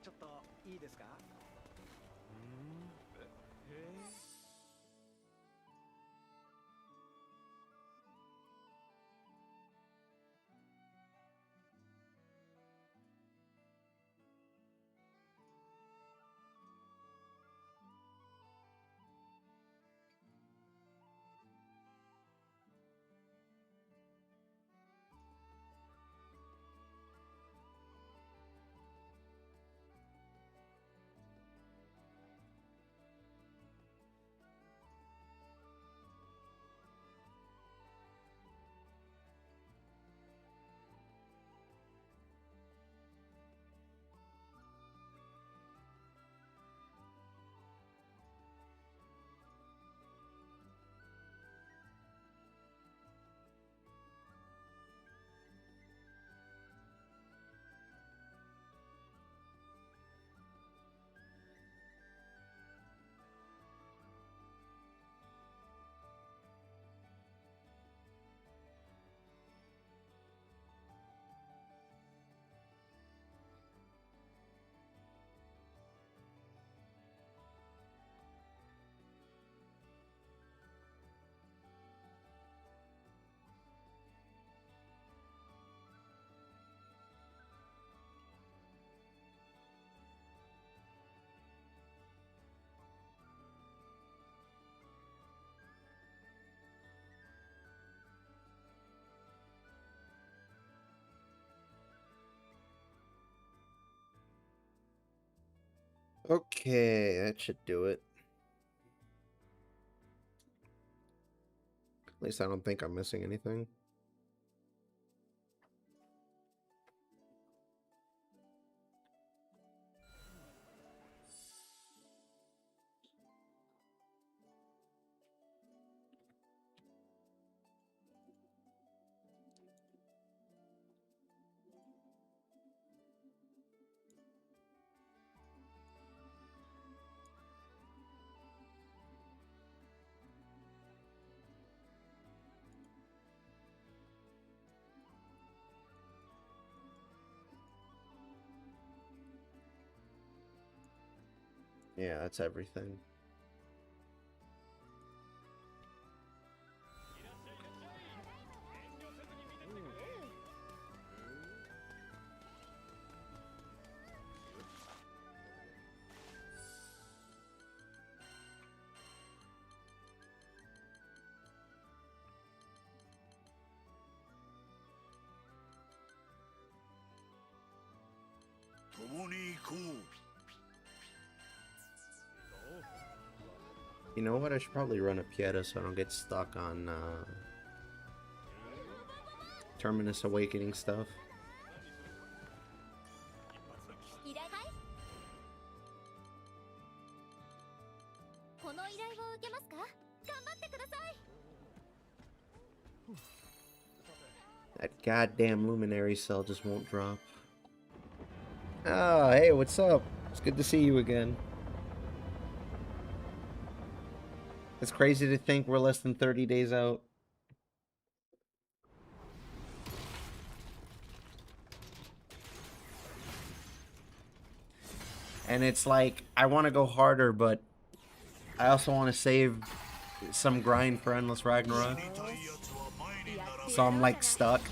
ちょっといいですか？Okay, that should do it. At least I don't think I'm missing anything. Yeah, that's everything. You know what? I should probably run a Pieta so I don't get stuck on Terminus Awakening stuff. That goddamn Luminary cell just won't drop. Oh, hey, what's up? It's good to see you again. It's crazy to think we're less than 30 days out. And it's like, I want to go harder, but I also want to save some grind for Endless Ragnarok. So I'm like stuck.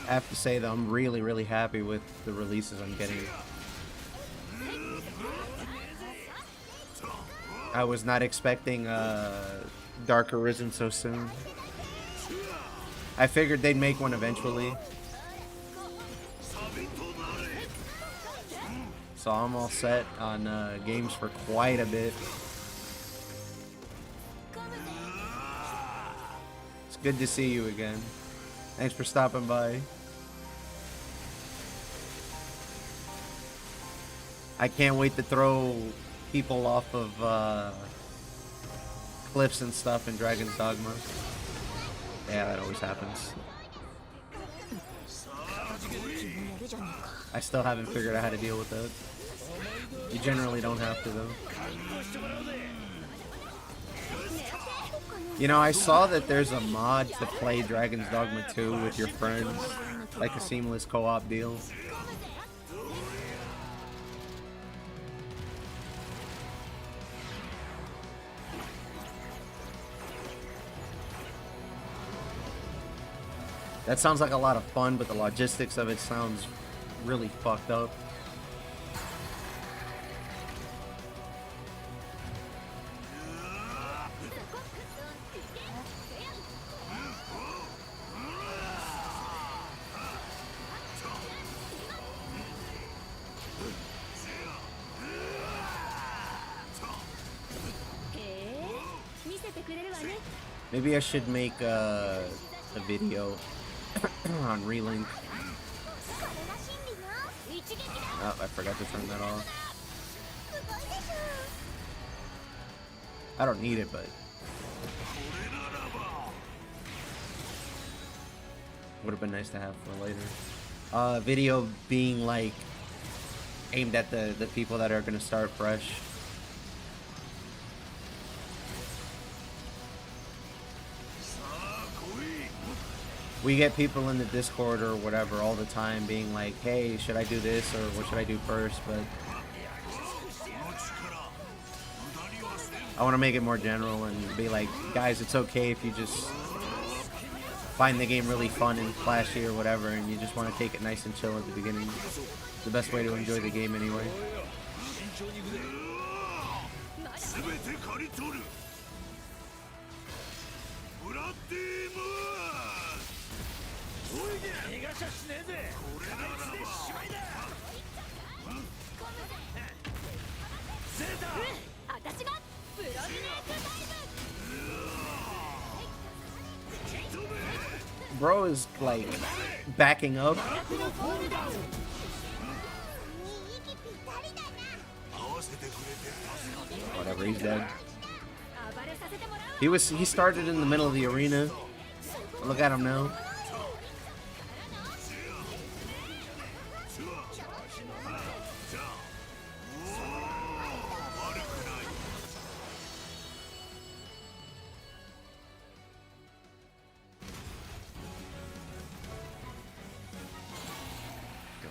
I have to say though, I'm really happy with the releases I'm getting. I was not expecting Dark Arisen so soon. I figured they'd make one eventually. So I'm all set on games for quite a bit. It's Good to see you again. Thanks for stopping by. I can't wait to throw people off of cliffs and stuff in Dragon's Dogma. Yeah, that always happens. I still haven't figured out how to deal with that. You generally don't have to, though. You know, I saw that there's a mod to play Dragon's Dogma 2 with your friends. Like a seamless co-op deal. That sounds like a lot of fun, but the logistics of it sounds really fucked up. Maybe I should make a video on Relink. Oh, I forgot to turn that off. I don't need it, but would have been nice to have for later. Video being like aimed at the people that are gonna start fresh. We get people in the Discord or whatever all the time being like, hey, should I do this or what should I do first? But I want to make it more general and be like, guys, it's okay if you just find the game really fun and flashy or whatever and you just want to take it nice and chill at the beginning. It's the best way to enjoy the game anyway. Bro is like backing up. Whatever, he's dead. He started in the middle of the arena. Look at him now.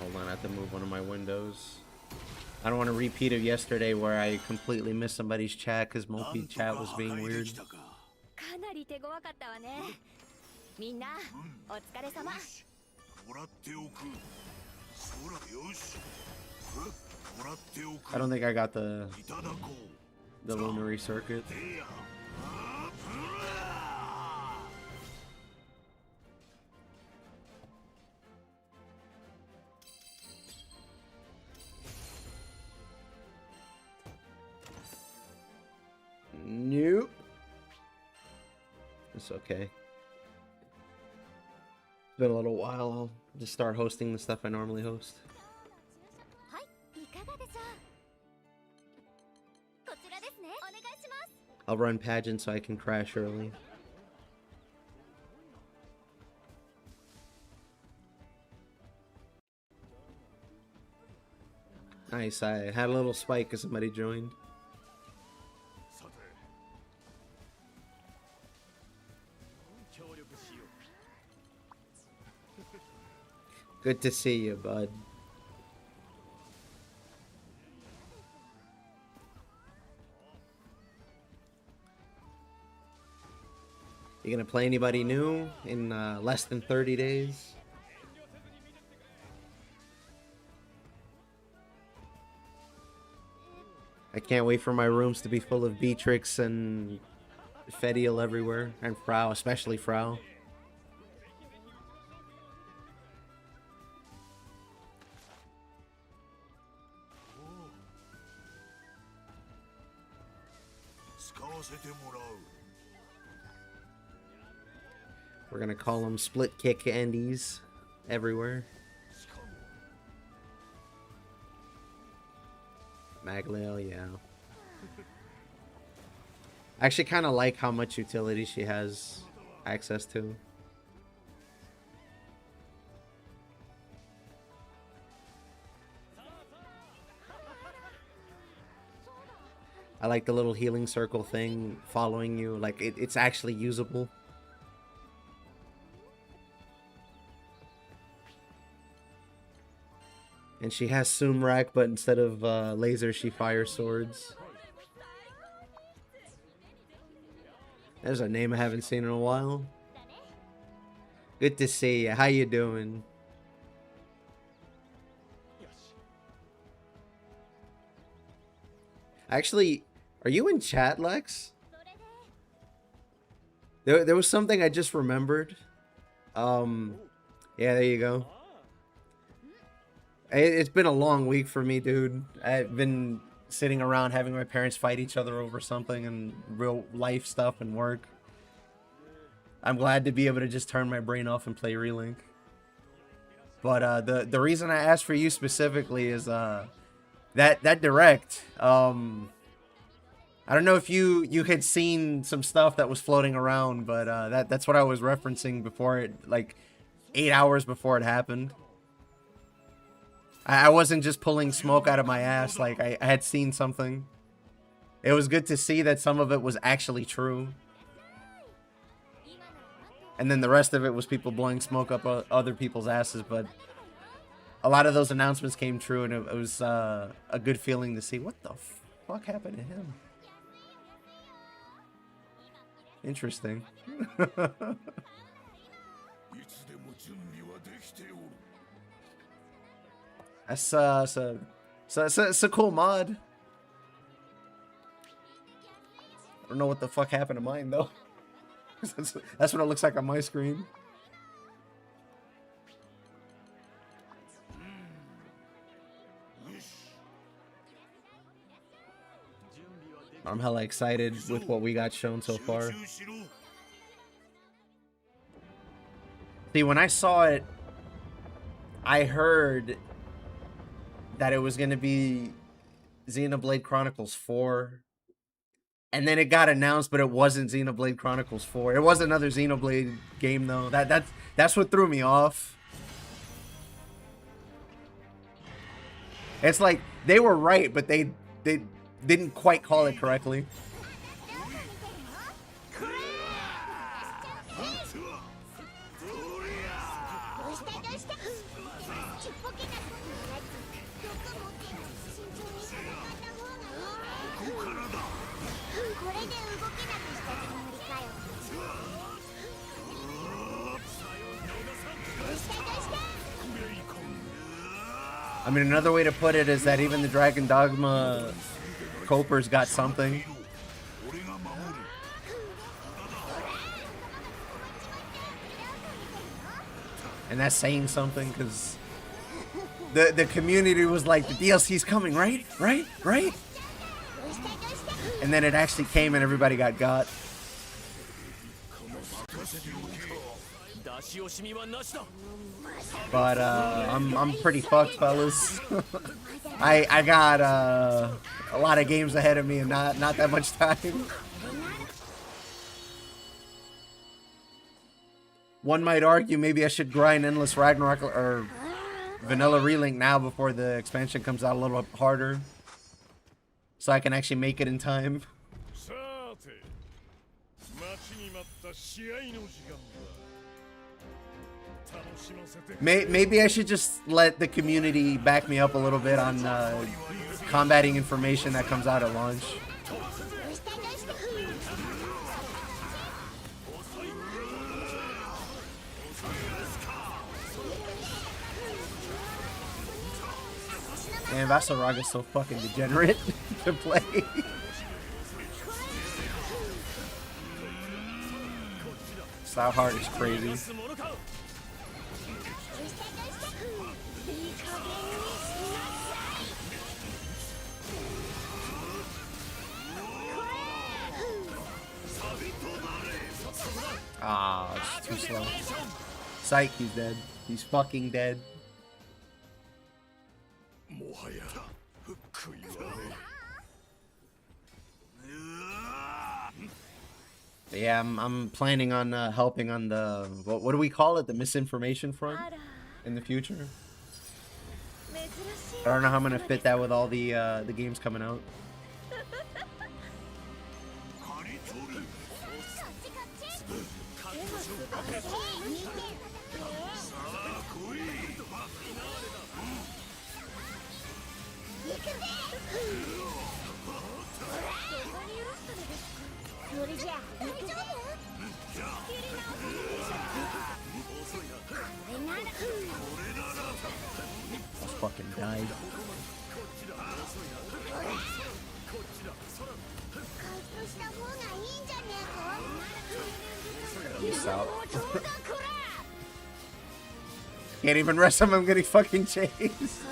Hold on, I have to move one of my windows. I don't want to repeat of yesterday where I completely missed somebody's chat because multi-chat was being weird. I don't think I got the lunary circuit. Nope. It's okay. It's been a little while. I'll just start hosting the stuff I normally host. I'll run pageants so I can crash early. Nice, I had a little spike because somebody joined. Good to see you, bud. You gonna play anybody new in less than 30 days? I can't wait for my rooms to be full of Beatrix and Fediel everywhere, and Frau, especially Frau. We're gonna call them split kick candies everywhere. Magleil, yeah. I actually kind of like how much utility she has access to. I like the little healing circle thing following you. Like, it's actually usable. And she has Sumrak, but instead of laser, she fires swords. There's a name I haven't seen in a while. Good to see you. How you doing? Actually, are you in chat, Lex? There was something I just remembered. Yeah, there you go. It's been a long week for me, dude. I've been sitting around having my parents fight each other over something and real life stuff and work. I'm glad to be able to just turn my brain off and play Relink. But the reason I asked for you specifically is that direct. I don't know if you had seen some stuff that was floating around, but that's what I was referencing before it, like 8 hours before it happened. I wasn't just pulling smoke out of my ass. Like, I had seen something. It was good to see that some of it was actually true. And then the rest of it was people blowing smoke up other people's asses. But a lot of those announcements came true, and it was a good feeling to see. What the fuck happened to him? Interesting. That's a cool mod. I don't know what the fuck happened to mine though. That's what it looks like on my screen. I'm hella excited with what we got shown so far. See, when I saw it, I heard that it was going to be Xenoblade Chronicles 4. And then it got announced, but it wasn't Xenoblade Chronicles 4. It was another Xenoblade game, though. That's what threw me off. It's like, they were right, but they didn't quite call it correctly. I mean, another way to put it is that even the Dragon Dogma Copers got something. And that's saying something, because the community was like, the DLC's coming, right? Right? Right? And then it actually came and everybody got. But I'm pretty fucked, fellas. I got a lot of games ahead of me and not that much time. One might argue maybe I should grind Endless Ragnarok or Vanilla Relink now before the expansion comes out a little harder, so I can actually make it in time. Maybe I should just let the community back me up a little bit on combating information that comes out at launch. Man, Vasaraga's so fucking degenerate to play. Style hard is crazy. Ah, it's too slow. Psych, he's dead. He's fucking dead. Yeah, I'm planning on helping on the what do we call it? The misinformation front in the future. I don't know how I'm gonna fit that with all the games coming out. Fucking died. Peace out. Can't even rest him, I'm getting fucking chased.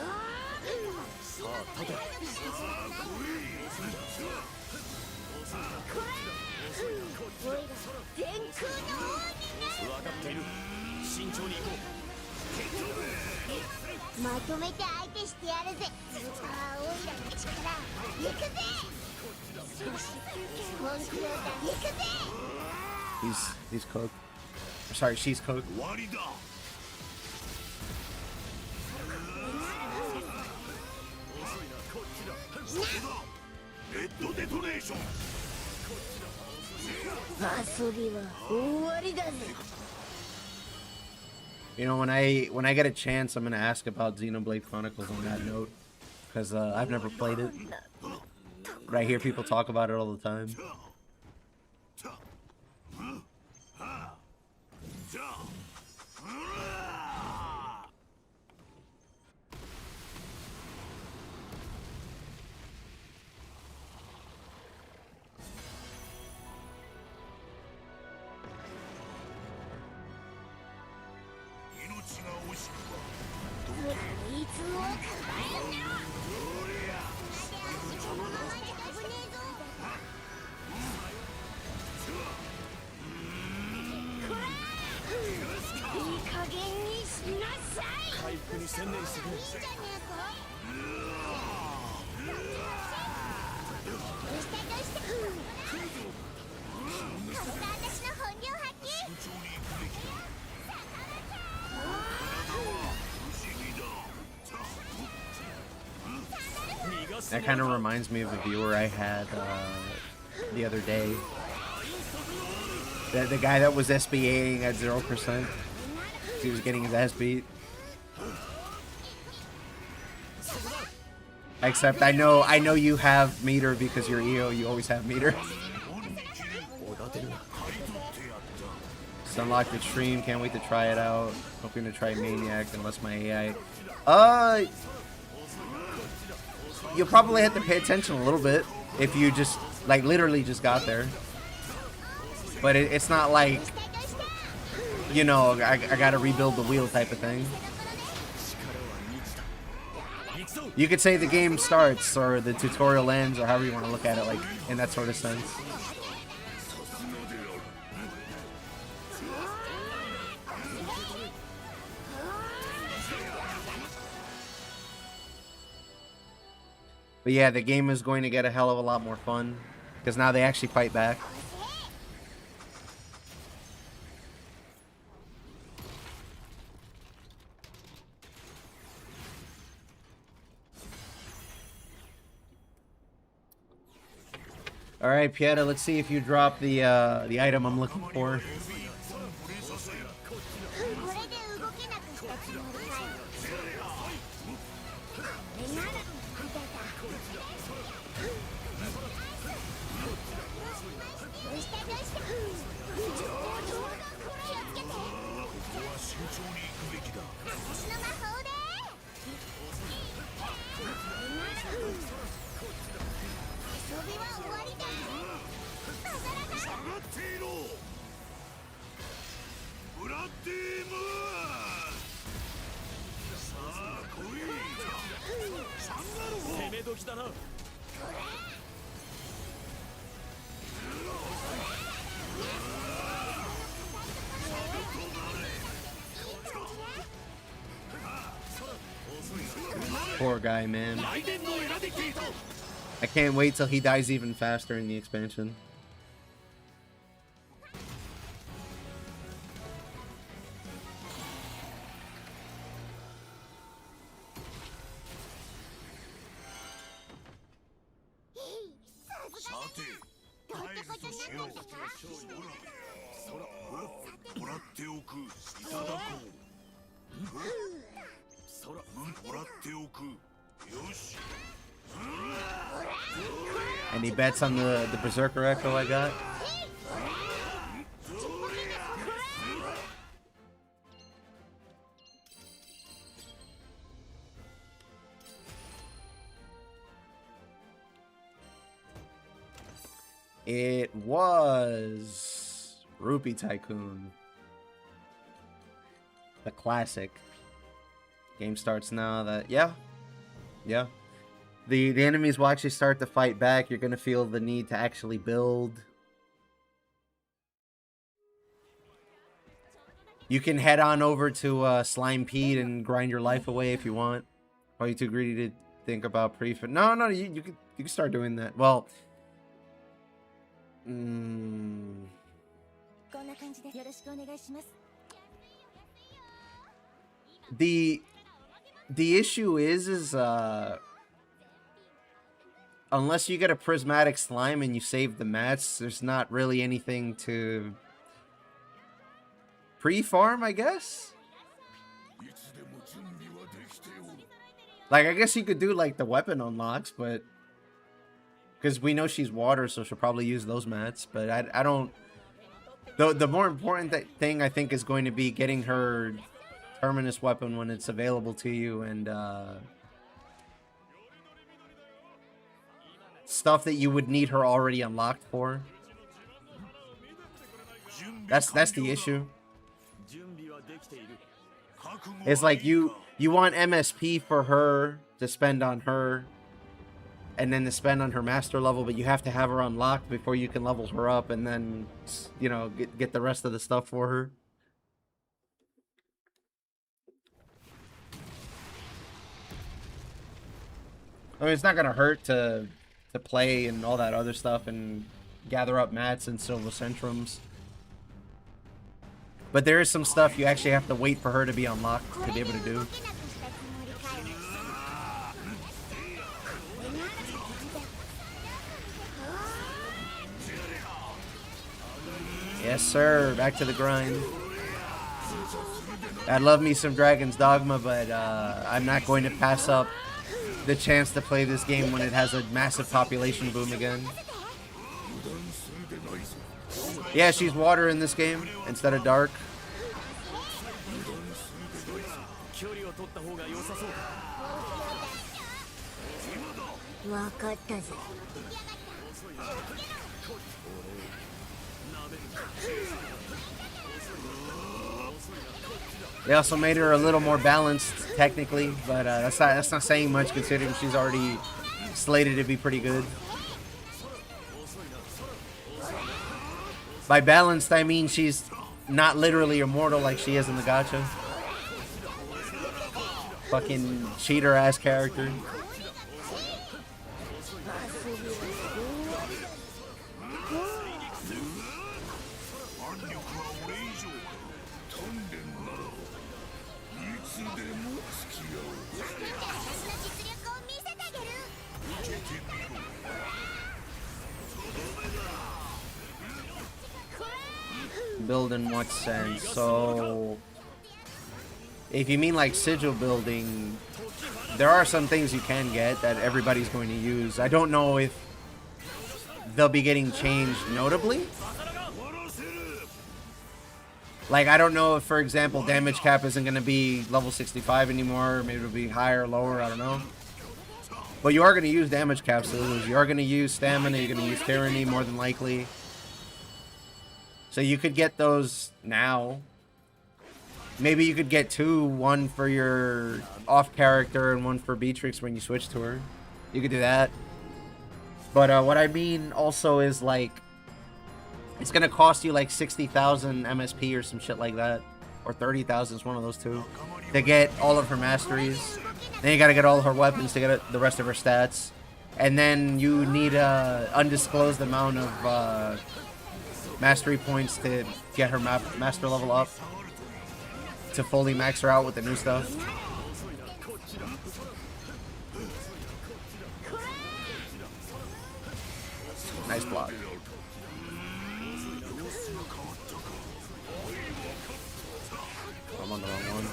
He's cooked. Sorry, she's cooked. You know, when I get a chance, I'm gonna ask about Xenoblade Chronicles on that note, because I've never played it. But I hear people talk about it all the time. That kind of reminds me of a viewer I had the other day. The guy that was SBAing at 0%. He was getting his ass beat. Except I know you have meter because you're EO. You always have meter. Just unlocked the stream. Can't wait to try it out. Hoping to try Maniac unless my AI. You'll probably have to pay attention a little bit if you just, like, literally just got there. But it's not like, you know, I gotta rebuild the wheel type of thing. You could say the game starts, or the tutorial ends, or however you want to look at it, like, in that sort of sense. But yeah, the game is going to get a hell of a lot more fun, because now they actually fight back. Alright, Pieta, let's see if you drop the item I'm looking for. Poor guy, man. I can't wait till he dies even faster in the expansion. Any bets on the Berserker Echo I got? It was Rupee Tycoon. The classic. Game starts now. Yeah. The enemies will actually start to fight back. You're gonna feel the need to actually build. You can head on over to Slime Pete and grind your life away if you want. Are you too greedy to think about pre-fit? No, you can start doing that. Well, the issue is unless you get a prismatic slime and you save the mats, there's not really anything to pre-farm, I guess. Like, I guess you could do like the weapon unlocks, but because we know she's water, so she'll probably use those mats. But I don't. The more important thing I think is going to be getting her Terminus weapon when it's available to you, and stuff that you would need her already unlocked for. That's the issue. It's like you want MSP for her to spend on her, and then to spend on her master level, but you have to have her unlocked before you can level her up, and then, you know, get the rest of the stuff for her. I mean, it's not gonna hurt to play and all that other stuff and gather up mats and silver centrums. But there is some stuff you actually have to wait for her to be unlocked to be able to do. Yes, sir. Back to the grind. I'd love me some Dragon's Dogma, but I'm not going to pass up the chance to play this game when it has a massive population boom again. Yeah, she's water in this game instead of dark. They also made her a little more balanced, technically, but that's not saying much considering she's already slated to be pretty good. By balanced, I mean she's not literally immortal like she is in the gacha. Fucking cheater-ass character. Build in what sense? So if you mean like sigil building, there are some things you can get that everybody's going to use. I don't know if they'll be getting changed notably. Like, I don't know if, for example, damage cap isn't going to be level 65 anymore. Maybe it'll be higher or lower. I don't know. But you are going to use damage caps. You are going to use stamina. You're going to use tyranny more than likely. So you could get those now. Maybe you could get two. One for your off character and one for Beatrix when you switch to her. You could do that. But what I mean also is, like, it's going to cost you like 60,000 MSP or some shit like that. or 30,000 is one of those two, to get all of her masteries. Then you gotta get all her weapons to get the rest of her stats. And then you need a undisclosed amount of mastery points to get her master level up, to fully max her out with the new stuff. Nice block. I'm on the wrong one.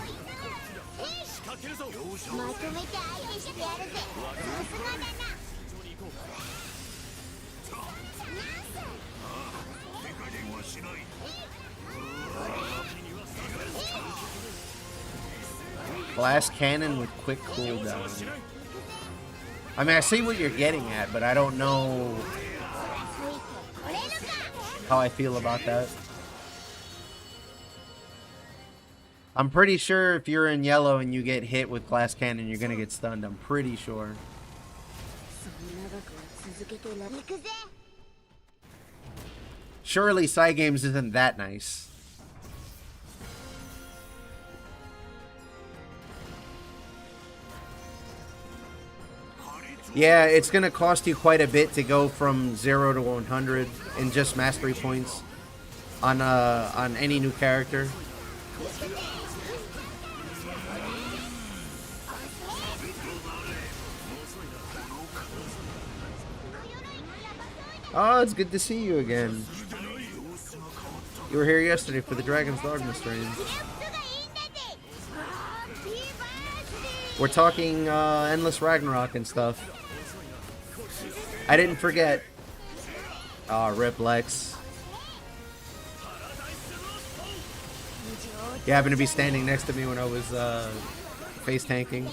Glass cannon with quick cooldown. I mean, I see what you're getting at, but I don't know how I feel about that. I'm pretty sure if you're in yellow and you get hit with glass cannon, you're gonna get stunned. I'm pretty sure. Surely Cygames isn't that nice. Yeah, it's gonna cost you quite a bit to go from 0 to 100 in just mastery points on any new character. Oh, it's good to see you again. You were here yesterday for the Dragon's Dogma stream. We're talking Endless Ragnarok and stuff. I didn't forget. Oh, rip Lex. You happened to be standing next to me when I was face tanking.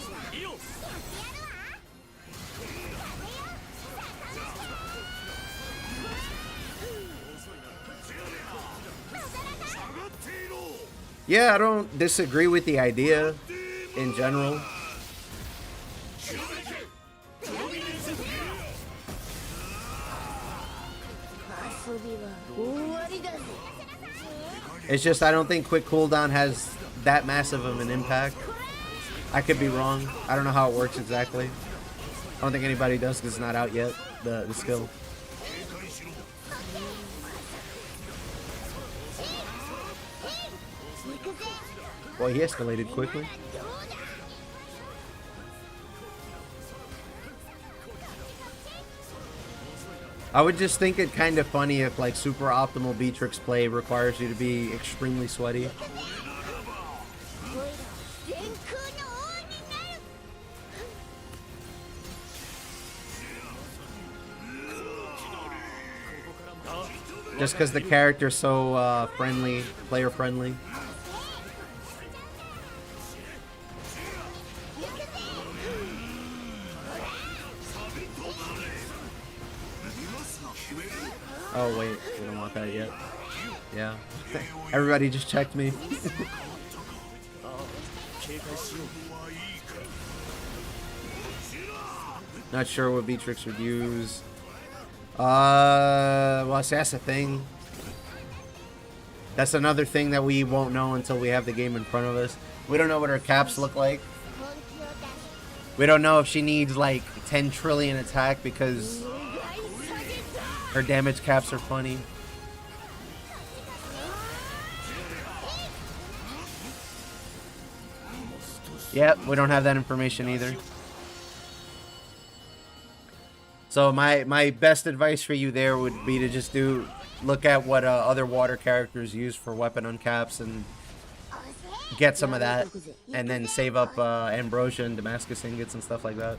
Yeah, I don't disagree with the idea in general. It's just I don't think quick cooldown has that massive of an impact. I could be wrong. I don't know how it works exactly. I don't think anybody does because it's not out yet, the skill. Boy, he escalated quickly. I would just think it kind of funny if like super optimal Beatrix play requires you to be extremely sweaty. Just because the character's so friendly, player friendly. Oh wait, we don't want that yet. Yeah. Everybody just checked me. Not sure what Beatrix would use. Well, see, that's the thing. That's another thing that we won't know until we have the game in front of us. We don't know what her caps look like. We don't know if she needs like 10 trillion attack because her damage caps are funny. Yep, we don't have that information either. So my best advice for you there would be to just look at what other water characters use for weapon uncaps and get some of that, and then save up Ambrosia and Damascus ingots and stuff like that.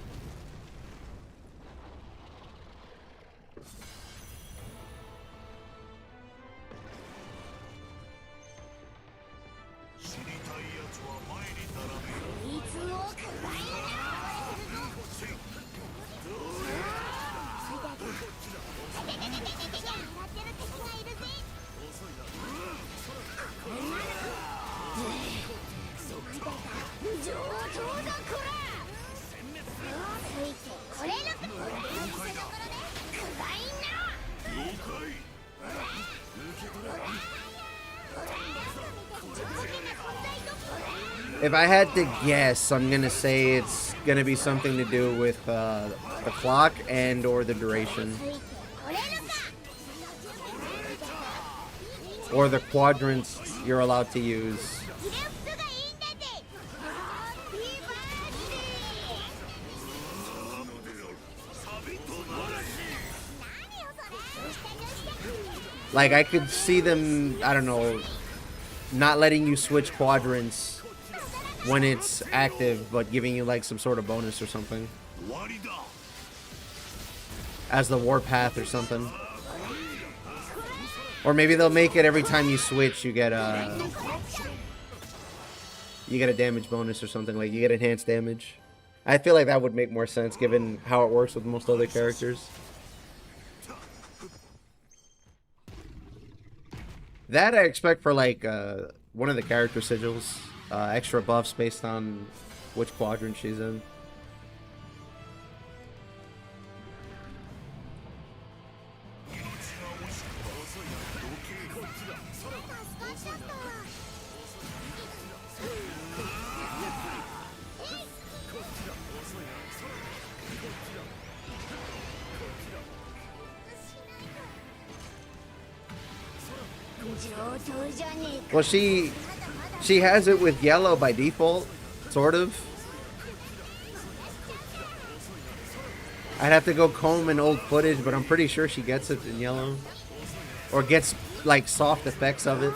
If I had to guess, I'm gonna say it's gonna be something to do with the clock and or the duration. Or the quadrants you're allowed to use. Like, I could see them, I don't know, not letting you switch quadrants when it's active, but giving you, like, some sort of bonus or something. As the warpath or something. Or maybe they'll make it every time you switch, you get a damage bonus or something. Like, you get enhanced damage. I feel like that would make more sense given how it works with most other characters. That I expect for, like, one of the character sigils. Extra buffs based on which quadrant she's in. Well, she has it with yellow by default, sort of. I'd have to go comb in old footage, but I'm pretty sure she gets it in yellow. Or gets, like, soft effects of it.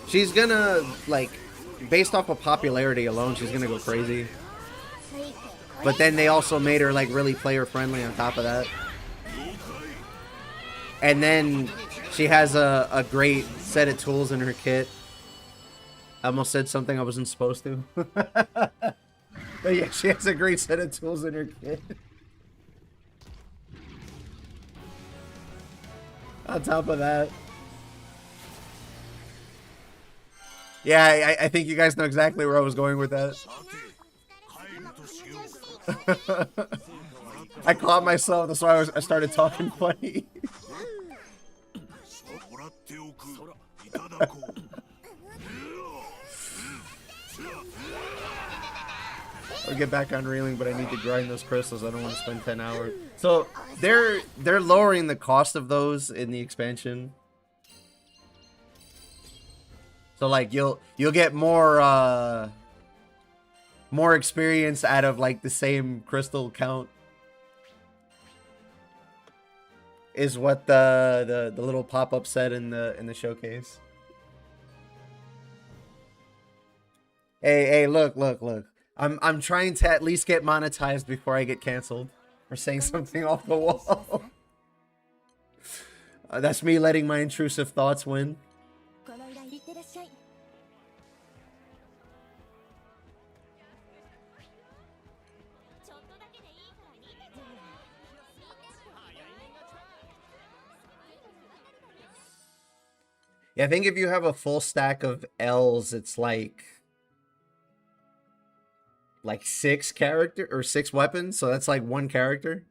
She's gonna, like, based off of popularity alone, she's gonna go crazy. But then they also made her, like, really player friendly on top of that. And then she has a great set of tools in her kit. I almost said something I wasn't supposed to. But yeah, she has a great set of tools in her kit. On top of that. Yeah, I think you guys know exactly where I was going with that. I caught myself, that's why I started talking funny. I'll get back on reeling, but I need to grind those crystals. I don't want to spend 10 hours. So they're lowering the cost of those in the expansion. So like you'll get more experience out of like the same crystal count. Is what the little pop-up said in the showcase. Hey, look. I'm trying to at least get monetized before I get canceled for saying something off the wall. That's me letting my intrusive thoughts win. Yeah, I think if you have a full stack of L's, it's like 6 character or 6 weapons, so that's like 1 character.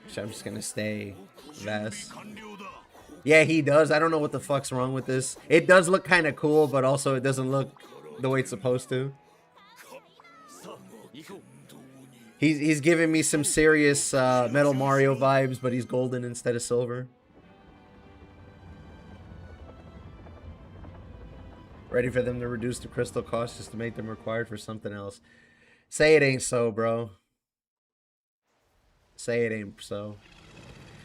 So I'm just gonna stay Vest. Yeah, he does. I don't know what the fuck's wrong with this. It does look kind of cool, but also it doesn't look the way it's supposed to. He's giving me some serious Metal Mario vibes, but he's golden instead of silver. Ready for them to reduce the crystal cost just to make them required for something else. Say it ain't so, bro. Say it ain't so.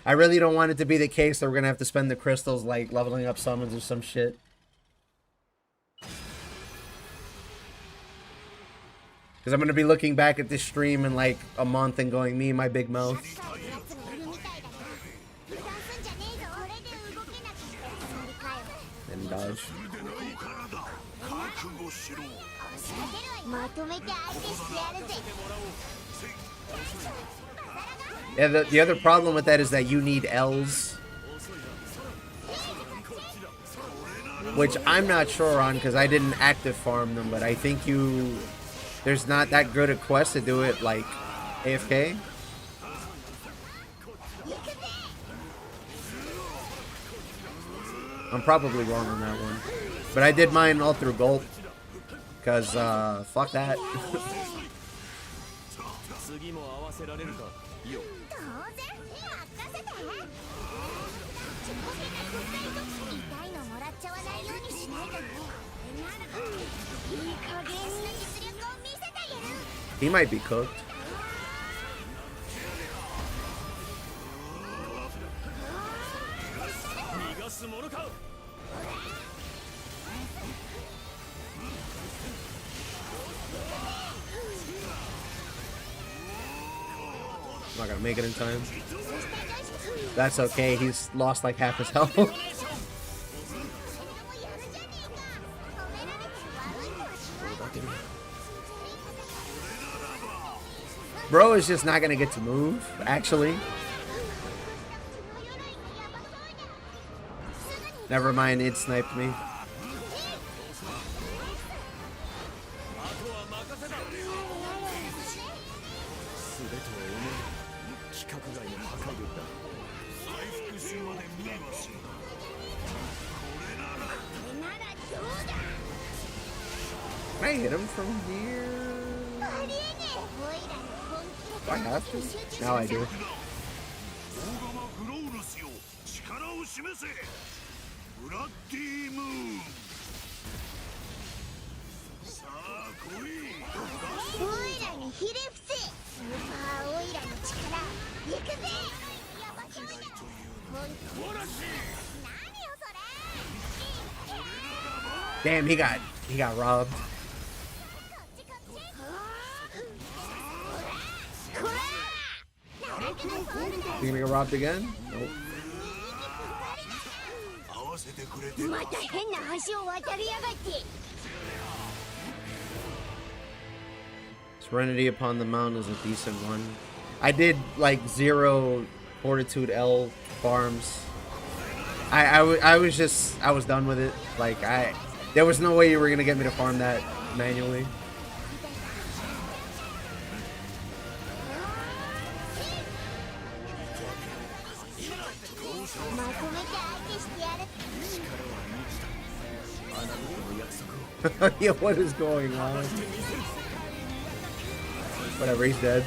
I really don't want it to be the case that we're gonna have to spend the crystals like leveling up summons or some shit. Because I'm gonna be looking back at this stream in like a month and going, me and my big mouth. And dodge. Yeah, the other problem with that is that you need L's, which I'm not sure on because I didn't active farm them, but I think there's not that good a quest to do it like AFK. I'm probably wrong on that one, but I did mine all through Gulp because fuck that. He might be cooked. Not gonna make it in time. That's okay, he's lost like half his health. Bro is just not gonna get to move, actually. Never mind, it sniped me. Can I hit him from here? Do I have to? Now I do. Damn, he got robbed. You gonna get robbed again? Nope. Serenity Upon the Mountain is a decent one. I did like 0 Fortitude L farms. I was done with it. Like there was no way you were gonna get me to farm that manually. Yeah, what is going on? Whatever, he's dead.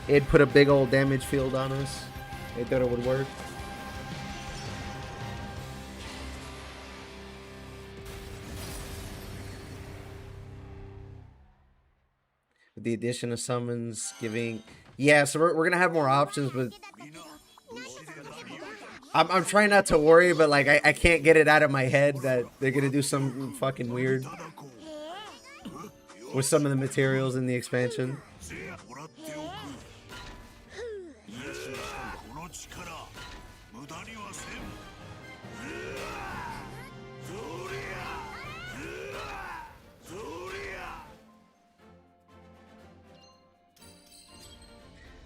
It put a big old damage field on us. They thought it would work. With the addition of summons, giving... Yeah, so we're gonna have more options, but... I'm trying not to worry, but like I can't get it out of my head that they're gonna do something fucking weird with some of the materials in the expansion.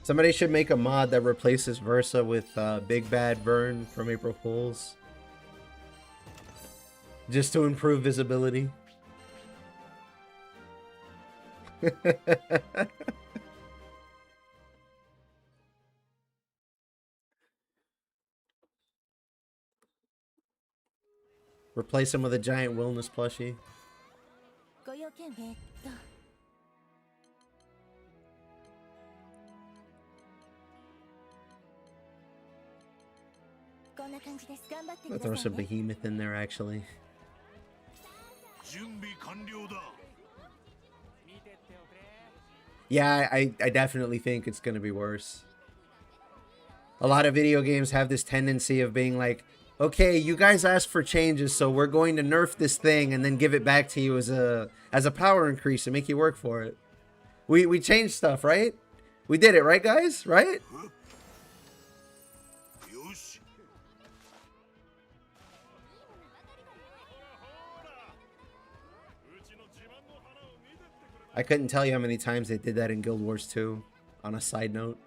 Somebody should make a mod that replaces Versa with Big Bad Burn from April Fools. Just to improve visibility. Replace him with a giant wellness plushie. I'll throw some behemoth in there, actually. Yeah, I definitely think it's gonna be worse. A lot of video games have this tendency of being like, okay, you guys asked for changes, so we're going to nerf this thing and then give it back to you as a power increase and make you work for it. We changed stuff, right? We did it, right, guys? Right? I couldn't tell you how many times they did that in Guild Wars 2. On a side note.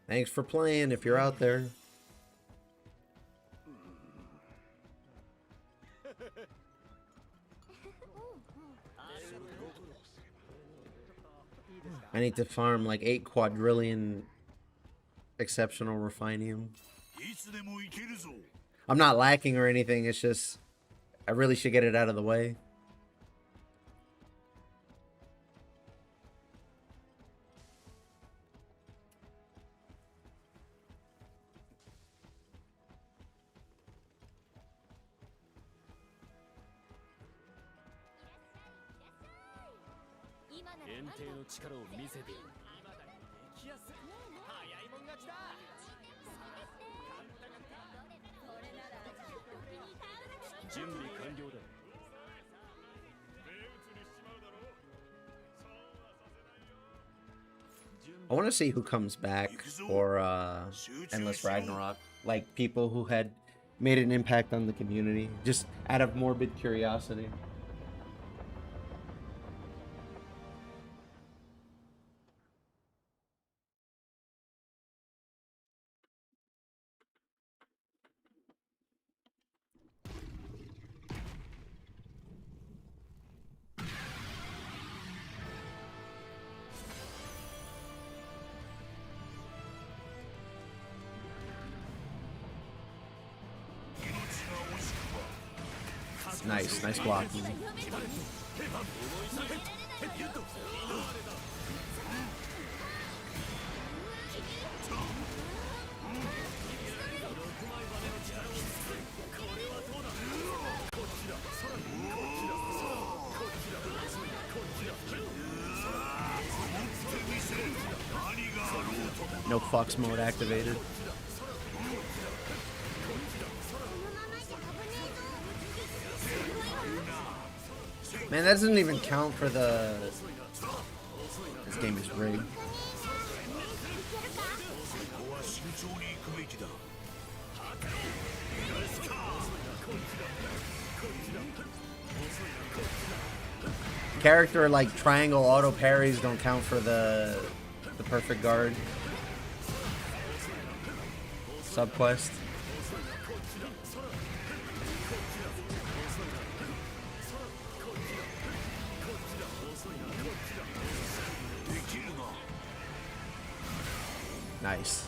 Thanks for playing if you're out there. I need to farm like 8 quadrillion exceptional refinium. I'm not lacking or anything, it's just I really should get it out of the way. I want to see who comes back for Endless Ragnarok. Like people who had made an impact on the community, just out of morbid curiosity. Nice blocking. No fucks mode activated. Man, that doesn't even count for the... This game is rigged. Character like triangle auto parries don't count for the perfect guard subquest. Nice.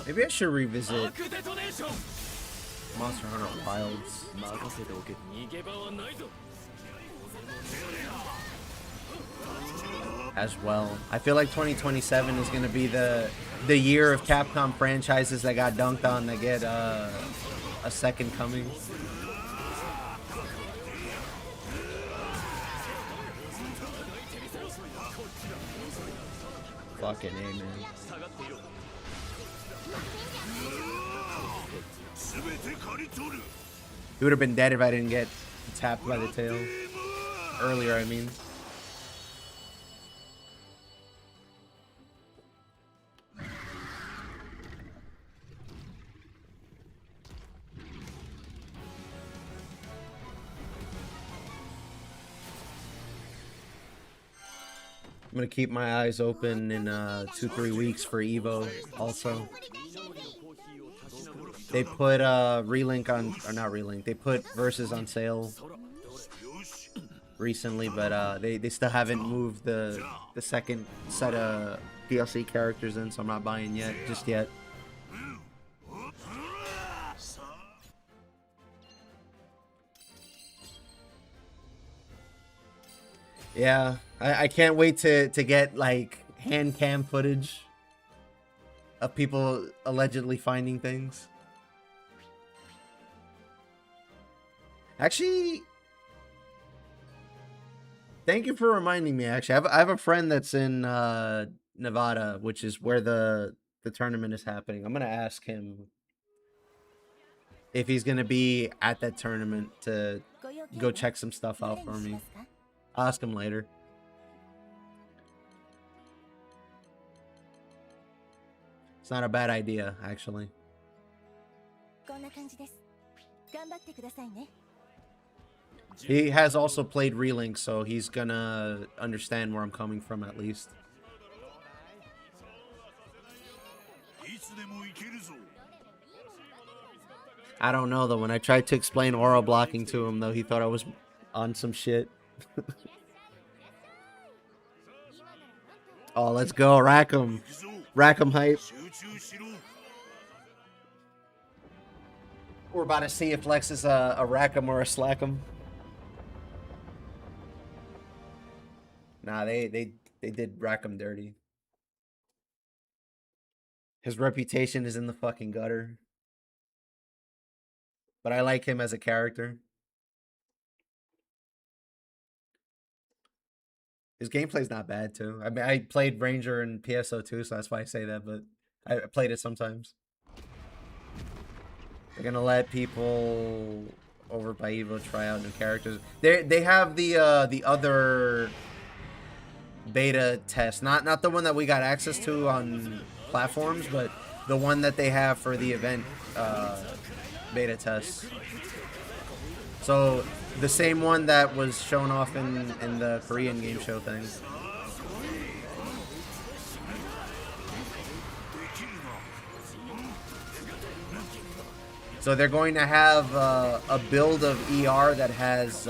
Maybe I should revisit Monster Hunter Wilds. As well. I feel like 2027 is going to be the year of Capcom franchises that got dunked on that get a second coming. Fucking A, man. He would have been dead if I didn't get tapped by the tail. Earlier, I mean. I'm gonna keep my eyes open in 2-3 weeks for Evo also. They put Relink on, or not Relink, they put Versus on sale recently, but they still haven't moved the second set of DLC characters in, so I'm not buying just yet. Yeah, I can't wait to get like hand cam footage of people allegedly finding things. Actually, thank you for reminding me. Actually, I have a friend that's in Nevada, which is where the tournament is happening. I'm gonna ask him if he's gonna be at that tournament to go check some stuff out for me. I'll ask him later. It's not a bad idea, actually. He has also played Relink, so he's gonna understand where I'm coming from at least. I don't know though, when I tried to explain aura blocking to him though, he thought I was on some shit. Oh, let's go, rack him. Rack him hype. We're about to see if Lex is a rack him or a slack him. Nah, they did rack him dirty. His reputation is in the fucking gutter. But I like him as a character. His gameplay's not bad too. I mean, I played Ranger in PSO2, so that's why I say that, but I played it sometimes. They're gonna let people over by Evo try out new characters. They have the other beta test, not the one that we got access to on platforms, but the one that they have for the event beta test. So the same one that was shown off in the Korean game show thing. So they're going to have a build of ER that has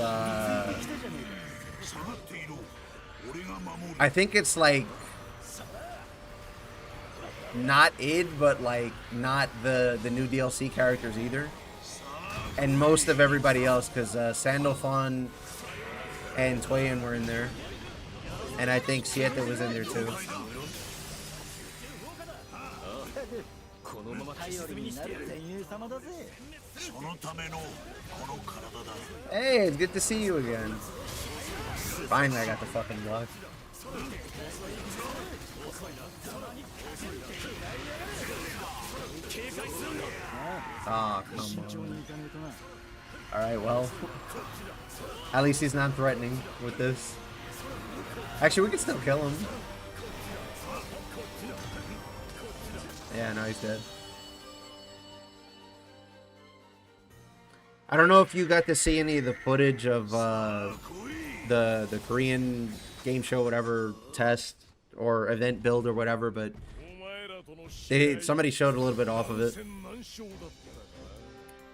I think it's like not id, but like not the new DLC characters either, and most of everybody else, because Sandalphon and Toyin were in there, and I think Siete was in there too. Hey, it's good to see you again. Finally, I got the fucking block. Oh, come on. Alright, well. At least he's non-threatening with this. Actually, we can still kill him. Yeah, no, he's dead. I don't know if you got to see any of the footage of the Korean game show, whatever, test or event build or whatever, but somebody showed a little bit off of it.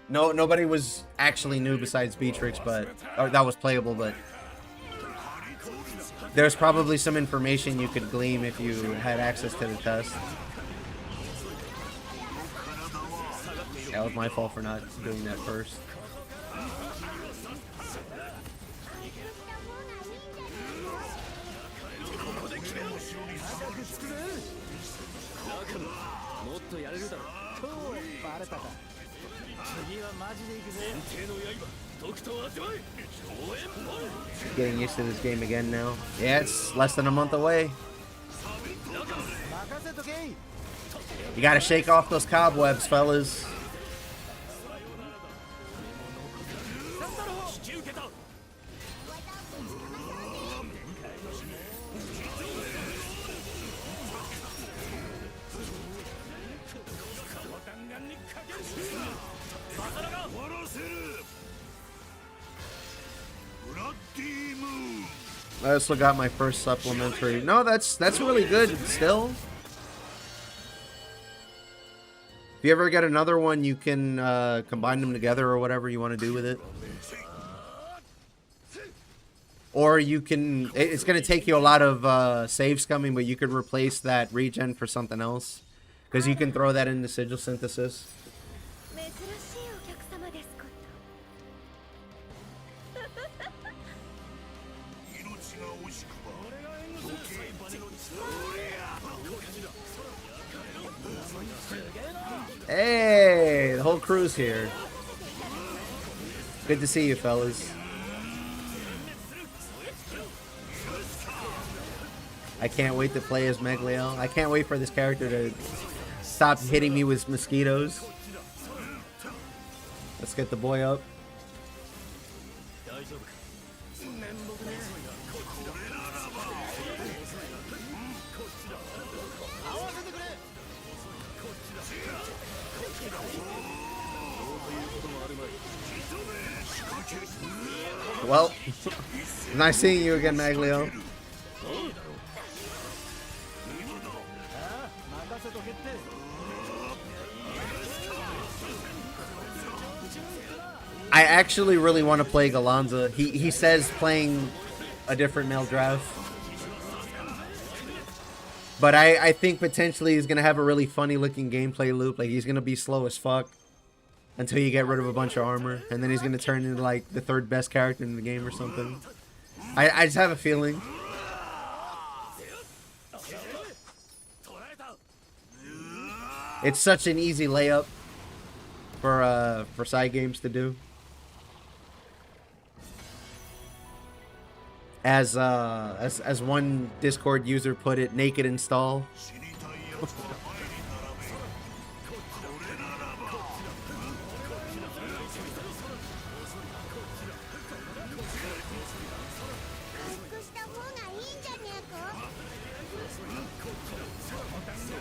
No, nobody was actually new besides Beatrix, but that was playable, but there's probably some information you could glean if you had access to the test. That was my fault for not doing that first. Getting used to this game again now. Yeah, it's less than a month away. You gotta shake off those cobwebs, fellas. I also got my first supplementary. No, that's really good still. If you ever get another one, you can combine them together or whatever you want to do with it. Or you can, it's going to take you a lot of save scumming, but you could replace that regen for something else. Because you can throw that into sigil synthesis. Hey, the whole crew's here. Good to see you, fellas. I can't wait to play as Meglio. I can't wait for this character to stop hitting me with mosquitoes. Let's get the boy up. Well, nice seeing you again, Meglio. I actually really want to play Galanza. He says playing a different male draft. But I think potentially he's going to have a really funny looking gameplay loop. Like, he's going to be slow as fuck until you get rid of a bunch of armor. And then he's going to turn into, like, the third best character in the game or something. I just have a feeling. It's such an easy layup for side games to do. As one Discord user put it, naked install.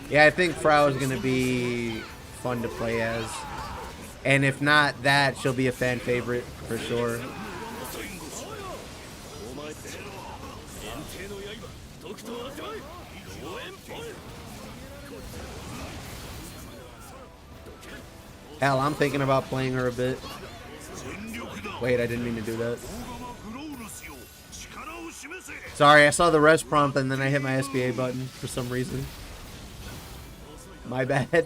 Yeah, I think Frau is going to be fun to play as. And if not that, she'll be a fan favorite for sure. Hell, I'm thinking about playing her a bit. Wait, I didn't mean to do that. Sorry, I saw the res prompt and then I hit my SBA button for some reason. My bad.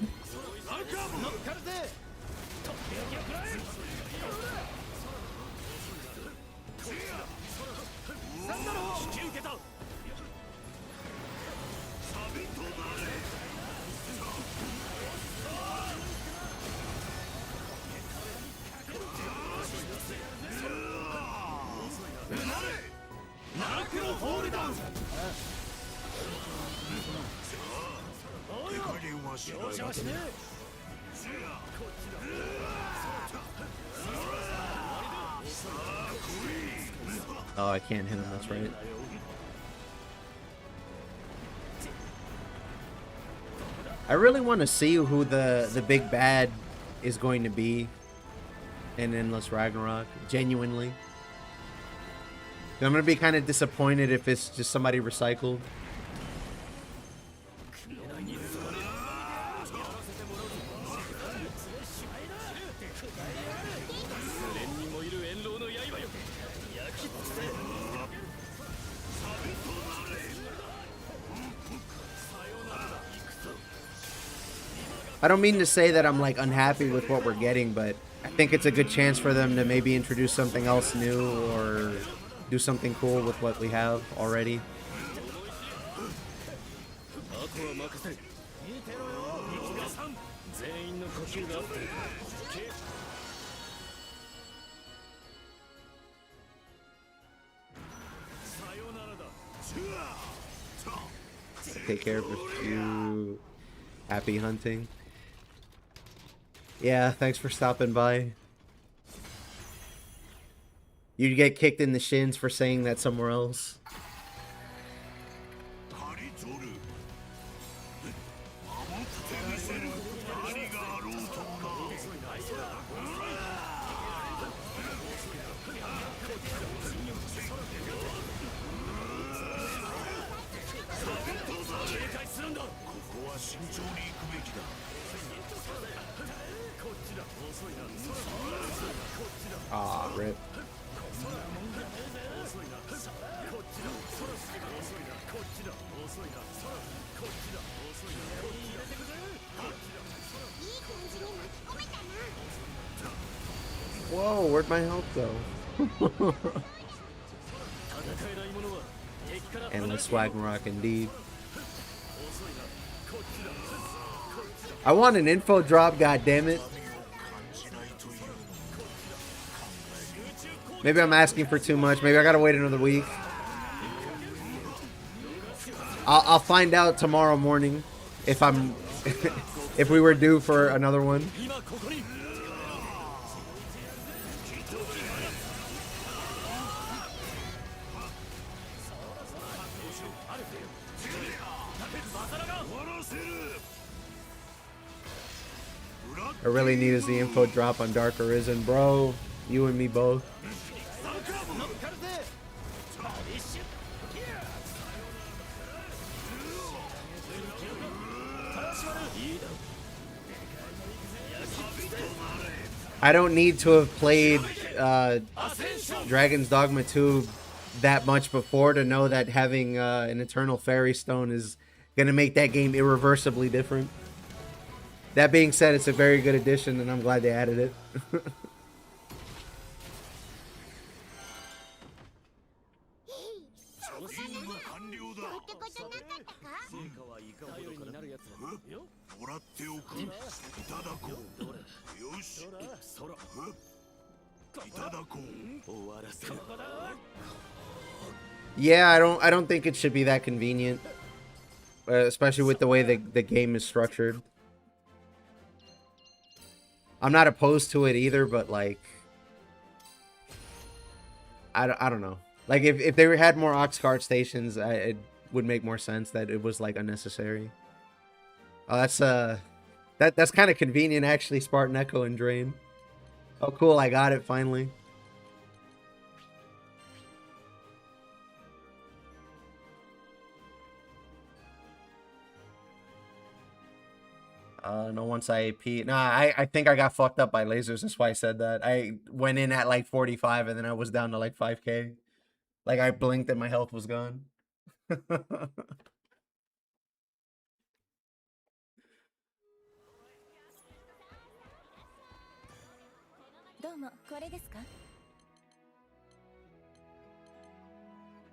Oh, I can't hit him, that's right. I really want to see who the big bad is going to be in Endless Ragnarok, genuinely. I'm going to be kind of disappointed if it's just somebody recycled. I don't mean to say that I'm like unhappy with what we're getting, but I think it's a good chance for them to maybe introduce something else new or do something cool with what we have already. Take care of you. Happy hunting. Yeah, thanks for stopping by. You'd get kicked in the shins for saying that somewhere else. Ah, rip. Whoa, where'd my health go? Endless Ragnarok indeed. I want an info drop, god damn it. Maybe I'm asking for too much. Maybe I gotta wait another week. I'll find out tomorrow morning if I'm if we were due for another one. I really need is the info drop on Dark Arisen, bro. You and me both. I don't need to have played Dragon's Dogma 2 that much before to know that having an Eternal Fairy Stone is going to make that game irreversibly different. That being said, it's a very good addition, and I'm glad they added it. Yeah, I don't think it should be that convenient, especially with the way the game is structured. I'm not opposed to it either, but like, I don't know. Like if they had more aux card stations, it would make more sense that it was like unnecessary. Oh, that's kind of convenient actually. Spartan Echo and Drain. Oh, cool! I got it finally. No once IAP. Nah, I think I got fucked up by lasers. That's why I said that. I went in at like 45 and then I was down to like 5k. Like I blinked and my health was gone. I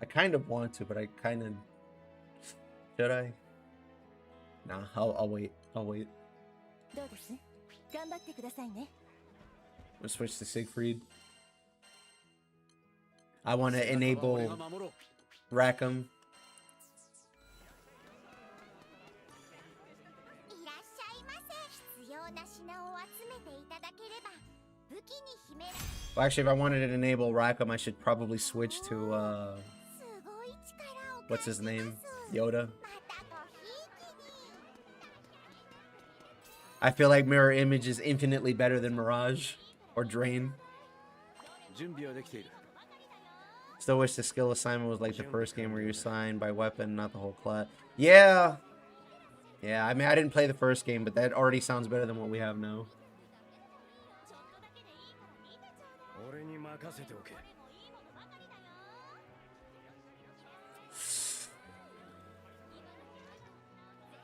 kind of want to, but I kind of... Should I? Nah, I'll wait. I'll wait. Let's switch to Siegfried. I want to enable Rackham. Well, actually, if I wanted to enable Rackham, I should probably switch to, what's his name? Yoda. I feel like Mirror Image is infinitely better than Mirage or Drain. Still wish the skill assignment was like the first game where you assigned by weapon, not the whole class. Yeah. Yeah, I mean, I didn't play the first game, but that already sounds better than what we have now.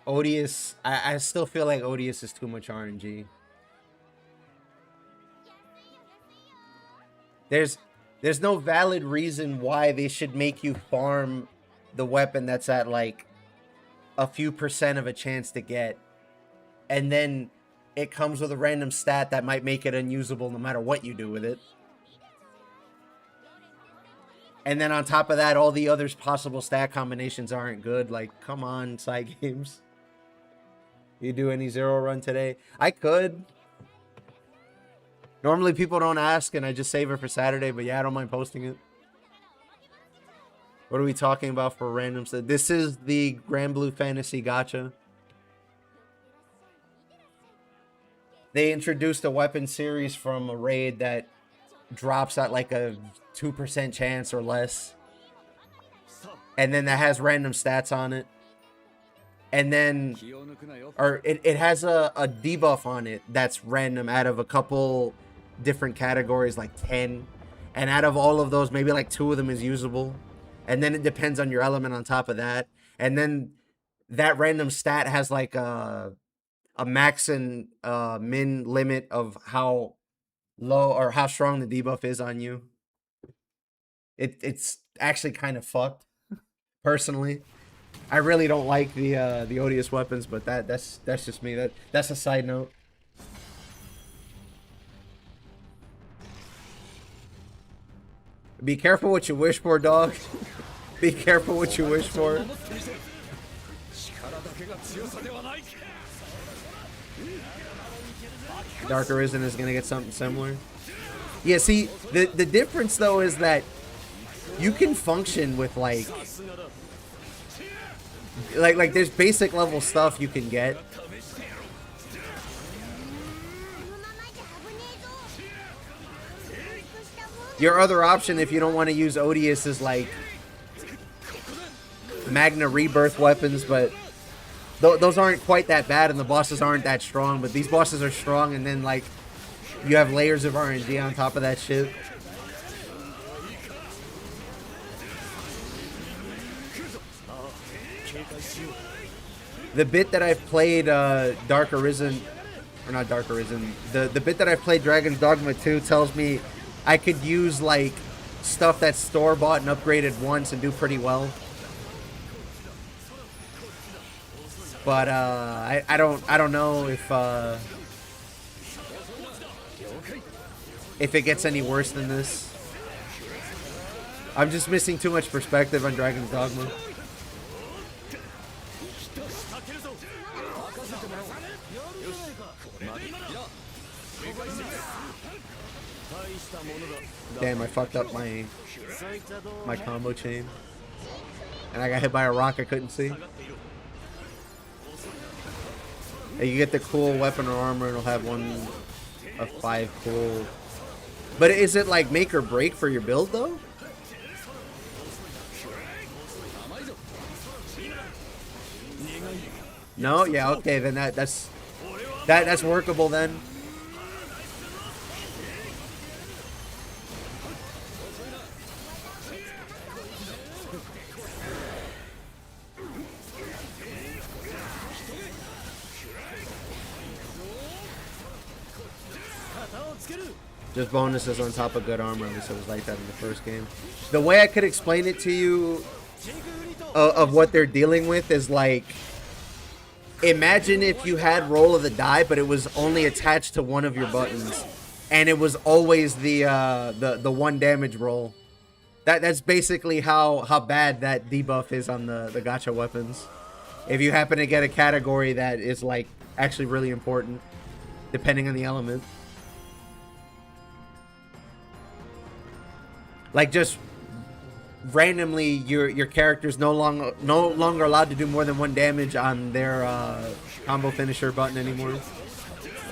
Odious, I still feel like Odious is too much RNG. There's no valid reason why they should make you farm the weapon that's at like a few % of a chance to get, and then it comes with a random stat that might make it unusable no matter what you do with it. And then on top of that, all the other possible stat combinations aren't good. Like, come on, side games. You do any zero run today? I could. Normally people don't ask and I just save it for Saturday, but yeah, I don't mind posting it. What are we talking about for random stuff? This is the Granblue Fantasy Gacha. They introduced a weapon series from a raid that drops at like a 2% chance or less. And then that has random stats on it. And then, or it has a debuff on it that's random out of a couple different categories, like 10. And out of all of those, maybe like 2 of them is usable. And then it depends on your element on top of that. And then that random stat has like a max and min limit of how low or how strong the debuff is on you. It's actually kind of fucked, personally. I really don't like the odious weapons, but that's just me. That's a side note. Be careful what you wish for, dog. Be careful what you wish for. Dark Arisen is gonna get something similar. Yeah, see, the difference though is that you can function with like there's basic level stuff you can get. Your other option, if you don't want to use Odious, is like Magna Rebirth weapons, but those aren't quite that bad, and the bosses aren't that strong. But these bosses are strong, and then like you have layers of RNG on top of that shit. The bit that I've played Dark Arisen, or not Dark Arisen, the bit that I've played Dragon's Dogma 2 tells me I could use like stuff that's store-bought and upgraded once and do pretty well. But I don't know if it gets any worse than this. I'm just missing too much perspective on Dragon's Dogma. Damn, I fucked up my combo chain. And I got hit by a rock I couldn't see. And you get the cool weapon or armor, and it'll have one of 5 cool. But is it like make or break for your build though? No? Yeah, okay, then that's workable then. Just bonuses on top of good armor, at least it was like that in the first game. The way I could explain it to you of what they're dealing with is like, imagine if you had roll of the die, but it was only attached to one of your buttons, and it was always the 1 damage roll. That's basically how bad that debuff is on the gacha weapons. If you happen to get a category that is like actually really important, depending on the element. Like just randomly, your character's no longer allowed to do more than 1 damage on their combo finisher button anymore.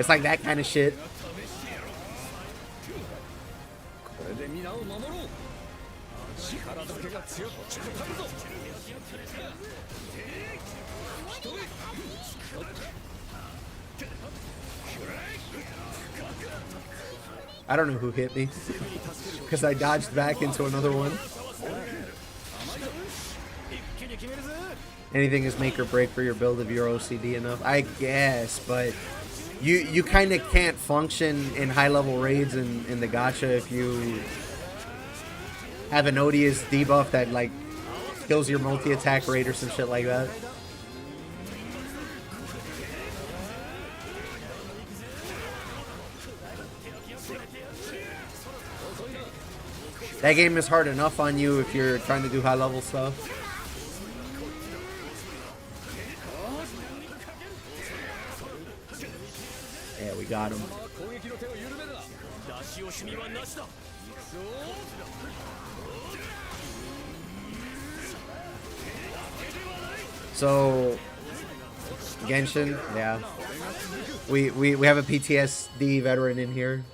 It's like that kind of shit. I don't know who hit me because I dodged back into another one. Anything is make or break for your build if you're OCD enough, I guess, but you kind of can't function in high level raids in the gacha if you have an odious debuff that like kills your multi-attack rate or some shit like that. That game is hard enough on you if you're trying to do high level stuff. Yeah, we got him. So Genshin, yeah. We have a PTSD veteran in here.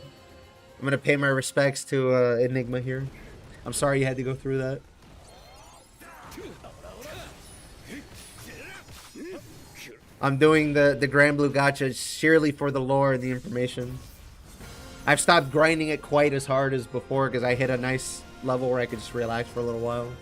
I'm gonna pay my respects to Enigma here. I'm sorry you had to go through that. I'm doing the Granblue Gacha sheerly for the lore and the information. I've stopped grinding it quite as hard as before because I hit a nice level where I could just relax for a little while.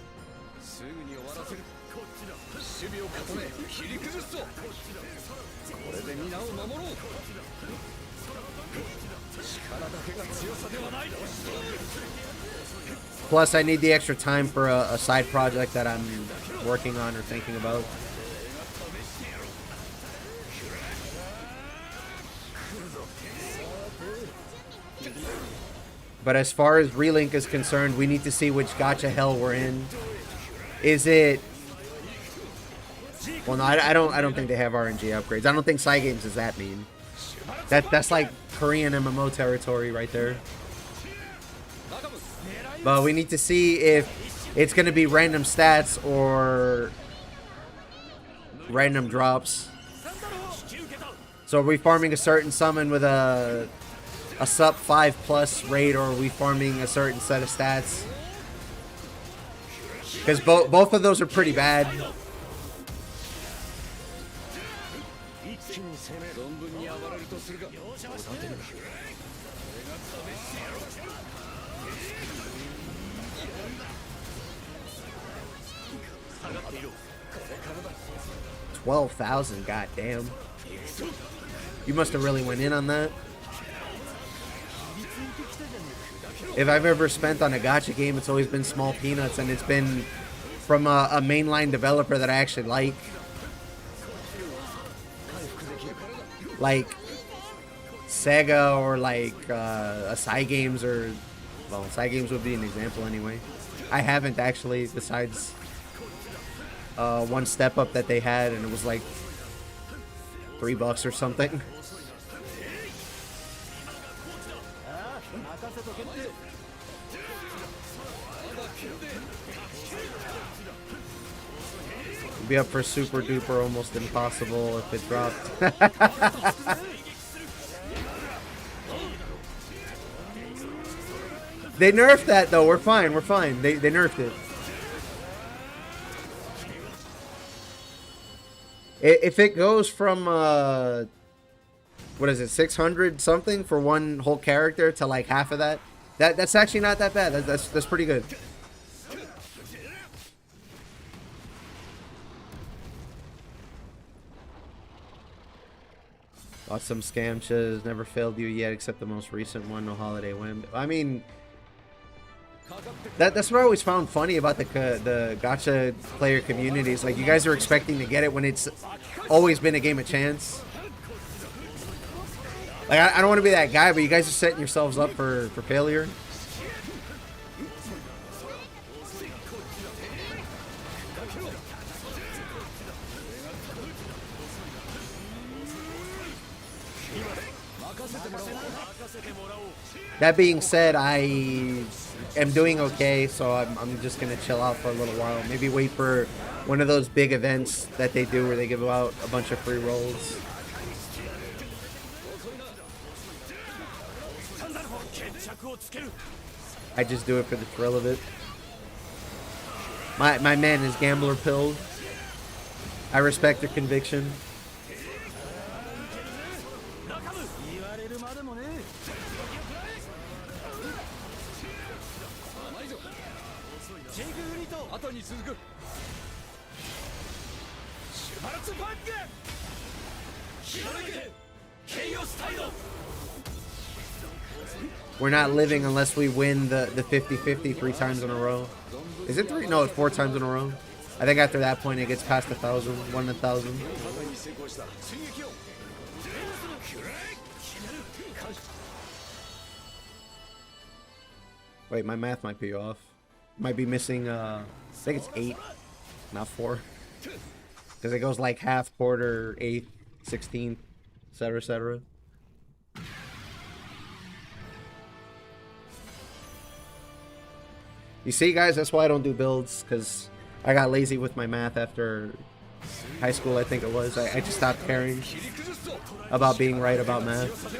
Plus, I need the extra time for a side project that I'm working on or thinking about. But as far as Relink is concerned, we need to see which gacha hell we're in. Is it... Well, no, I don't think they have RNG upgrades. I don't think Cygames is that mean. That's like Korean MMO territory right there. But we need to see if it's going to be random stats or random drops. So are we farming a certain summon with a sub 5+ rate, or are we farming a certain set of stats? Because both of those are pretty bad. $12,000, goddamn! You must have really went in on that. If I've ever spent on a gacha game, it's always been small peanuts, and it's been from a mainline developer that I actually like Sega or like a Cygames, or well, Cygames would be an example anyway. I haven't actually, besides one step up that they had, and it was like $3 or something. Be up for super duper almost impossible if it dropped. They nerfed that though. We're fine. We're fine. They nerfed it. If it goes from what is it, 600 something for one whole character to like half of that, that's actually not that bad. That's pretty good. Some scamches never failed you yet, except the most recent one, no holiday whim. I mean, that's what I always found funny about the gacha player communities. Like, you guys are expecting to get it when it's always been a game of chance. Like, I don't want to be that guy, but you guys are setting yourselves up for failure. That being said, I am doing okay, so I'm just gonna chill out for a little while. Maybe wait for one of those big events that they do where they give out a bunch of free rolls. I just do it for the thrill of it. My man is gambler pilled. I respect their conviction. We're not living unless we win the 50-50 3 times in a row. Is it 3? No, it's 4 times in a row. I think after that point it gets past 1,000. 1 in 1,000. Wait, my math might be off. Might be missing, I think it's 8, not 4. Because it goes like half, quarter, 8th, 16th, etc., etc. You see, guys, that's why I don't do builds, because I got lazy with my math after high school, I think it was. I just stopped caring about being right about math.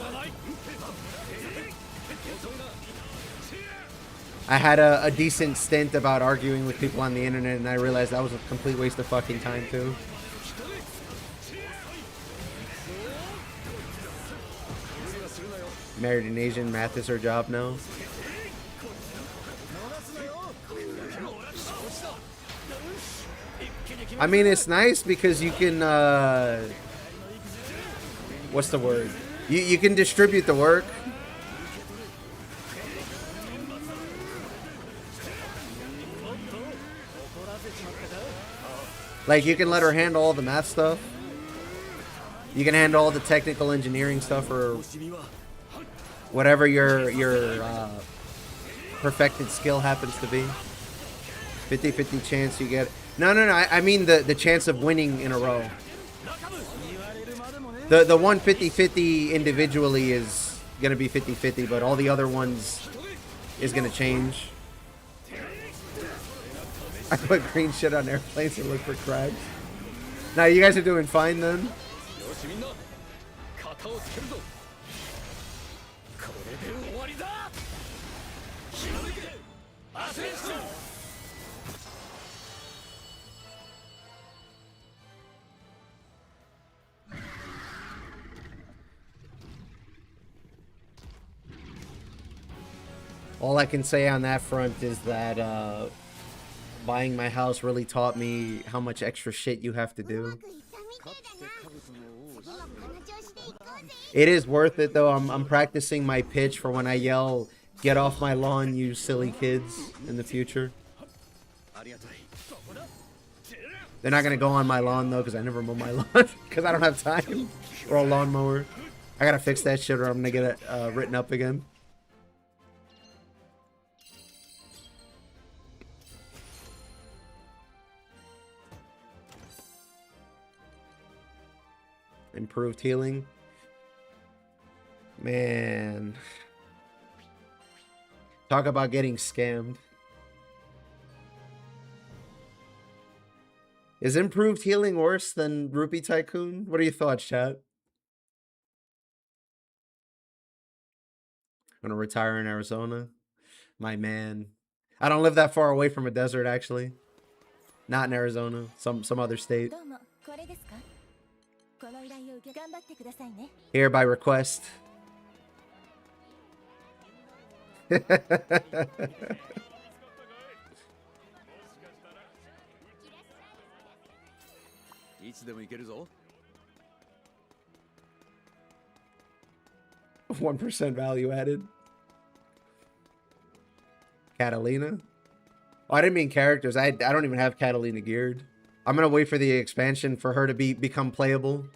I had a decent stint about arguing with people on the internet, and I realized that was a complete waste of fucking time, too. Married an Asian, math is her job now. I mean, it's nice because you can, what's the word? You can distribute the work. Like, you can let her handle all the math stuff. You can handle all the technical engineering stuff, or whatever your perfected skill happens to be. 50-50 chance you get. No. I mean the chance of winning in a row. The one 50-50 individually is gonna be 50-50, but all the other ones is gonna change. I put green shit on airplanes and look for crabs. Now you guys are doing fine then. All I can say on that front is that buying my house really taught me how much extra shit you have to do. It is worth it though. I'm practicing my pitch for when I yell, "Get off my lawn, you silly kids," in the future. They're not gonna go on my lawn though, because I never mow my lawn because I don't have time for a lawnmower. I gotta fix that shit or I'm gonna get it written up again. Improved healing. Man. Talk about getting scammed. Is improved healing worse than Rupee Tycoon? What are your thoughts, chat? I'm gonna retire in Arizona. My man. I don't live that far away from a desert, actually. Not in Arizona. Some other state. Here by request. %1 value added. Catalina? Oh, I didn't mean characters. I don't even have Catalina geared. I'm gonna wait for the expansion for her to become playable.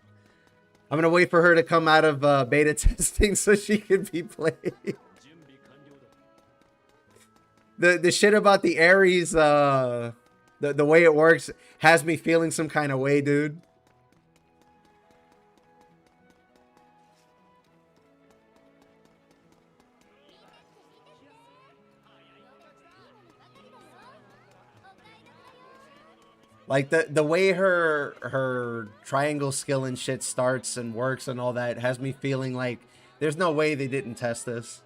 I'm gonna wait for her to come out of beta testing so she can be played. The shit about the Ares, the way it works has me feeling some kind of way, dude. Like the way her triangle skill and shit starts and works and all that has me feeling like there's no way they didn't test this.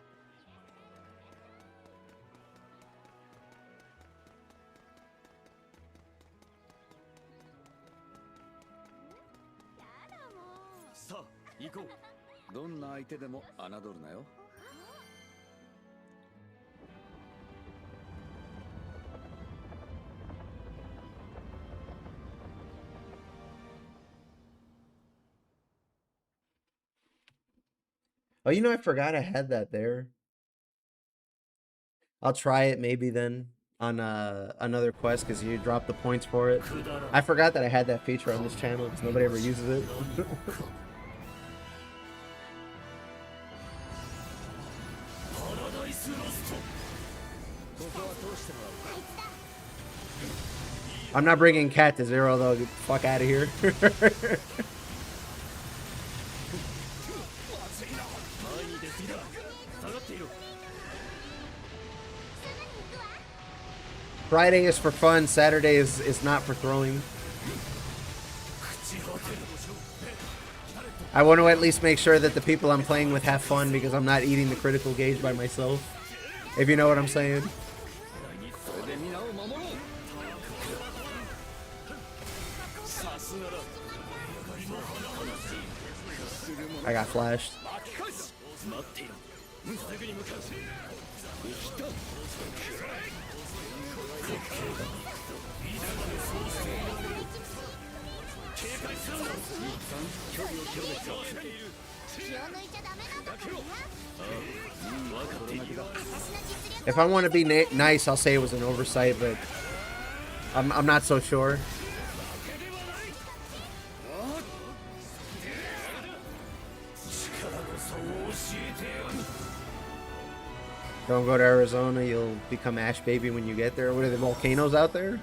Oh, you know, I forgot I had that there. I'll try it maybe then on another quest because you dropped the points for it. I forgot that I had that feature on this channel because nobody ever uses it. I'm not bringing Cat to 0 though. Get the fuck out of here. Friday is for fun. Saturday is not for throwing. I want to at least make sure that the people I'm playing with have fun because I'm not eating the critical gauge by myself. If you know what I'm saying. I got flashed. If I want to be nice, I'll say it was an oversight, but I'm not so sure. Don't go to Arizona, you'll become Ash Baby when you get there. What are the volcanoes out there?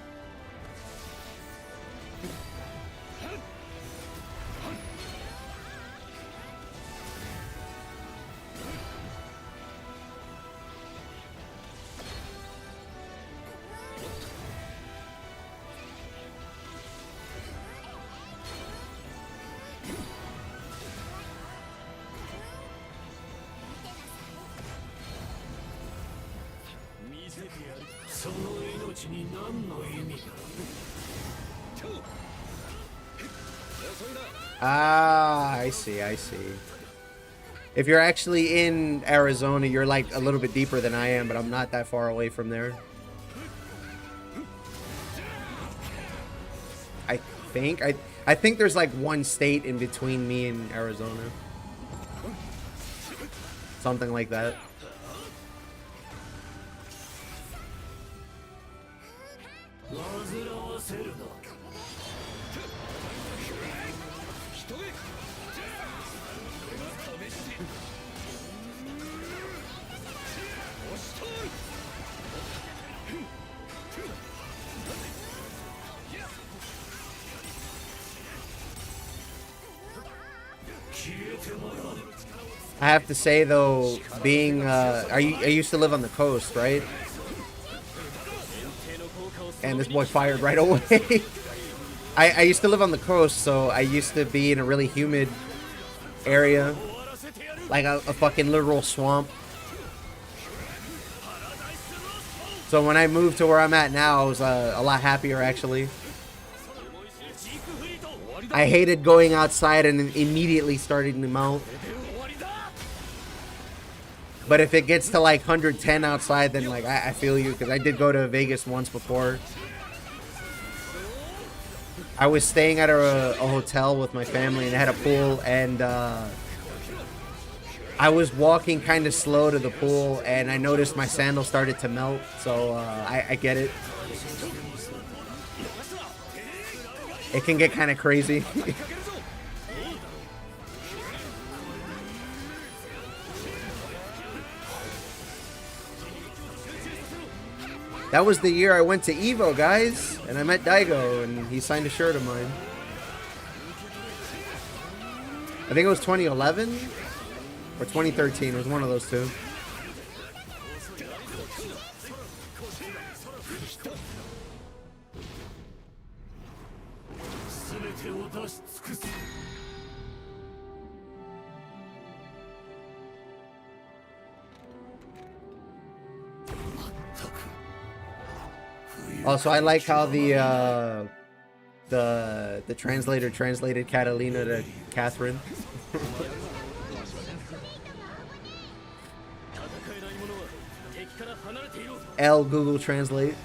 Ah, I see, I see. If you're actually in Arizona, you're like a little bit deeper than I am, but I'm not that far away from there. I think there's like one state in between me and Arizona. Something like that. I have to say though, being I used to live on the coast, right? And this boy fired right away. I used to live on the coast, so I used to be in a really humid area, like a fucking literal swamp. So when I moved to where I'm at now, I was a lot happier actually. I hated going outside and immediately starting to melt. But if it gets to like 110 outside, then like I feel you, because I did go to Vegas once before. I was staying at a hotel with my family and it had a pool, and I was walking kind of slow to the pool and I noticed my sandal started to melt, so I get it. It can get kind of crazy. That was the year I went to Evo, guys, and I met Daigo, and he signed a shirt of mine. I think it was 2011 or 2013. It was one of those two. Also, I like how the translator translated Catalina to Catherine. L Google Translate.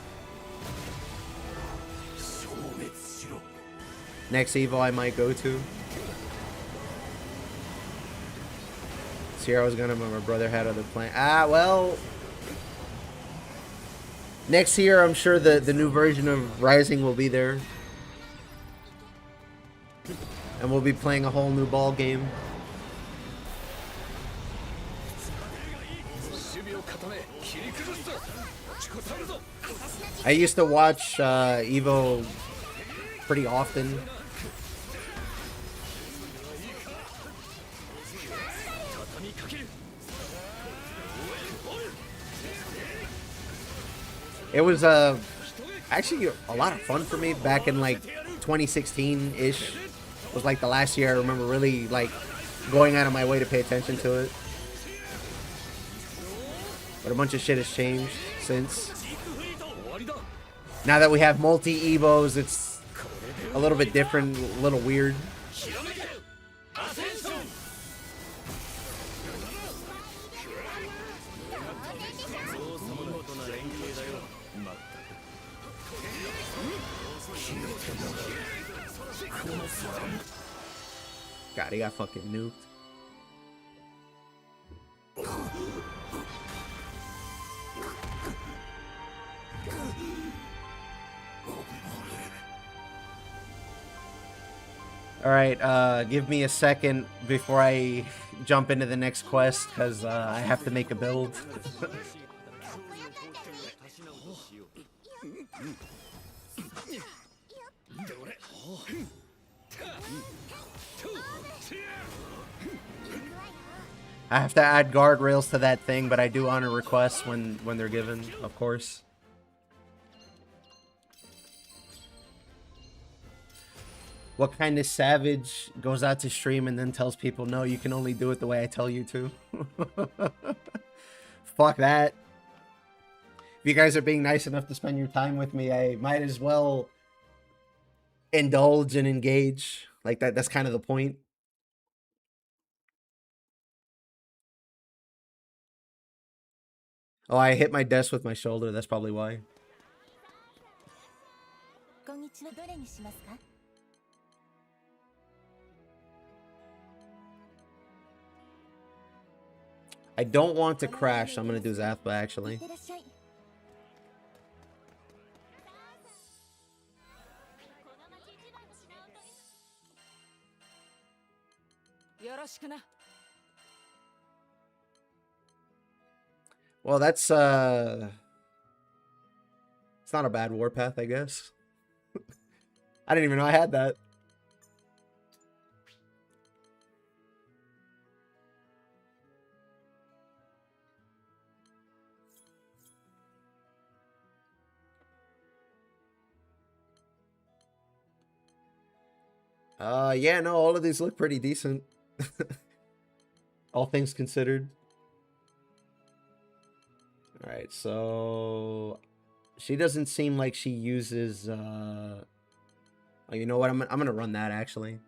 Next Evo I might go to. Sierra was gonna, but my brother had other plans. Ah, well. Next year, I'm sure the new version of Rising will be there. And we'll be playing a whole new ball game. I used to watch Evo pretty often. It was actually a lot of fun for me back in like 2016-ish. It was like the last year I remember really like going out of my way to pay attention to it. But a bunch of shit has changed since. Now that we have multi-Evos, it's a little bit different, a little weird. God, he got fucking nuked. Alright, give me a second before I jump into the next quest, because I have to make a build. I have to add guardrails to that thing, but I do honor requests when they're given, of course. What kind of savage goes out to stream and then tells people, no, you can only do it the way I tell you to? Fuck that. If you guys are being nice enough to spend your time with me, I might as well indulge and engage. Like that's kind of the point. Oh, I hit my desk with my shoulder. That's probably why. I don't want to crash, so I'm going to do Zathba, actually. Well, that's, it's not a bad warpath, I guess. I didn't even know I had that. Yeah, no, all of these look pretty decent. All things considered. Alright, so she doesn't seem like she uses oh, you know what? I'm gonna run that actually. I'm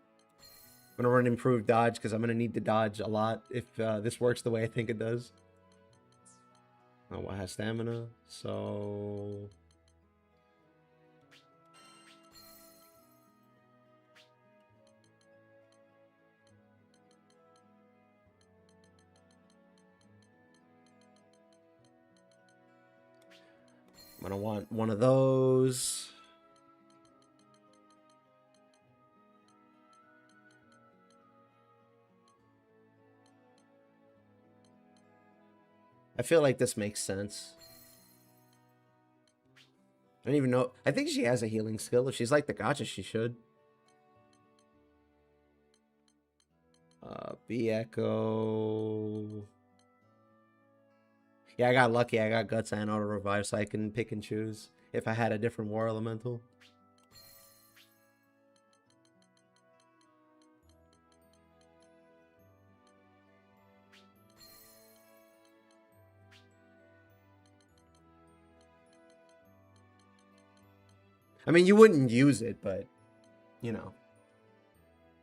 gonna run improved dodge because I'm gonna need to dodge a lot if this works the way I think it does. Oh, what has stamina? So I'm gonna want one of those. I feel like this makes sense. I don't even know. I think she has a healing skill. If she's like the gacha, she should. B Echo. Yeah, I got lucky. I got Guts and Auto Revive, so I can pick and choose if I had a different War Elemental. I mean, you wouldn't use it, but, you know.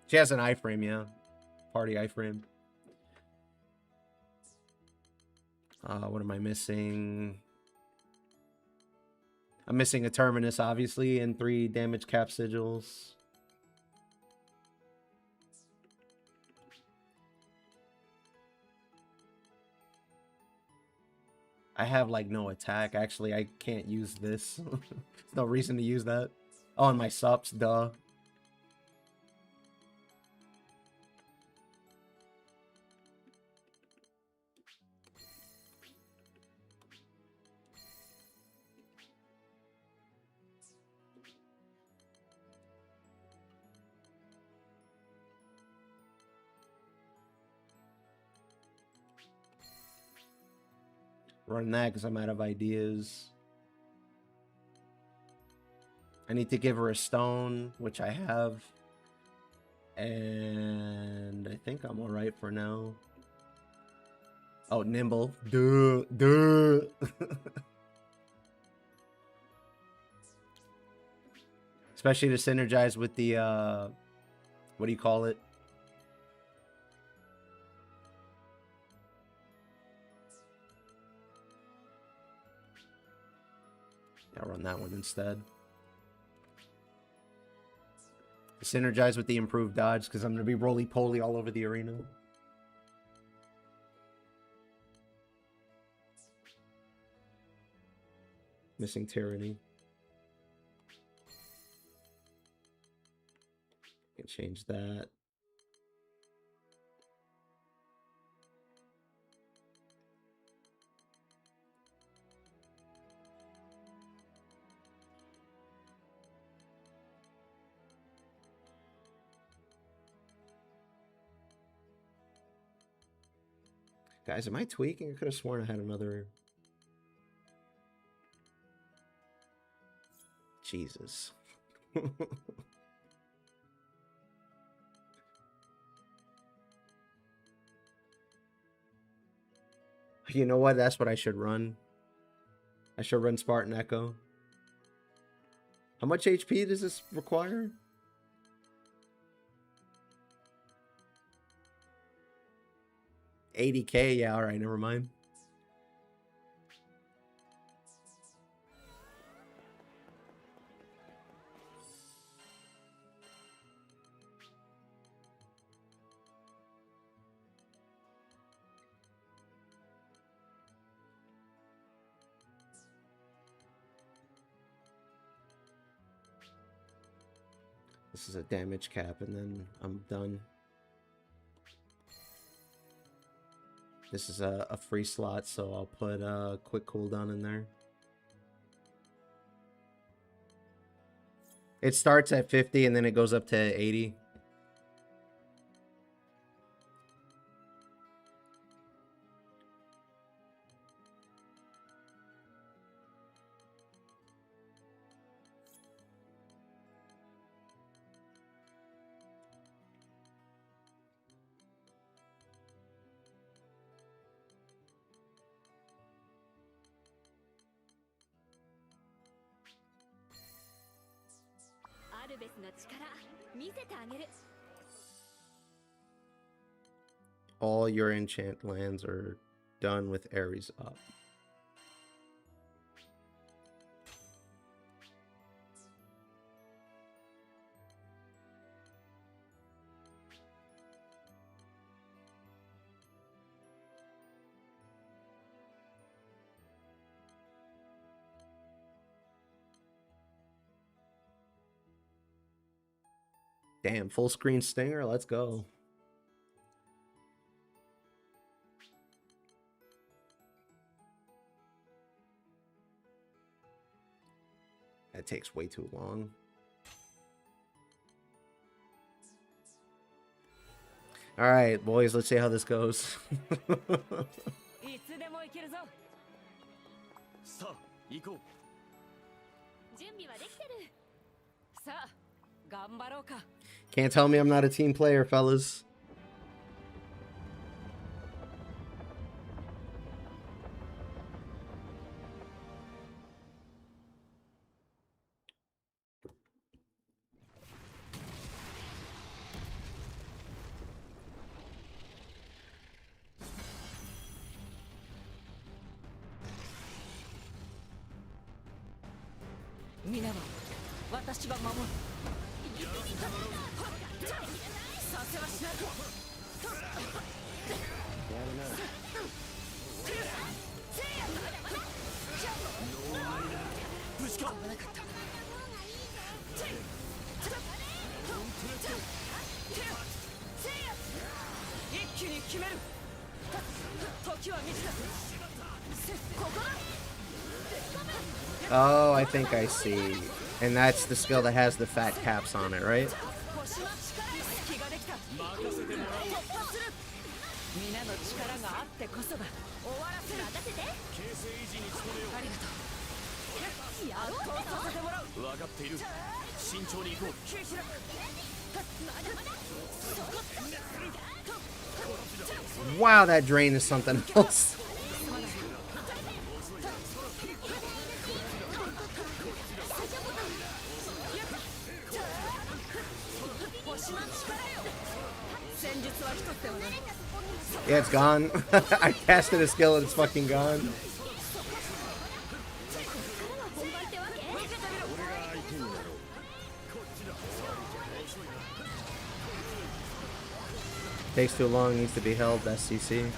She has an iframe, yeah. Party iframe. What am I missing? I'm missing a Terminus, obviously, and 3 damage cap sigils. I have, like, no attack. Actually, I can't use this. There's no reason to use that. Oh, and my sups, duh. Run that because I'm out of ideas. I need to give her a stone, which I have. And I think I'm alright for now. Oh, nimble. Duh. Duh. Especially to synergize with the, what do you call it? I'll run that one instead. Synergize with the improved dodge because I'm going to be roly-poly all over the arena. Missing Tyranny. Can change that. Guys, am I tweaking? I could have sworn I had another... Jesus. You know what? That's what I should run. I should run Spartan Echo. How much HP does this require? $80K? Yeah, alright, never mind. This is a damage cap, and then I'm done. This is a free slot, so I'll put a quick cooldown in there. It starts at 50, and then it goes up to 80. All your enchant lands are done with Ares up. Damn, full screen stinger, let's go. That takes way too long. All right, boys, let's see how this goes. Can't tell me I'm not a team player, fellas. Oh, I think I see. And that's the skill that has the fat caps on it, right? Wow, that drain is something else. Yeah, it's gone. I casted a skill and it's fucking gone. Takes too long, needs to be held, SCC.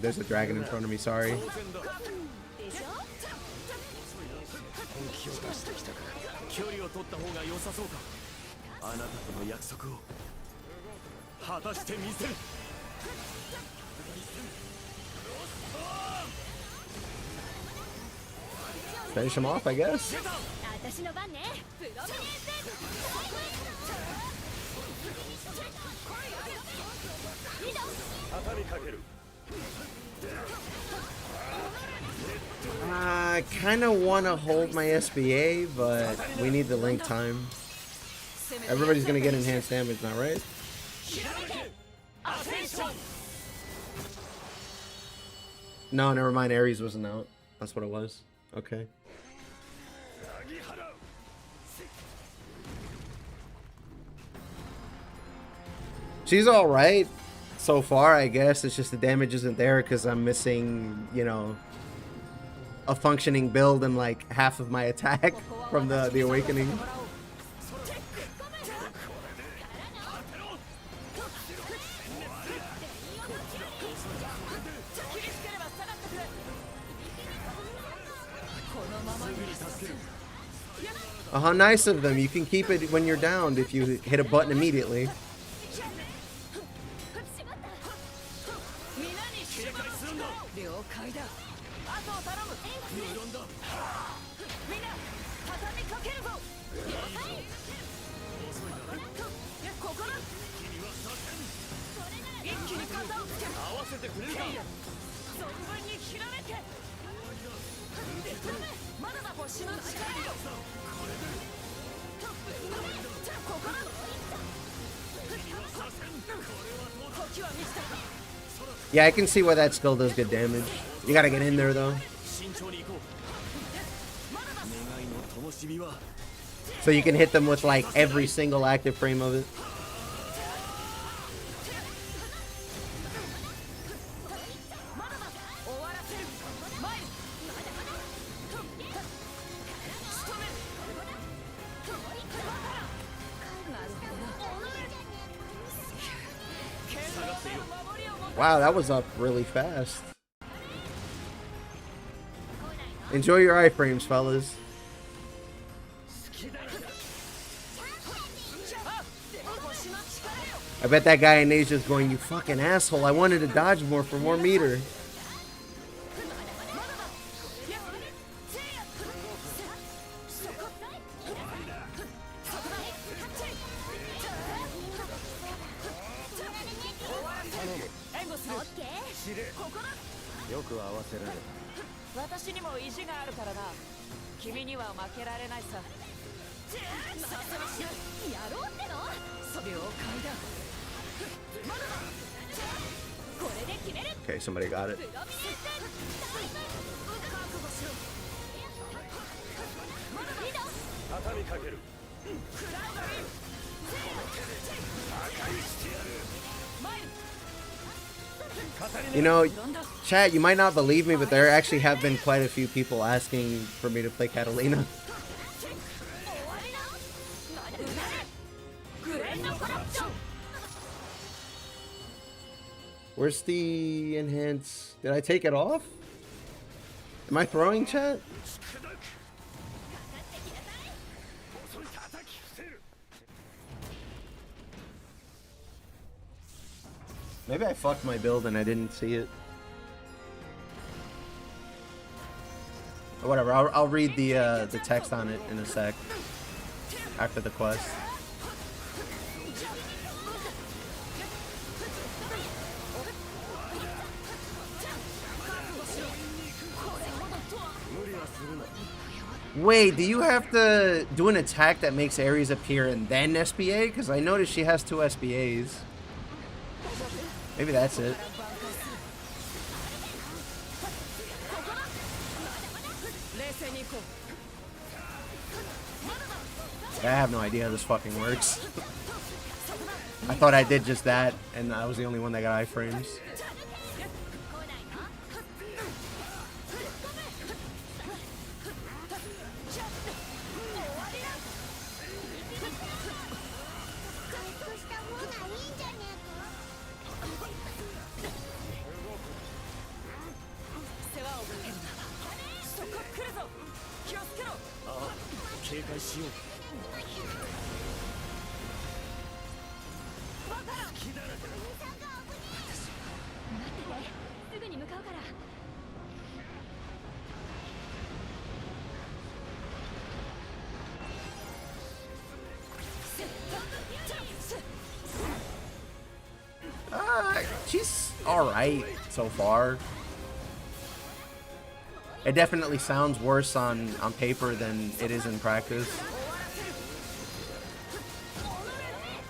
There's a dragon in front of me, sorry. Finish him off, I guess. I kind of want to hold my SBA, but we need the link time. Everybody's going to get enhanced damage now, right? No, never mind. Ares wasn't out. That's what it was. Okay. She's alright so far, I guess. It's just the damage isn't there because I'm missing, you know, a functioning build and like half of my attack from the awakening. Oh, how nice of them. You can keep it when you're downed if you hit a button immediately. Yeah, I can see why that skill does good damage. You gotta get in there though. So you can hit them with like every single active frame of it. Wow, that was up really fast. Enjoy your iframes, fellas. I bet that guy in Asia's going, you fucking asshole. I wanted to dodge more for more meter. Okay, somebody got it. You know, chat, you might not believe me, but there actually have been quite a few people asking for me to play Catalina. Where's the enhance? Did I take it off? Am I throwing, chat? Maybe I fucked my build and I didn't see it. Or whatever, I'll read the text on it in a sec. After the quest. Wait, do you have to do an attack that makes Ares appear and then SBA? Because I noticed she has 2 SBAs. Maybe that's it. I have no idea how this fucking works. I thought I did just that, and I was the only one that got iframes. She's alright so far. It definitely sounds worse on paper than it is in practice.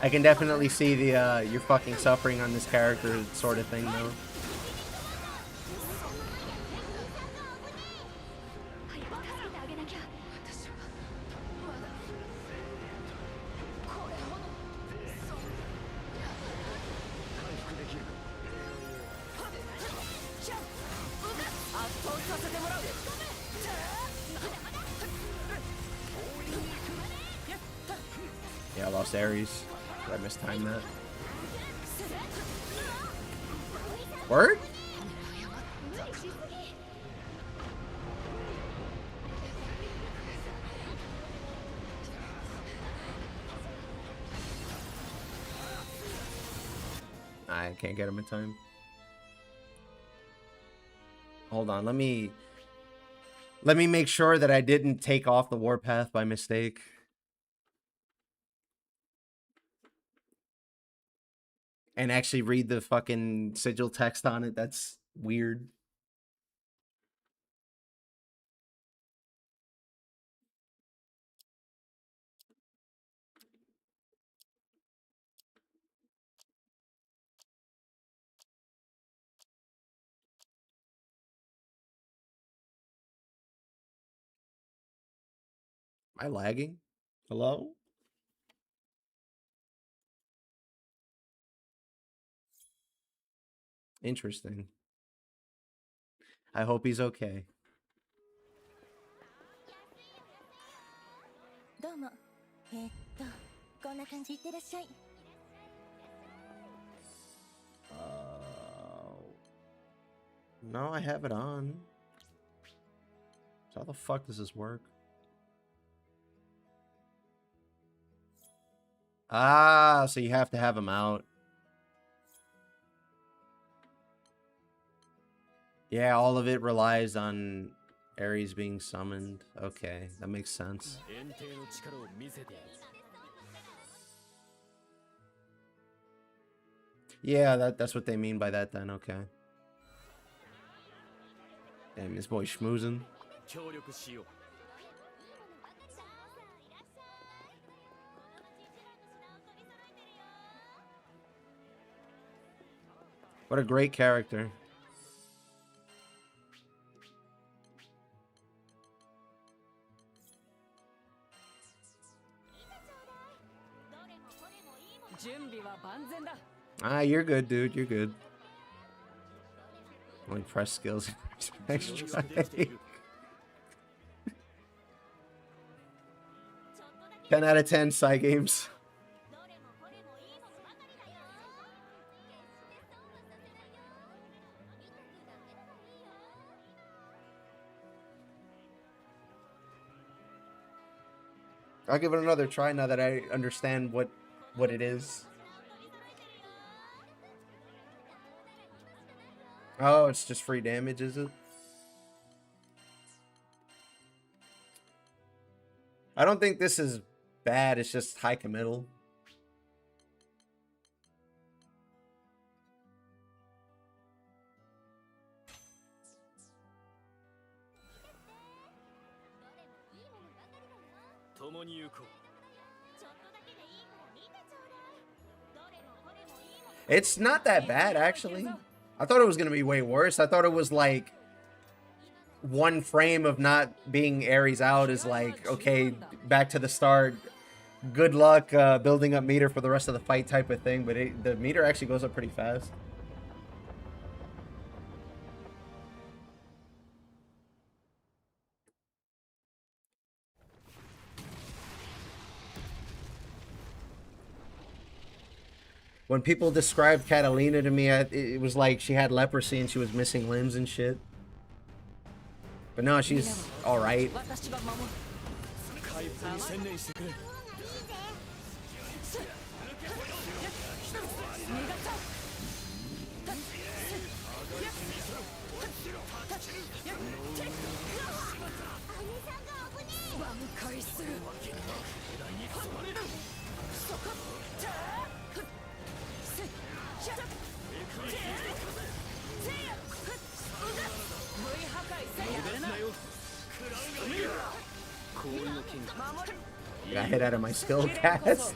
I can definitely see the you're fucking suffering on this character sort of thing though. Yeah, I lost Ares. Did I mistime that? Word? I can't get him in time. Hold on, let me make sure that I didn't take off the warpath by mistake. And actually read the fucking sigil text on it. That's weird. Am I lagging? Hello? Interesting. I hope he's okay. No, I have it on. So how the fuck does this work? Ah, so you have to have him out. Yeah, all of it relies on Ares being summoned. Okay, that makes sense. Yeah, that's what they mean by that then, okay. Damn, this boy schmoozing. What a great character. Ah, you're good, dude. You're good. Only press skills. Next try. 10 out of 10 side games. I'll give it another try now that I understand what it is. Oh, it's just free damage, is it? I don't think this is bad. It's just high committal. It's not that bad, actually. I thought it was going to be way worse. I thought it was like one frame of not being Ares out is like, okay, back to the start. Good luck building up meter for the rest of the fight type of thing. But the meter actually goes up pretty fast. When people described Catalina to me, it was like she had leprosy and she was missing limbs and shit. But no, she's alright. Got hit out of my skill cast.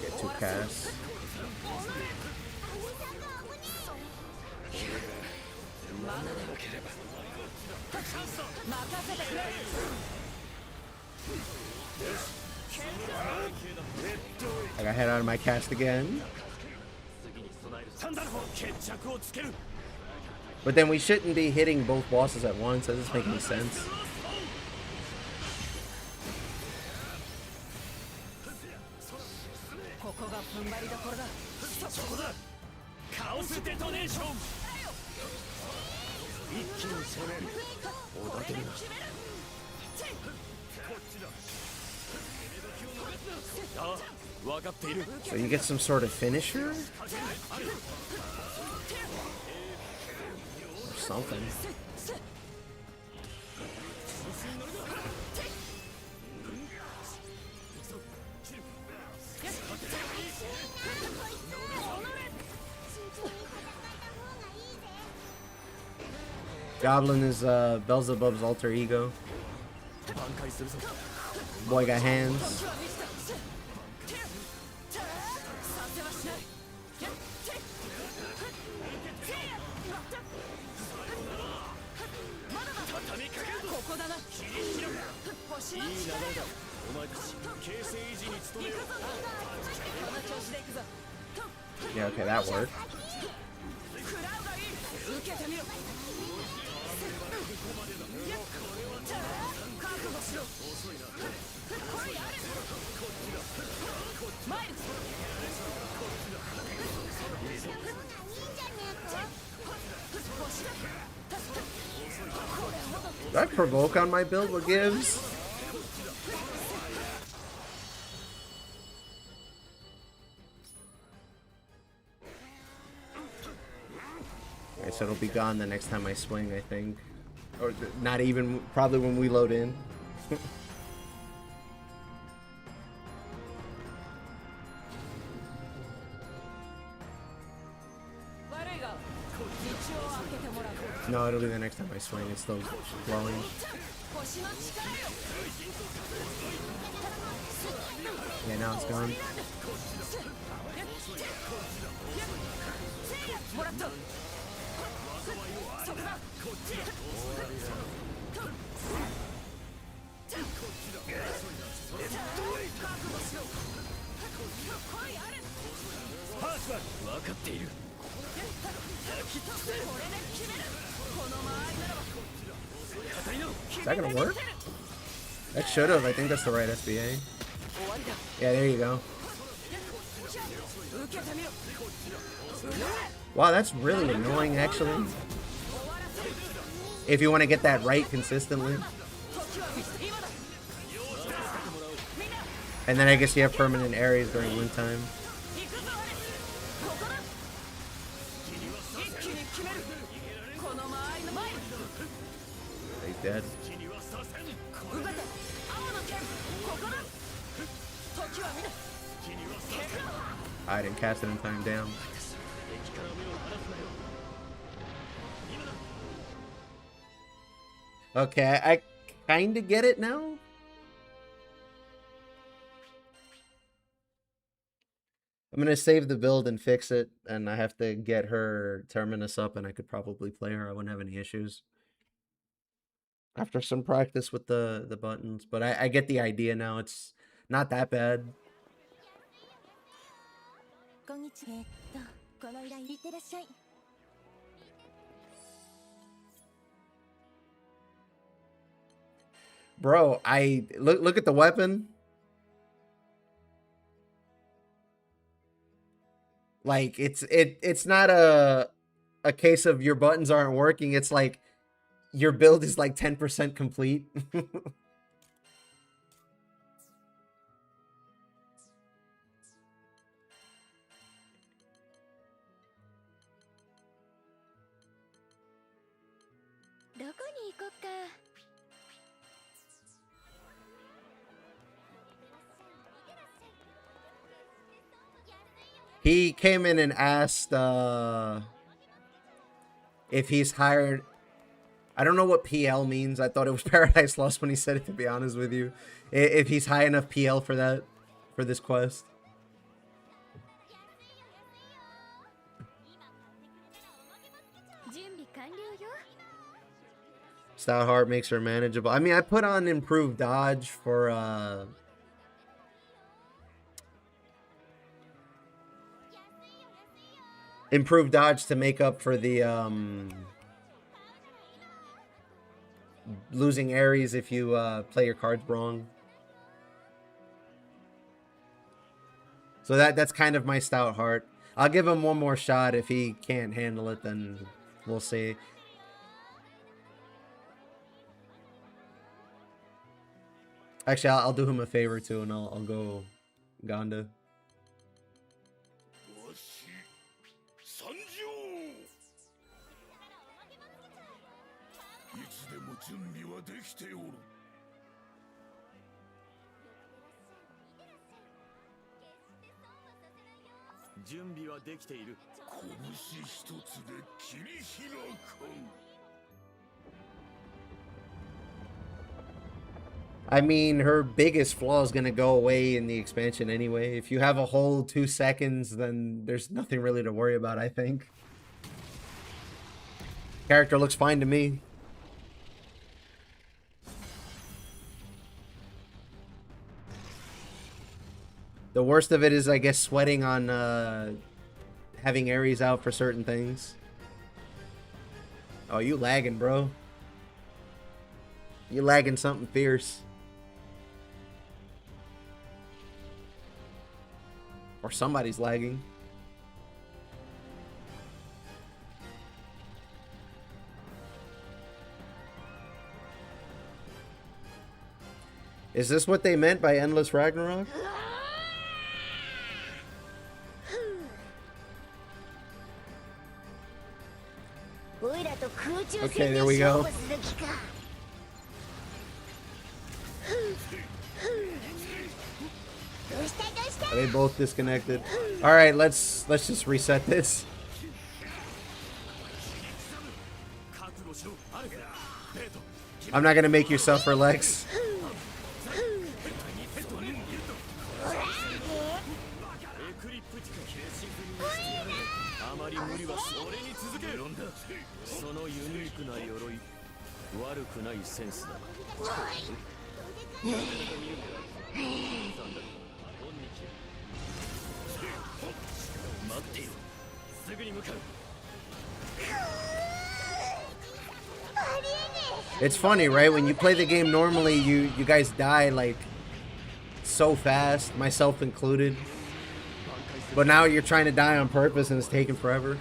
Get 2 casts. I got hit out of my cast again. But then we shouldn't be hitting both bosses at once. That doesn't make any sense. So you get some sort of finisher? Or something. Goblin is Beelzebub's alter ego. Boy got hands. Yeah, okay, that worked. Did I provoke on my build? What gives? Okay, so it'll be gone the next time I swing, I think. Or not even, probably when we load in. No, it'll be the next time I swing. It's still glowing. Yeah, now it's gone. Is that gonna work? That should have. I think that's the right SBA. Yeah, there you go. Wow, that's really annoying, actually. If you want to get that right consistently. And then I guess you have permanent areas during wind time. He's dead. I didn't cast it in time, damn. Okay, I kinda get it now. I'm gonna save the build and fix it, and I have to get her Terminus up, and I could probably play her. I wouldn't have any issues. After some practice with the buttons, but I get the idea now. It's not that bad. Bro, I look at the weapon. Like it's not a case of your buttons aren't working. It's like your build is like 10% complete. He came in and asked if he's hired. I don't know what PL means. I thought it was Paradise Lost when he said it, to be honest with you. If he's high enough PL for that, for this quest. Stout Heart makes her manageable. I mean, I put on improved dodge for improved dodge to make up for the losing Ares if you play your cards wrong. So that's kind of my Stout Heart. I'll give him one more shot. If he can't handle it, then we'll see. Actually, I'll do him a favor too, and I'll go Ganda. I mean, her biggest flaw is going to go away in the expansion anyway. If you have a whole 2 seconds, then there's nothing really to worry about, I think. Character looks fine to me. The worst of it is, I guess, sweating on having Ares out for certain things. Oh, you lagging, bro. You lagging something fierce. Or somebody's lagging. Is this what they meant by Endless Ragnarok? Okay, there we go. Are they both disconnected? All right, let's just reset this. I'm not gonna make you suffer, Lex. It's funny, right? When you play the game normally, you guys die like so fast, myself included. But now you're trying to die on purpose and it's taking forever.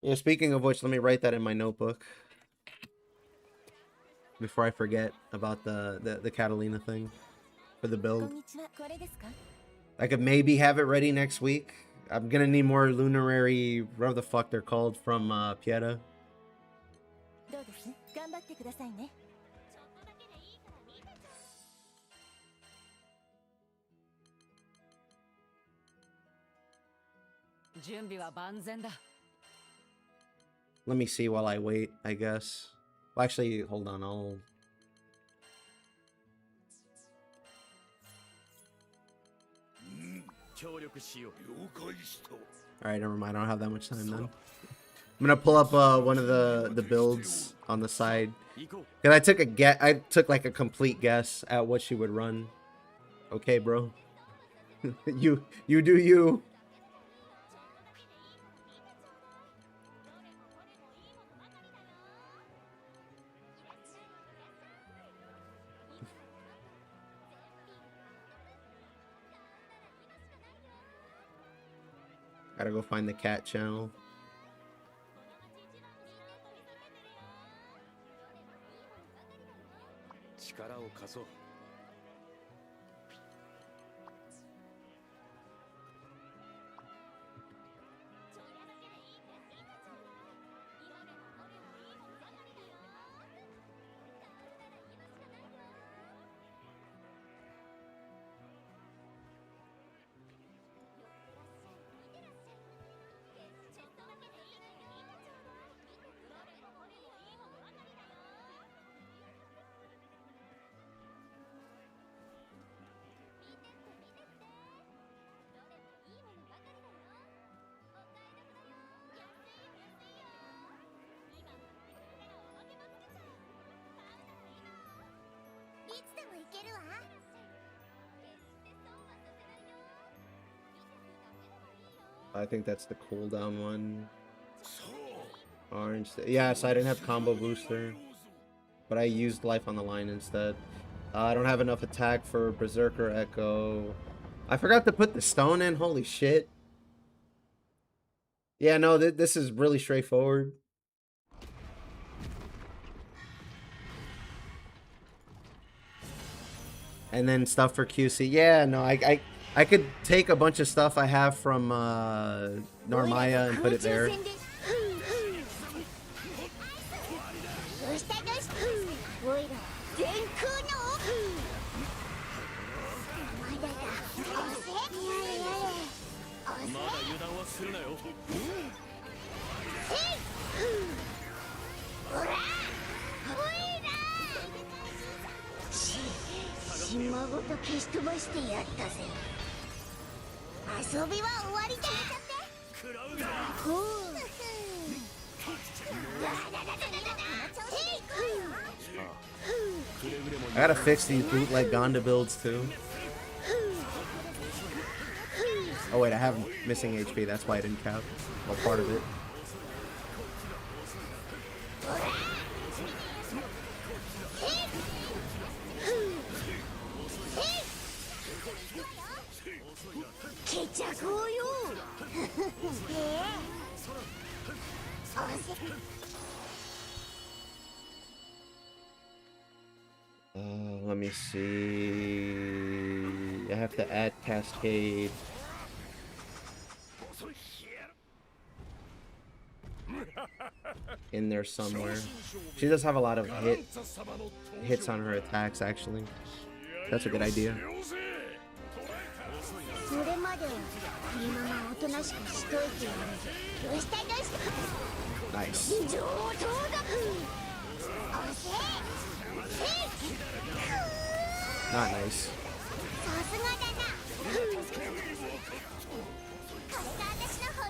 Yeah, speaking of which, let me write that in my notebook before I forget about the Catalina thing. for the build. I could maybe have it ready next week. I'm gonna need more Lunarary, whatever the fuck they're called, from Pieta. Let me see while I wait, I guess. Well, actually, hold on, I'll... Alright, never mind, I don't have that much time then. I'm gonna pull up one of the builds on the side. Cause I took like a complete guess at what she would run. Okay, bro. you do you. Gotta go find the cat channel. I think that's the cooldown one. Orange. Yeah, so I didn't have combo booster, but I used life on the line instead. I don't have enough attack for Berserker Echo. I forgot to put the stone in. Holy shit. Yeah, no, this is really straightforward. And then stuff for QC. Yeah, no, I could take a bunch of stuff I have from Narmaya and put it there. I gotta fix these bootleg Gonda builds too. Oh wait, I have missing HP, that's why I didn't count. Well, part of it. Let me see. I have to add Cascade. In there somewhere. She does have a lot of hits on her attacks, actually. That's a good idea. Nice. Not nice.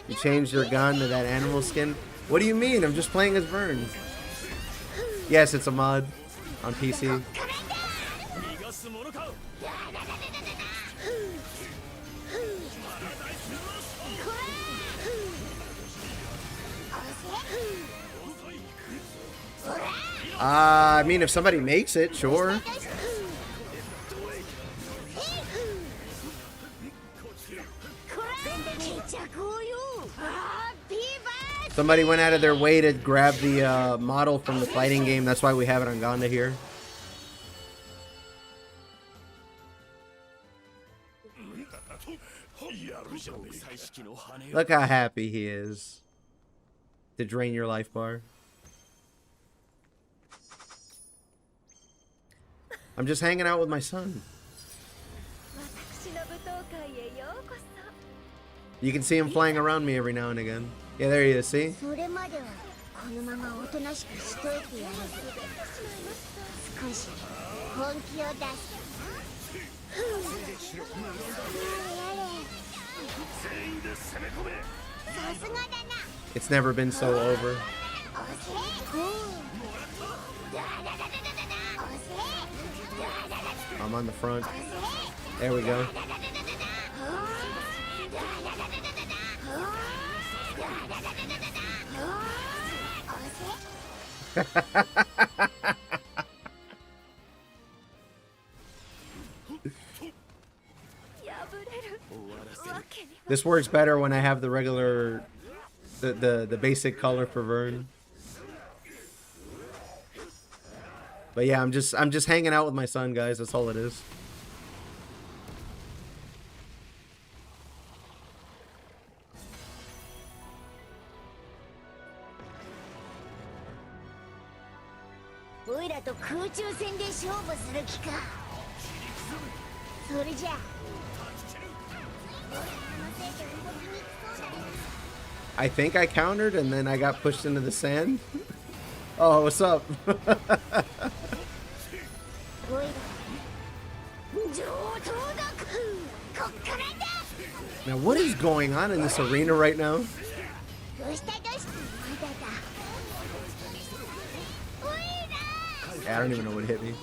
You changed your gun to that animal skin? What do you mean? I'm just playing as Vern. Yes, it's a mod on PC. I mean, if somebody makes it, sure. Somebody went out of their way to grab the model from the fighting game. That's why we have it on Gonda here. Look how happy he is to drain your life bar. I'm just hanging out with my son. You can see him flying around me every now and again. Yeah, there he is, see? It's never been so over. I'm on the front. There we go. This works better when I have the regular, the basic color for Vern. But yeah, I'm just hanging out with my son, guys. That's all it is. I think I countered and then I got pushed into the sand. Oh, what's up? Now, what is going on in this arena right now? I don't even know what hit me.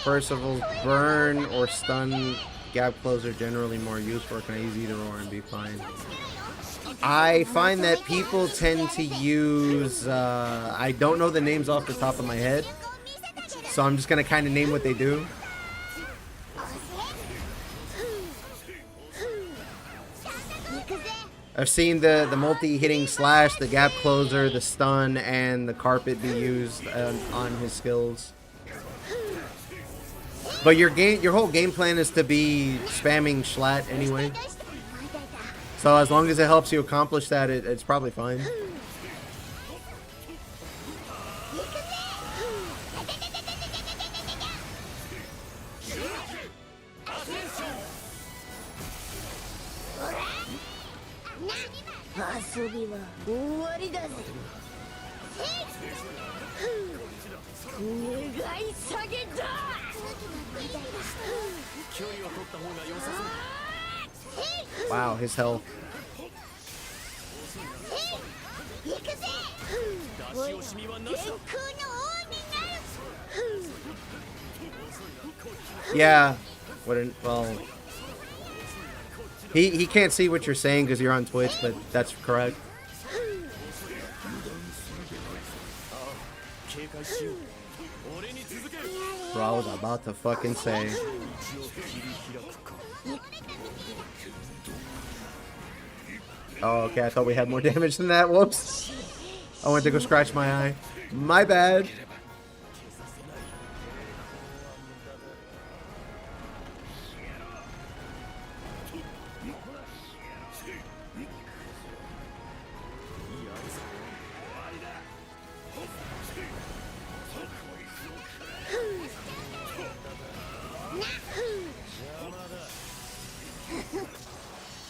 First of all, burn or stun gap closer generally more useful. Can I use either or and be fine? I find that people tend to use, I don't know the names off the top of my head, so I'm just going to kind of name what they do. I've seen the multi-hitting slash, the gap closer, the stun, and the carpet be used on his skills. But your whole game plan is to be spamming Schlatt anyway. So as long as it helps you accomplish that, it's probably fine. Wow, his health. Yeah. Well, he can't see what you're saying because you're on Twitch, but that's correct. Bro, I was about to fucking say. Oh, okay, I thought we had more damage than that. Whoops. I went to go scratch my eye. My bad.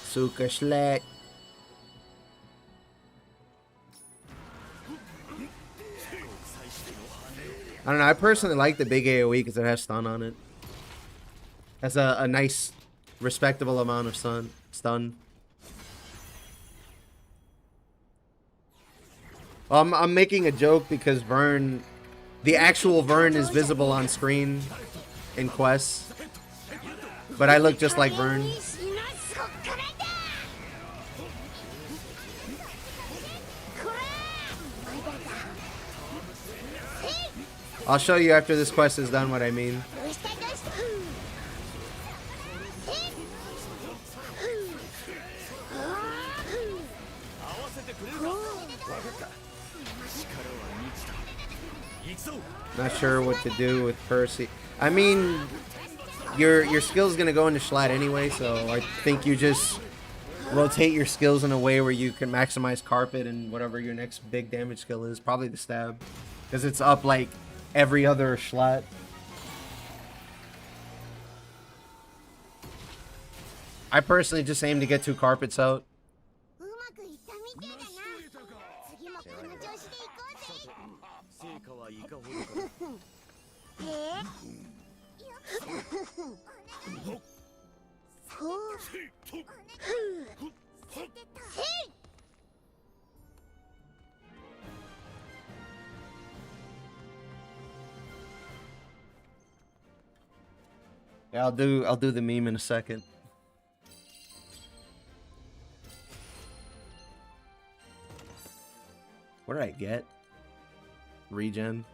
Suka Schlatt. I don't know, I personally like the big AoE because it has stun on it. Has a nice, respectable amount of stun. I'm making a joke because Vern, the actual Vern is visible on screen in quests. But I look just like Vern. I'll show you after this quest is done what I mean. Not sure what to do with Percy. I mean, your skill's gonna go into Schlatt anyway, so I think you just rotate your skills in a way where you can maximize Carpet and whatever your next big damage skill is. Probably the Stab, because it's up like every other Schlatt. I personally just aim to get 2 carpets out. Yeah, I'll do the meme in a second. What did I get? Regen.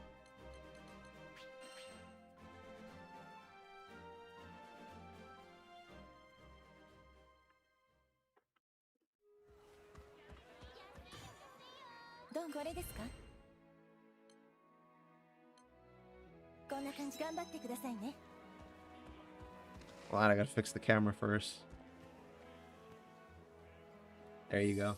Well, I gotta fix the camera first. There you go.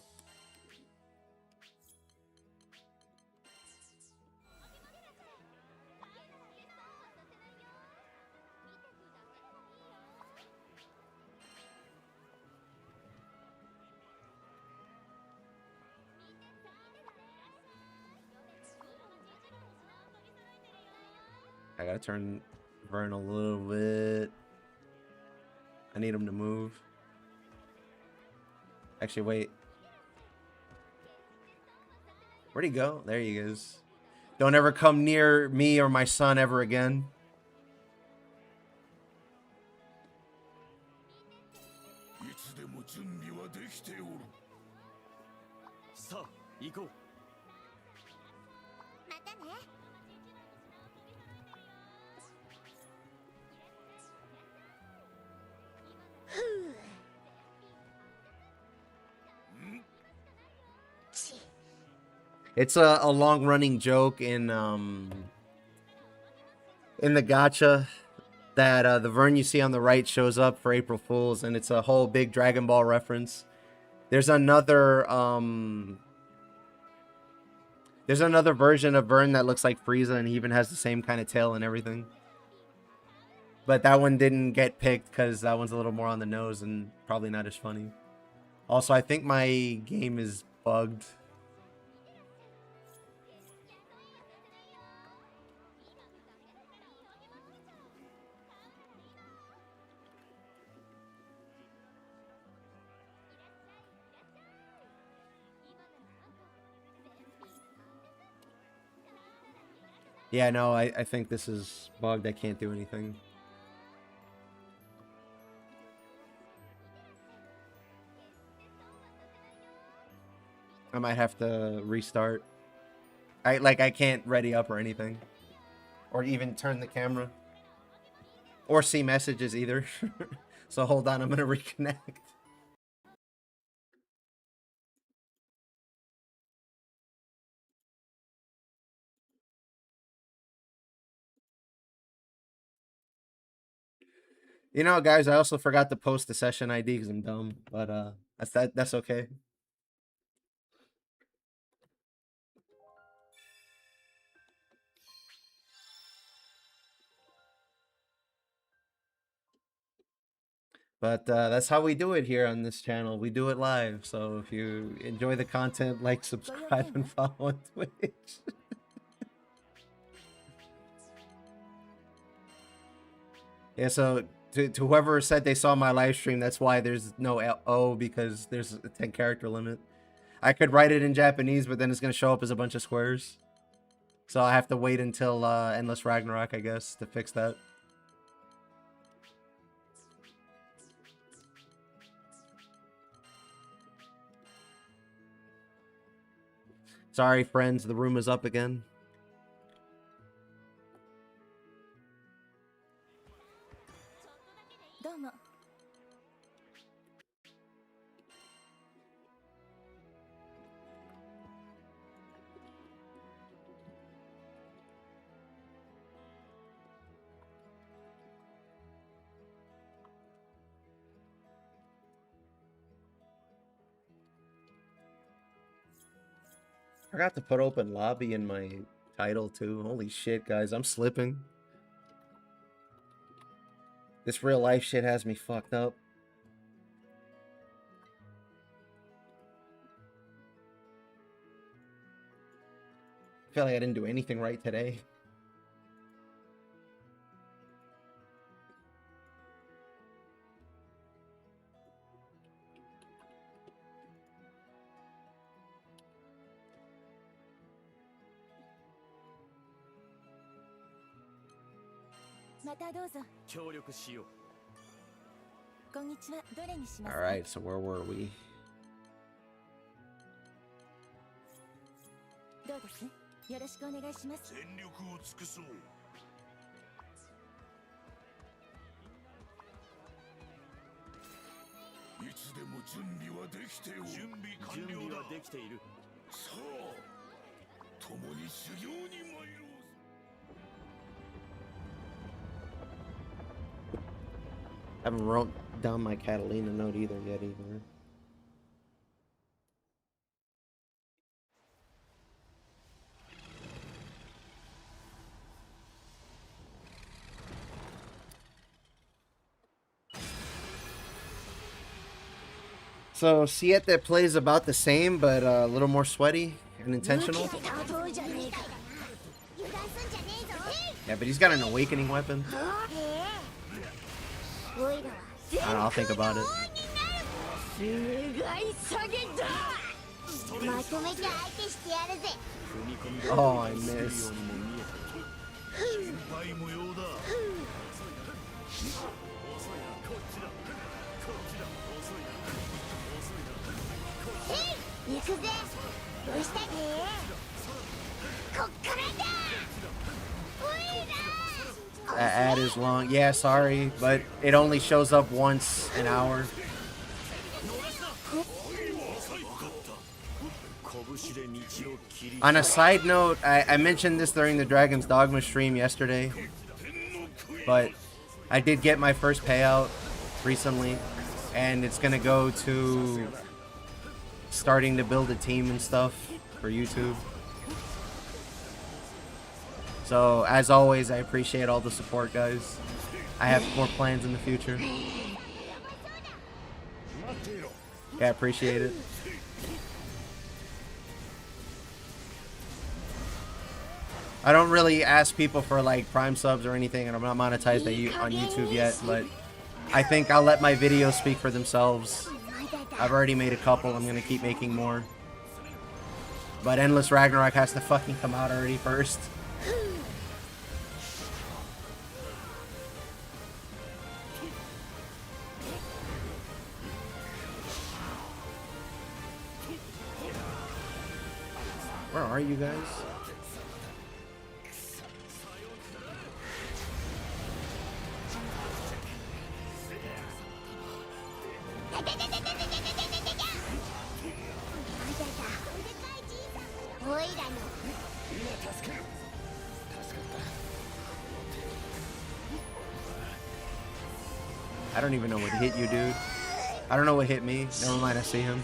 I gotta turn Vern a little bit. I need him to move. Actually, wait. Where'd he go? There he is. Don't ever come near me or my son ever again. It's a long-running joke in the gacha that the Vern you see on the right shows up for April Fools, and it's a whole big Dragon Ball reference. There's another version of Vern that looks like Frieza, and he even has the same kind of tail and everything. But that one didn't get picked because that one's a little more on the nose and probably not as funny. Also, I think my game is bugged. Yeah, no, I think this is bugged. I can't do anything. I might have to restart. I can't ready up or anything. Or even turn the camera. Or see messages either. So hold on, I'm gonna reconnect. You know, guys, I also forgot to post the session ID because I'm dumb. But that's okay. But that's how we do it here on this channel. We do it live. So if you enjoy the content, like, subscribe, and follow on Twitch. Yeah, so to whoever said they saw my live stream, that's why there's no O, because there's a 10 character limit. I could write it in Japanese, but then it's going to show up as a bunch of squares. So I have to wait until Endless Ragnarok, I guess, to fix that. Sorry, friends, the room is up again. Forgot to put open lobby in my title too. Holy shit, guys, I'm slipping. This real life shit has me fucked up. I feel like I didn't do anything right today. Alright, so where were we? I haven't wrote down my Catalina note either yet either. So Siete plays about the same, but a little more sweaty and intentional. Yeah, but he's got an awakening weapon. I'll think about it. Oh, I missed. That ad is long. Yeah, sorry, but it only shows up once an hour. On a side note, I mentioned this during the Dragon's Dogma stream yesterday, but I did get my first payout recently, and it's gonna go to starting to build a team and stuff for YouTube. So, as always, I appreciate all the support, guys. I have more plans in the future. Yeah, I appreciate it. I don't really ask people for, like, Prime subs or anything, and I'm not monetized on YouTube yet, but I think I'll let my videos speak for themselves. I've already made a couple. I'm gonna keep making more. But Endless Ragnarok has to fucking come out already first. Where are you guys? I don't even know what hit you, dude. I don't know what hit me. Never mind, I see him.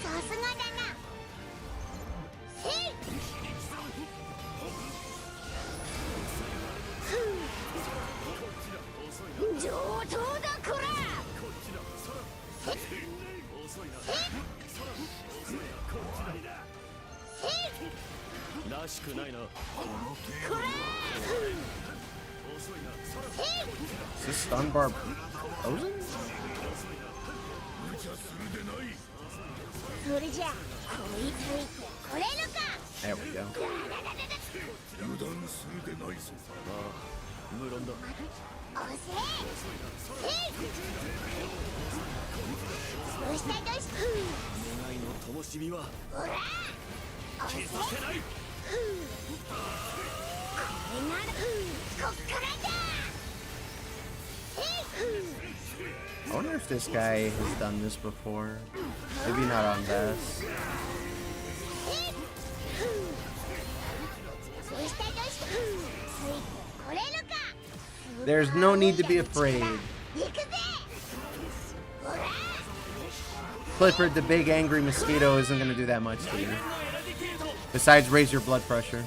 Is this stun bar frozen? There we go. I wonder if this guy has done this before. Maybe not on Bass. There's no need to be afraid. Clifford the big angry mosquito isn't going to do that much to you. Besides, raise your blood pressure.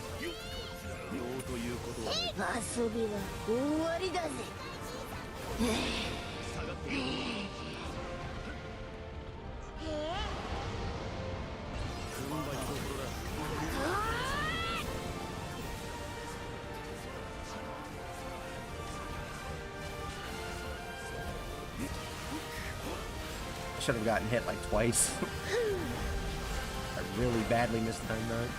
Should have gotten hit like twice. I really badly mistimed that.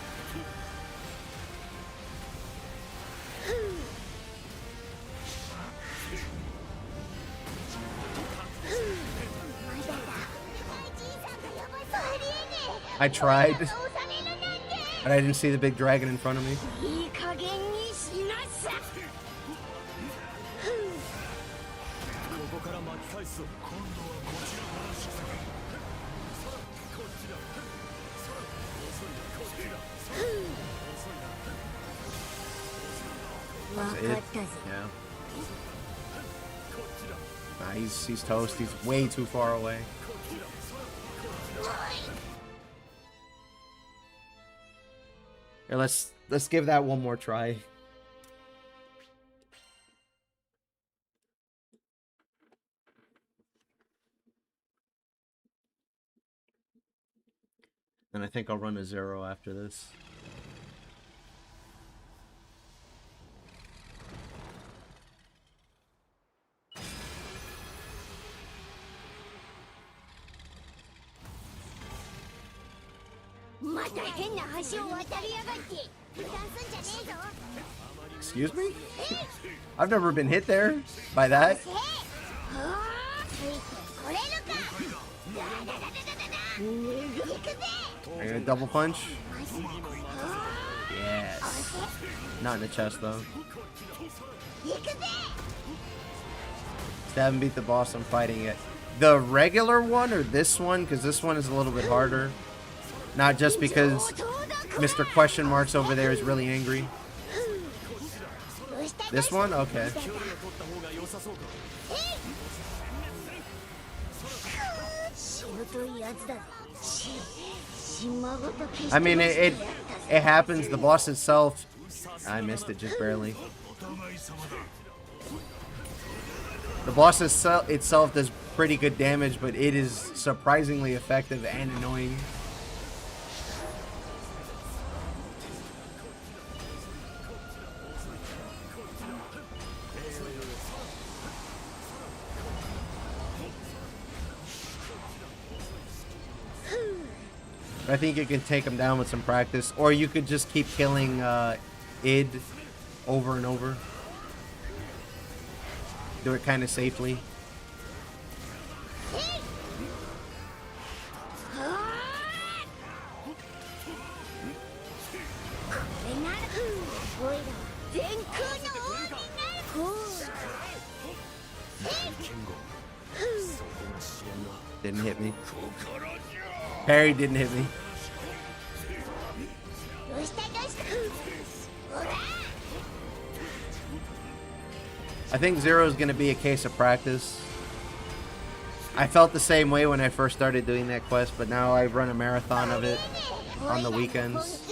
I tried, but I didn't see the big dragon in front of me. That's it. Yeah. Nah, he's toast. He's way too far away. Here, let's give that one more try. And I think I'll run a 0 after this. Excuse me? I've never been hit there by that. Are you gonna double punch? Yes. Not in the chest though. Still haven't beat the boss I'm fighting yet. The regular one or this one? Because this one is a little bit harder. Not just because Mr. Question Marks over there is really angry. This one? Okay. I mean, it happens. The boss itself, I missed it just barely. The boss itself does pretty good damage, but it is surprisingly effective and annoying. I think you can take him down with some practice, or you could just keep killing id over and over. Do it kind of safely. Didn't hit me. Parry didn't hit me. I think 0 is going to be a case of practice. I felt the same way when I first started doing that quest, but now I run a marathon of it on the weekends.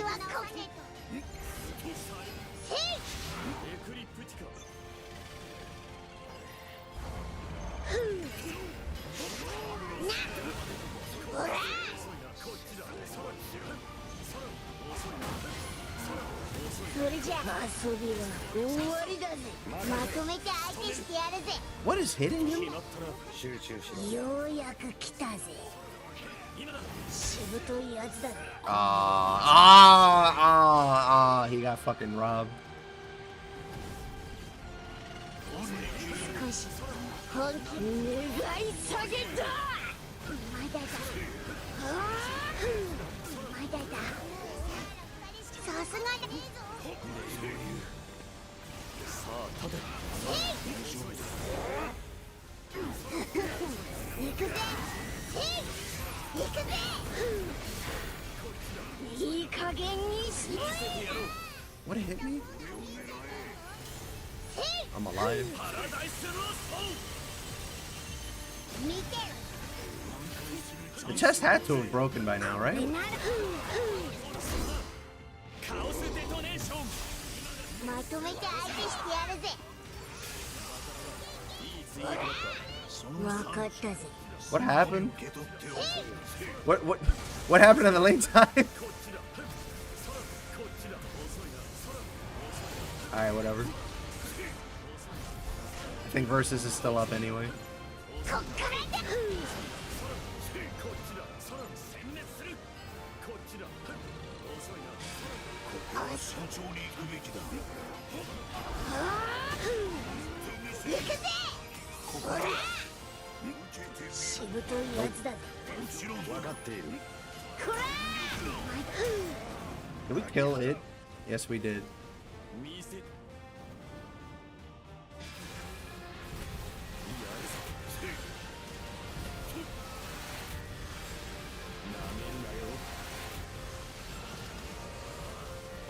What is hitting him? He got fucking robbed. What hit me? I'm alive. The chest had to have broken by now, right? What happened? What happened in the lane time? Alright, whatever. I think Versus is still up anyway. Did we kill it? Yes, we did.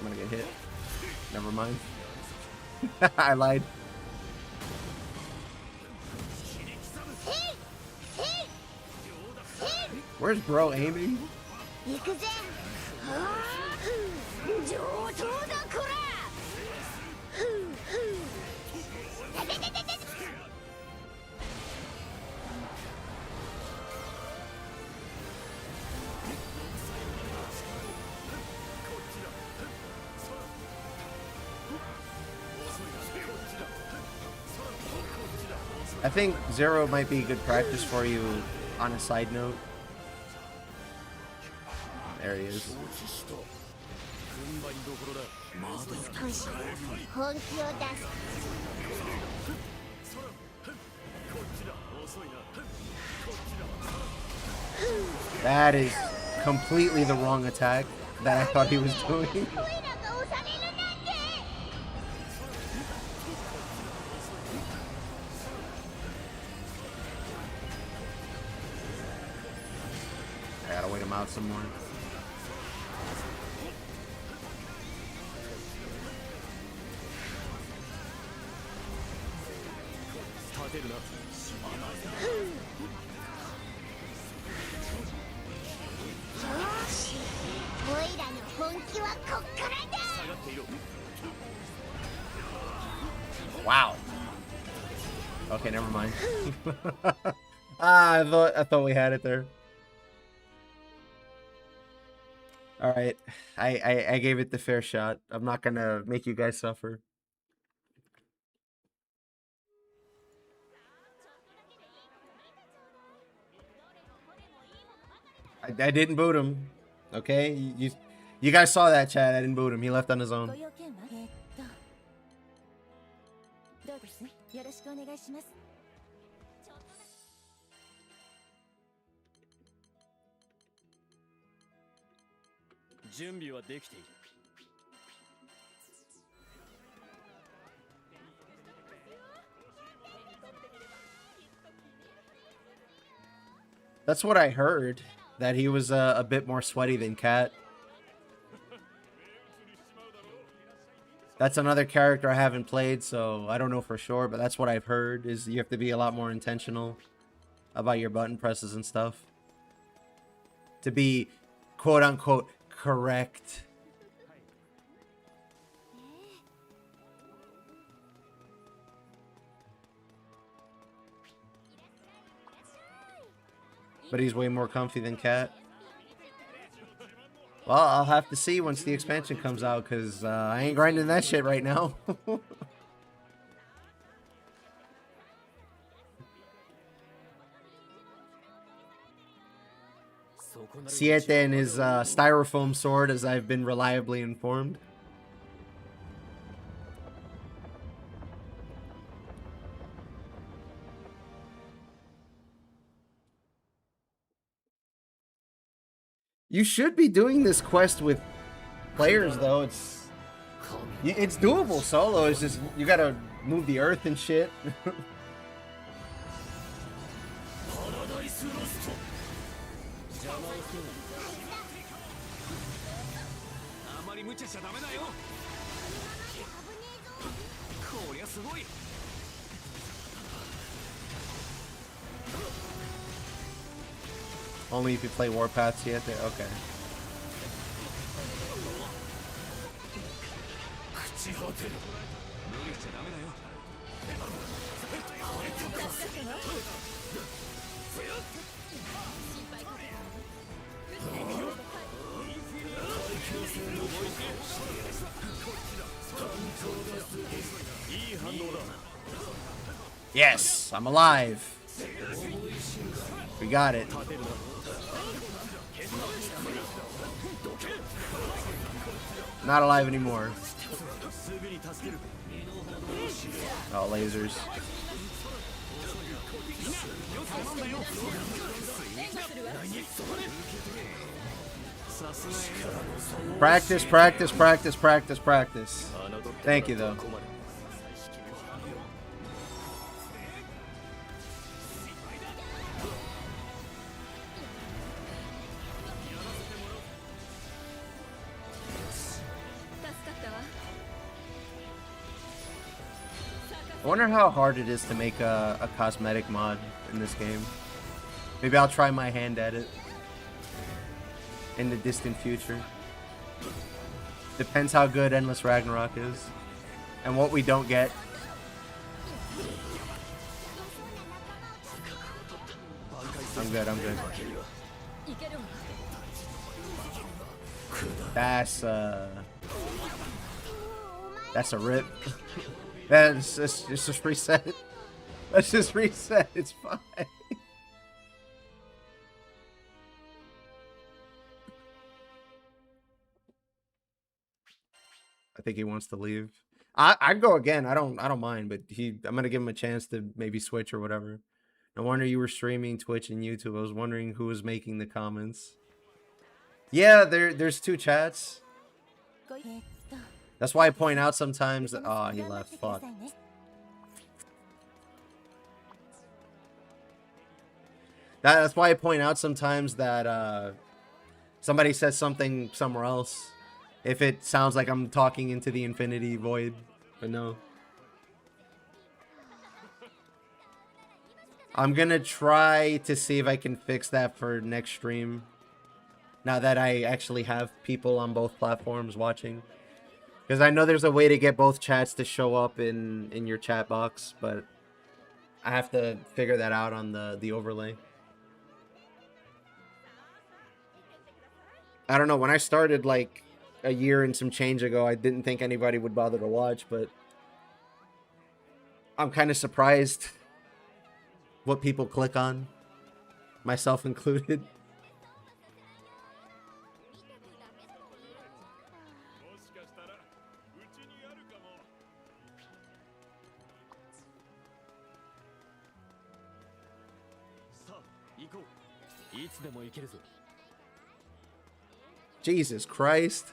I'm gonna get hit. Never mind. I lied. Where's bro aiming? I think Zero might be good practice for you on a side note. There he is. That is completely the wrong attack that I thought he was doing. I gotta wait him out some more. Wow. Okay, never mind. I thought we had it there. All right, I gave it the fair shot. I'm not gonna make you guys suffer. I didn't boot him. Okay, you guys saw that, chat. I didn't boot him. He left on his own. That's what I heard, that he was a bit more sweaty than Cat. That's another character I haven't played, so I don't know for sure, but that's what I've heard, is you have to be a lot more intentional about your button presses and stuff to be quote-unquote correct. But he's way more comfy than Cat. Well, I'll have to see once the expansion comes out, because I ain't grinding that shit right now. Siete and his styrofoam sword, as I've been reliably informed. You should be doing this quest with players, though. It's doable solo. It's just you gotta move the earth and shit. Only if you play Warpath yet. Okay. Yes, I'm alive. We got it. Not alive anymore. Oh, lasers. Practice, practice, practice, practice, practice. Thank you, though. I wonder how hard it is to make a cosmetic mod in this game. Maybe I'll try my hand at it in the distant future. Depends how good Endless Ragnarok is and what we don't get. I'm good, I'm good. That's a rip. Let's just reset it. Let's just reset. It's fine. I think he wants to leave. I'd go again. I don't mind, but I'm gonna give him a chance to maybe switch or whatever. No wonder you were streaming Twitch and YouTube. I was wondering who was making the comments. Yeah, there's two chats. That's why I point out sometimes that he left. Fuck. That's why I point out sometimes that somebody says something somewhere else. If it sounds like I'm talking into the infinity void, but no. I'm gonna try to see if I can fix that for next stream. Now that I actually have people on both platforms watching. Because I know there's a way to get both chats to show up in your chat box, but I have to figure that out on the overlay. I don't know, when I started like a year and some change ago, I didn't think anybody would bother to watch, but I'm kind of surprised what people click on, myself included. Jesus Christ.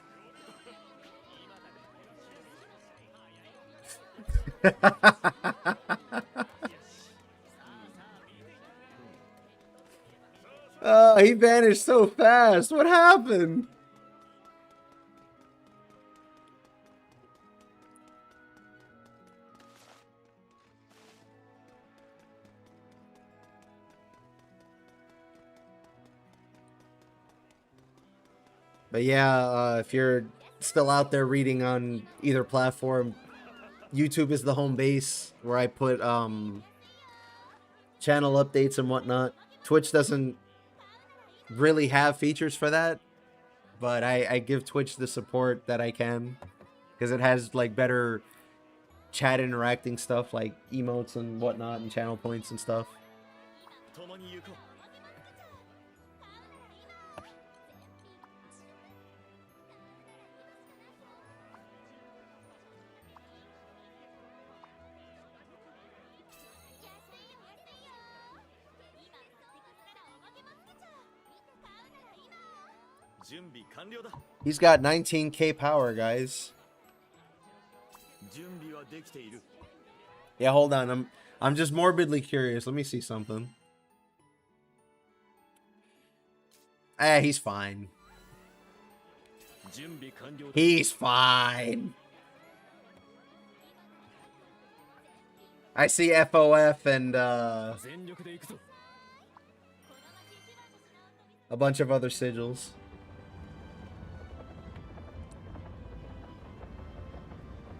He vanished so fast. What happened? But yeah, if you're still out there reading on either platform, YouTube is the home base where I put channel updates and whatnot. Twitch doesn't really have features for that, but I give Twitch the support that I can because it has like better chat interacting stuff like emotes and whatnot and channel points and stuff. He's got 19k power, guys. Yeah, hold on. I'm just morbidly curious. Let me see something. He's fine. He's fine. I see FOF and a bunch of other sigils.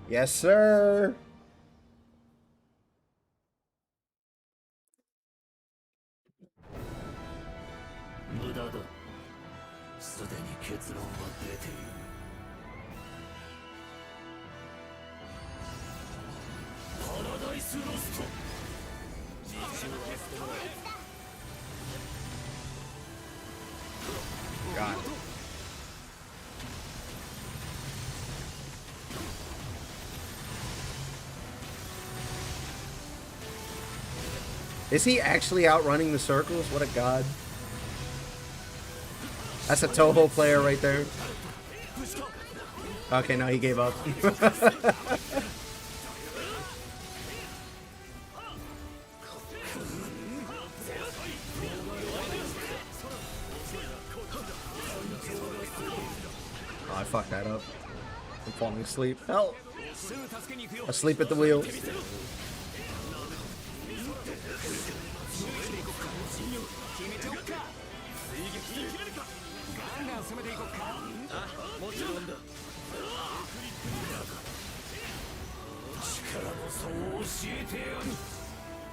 Yes, sir. God. Is he actually outrunning the circles? What a god. That's a Toho player right there. Okay, no, he gave up. Oh, I fucked that up. I'm falling asleep. Help! Asleep at the wheel.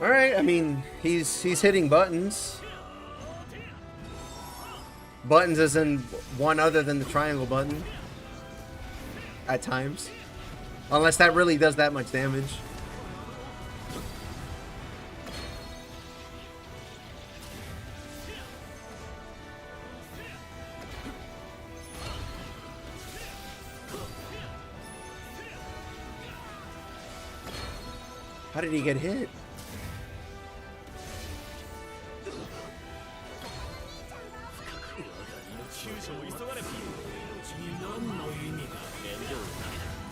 All right, I mean, he's hitting buttons. Buttons as in one other than the triangle button. At times. Unless that really does that much damage. How did he get hit?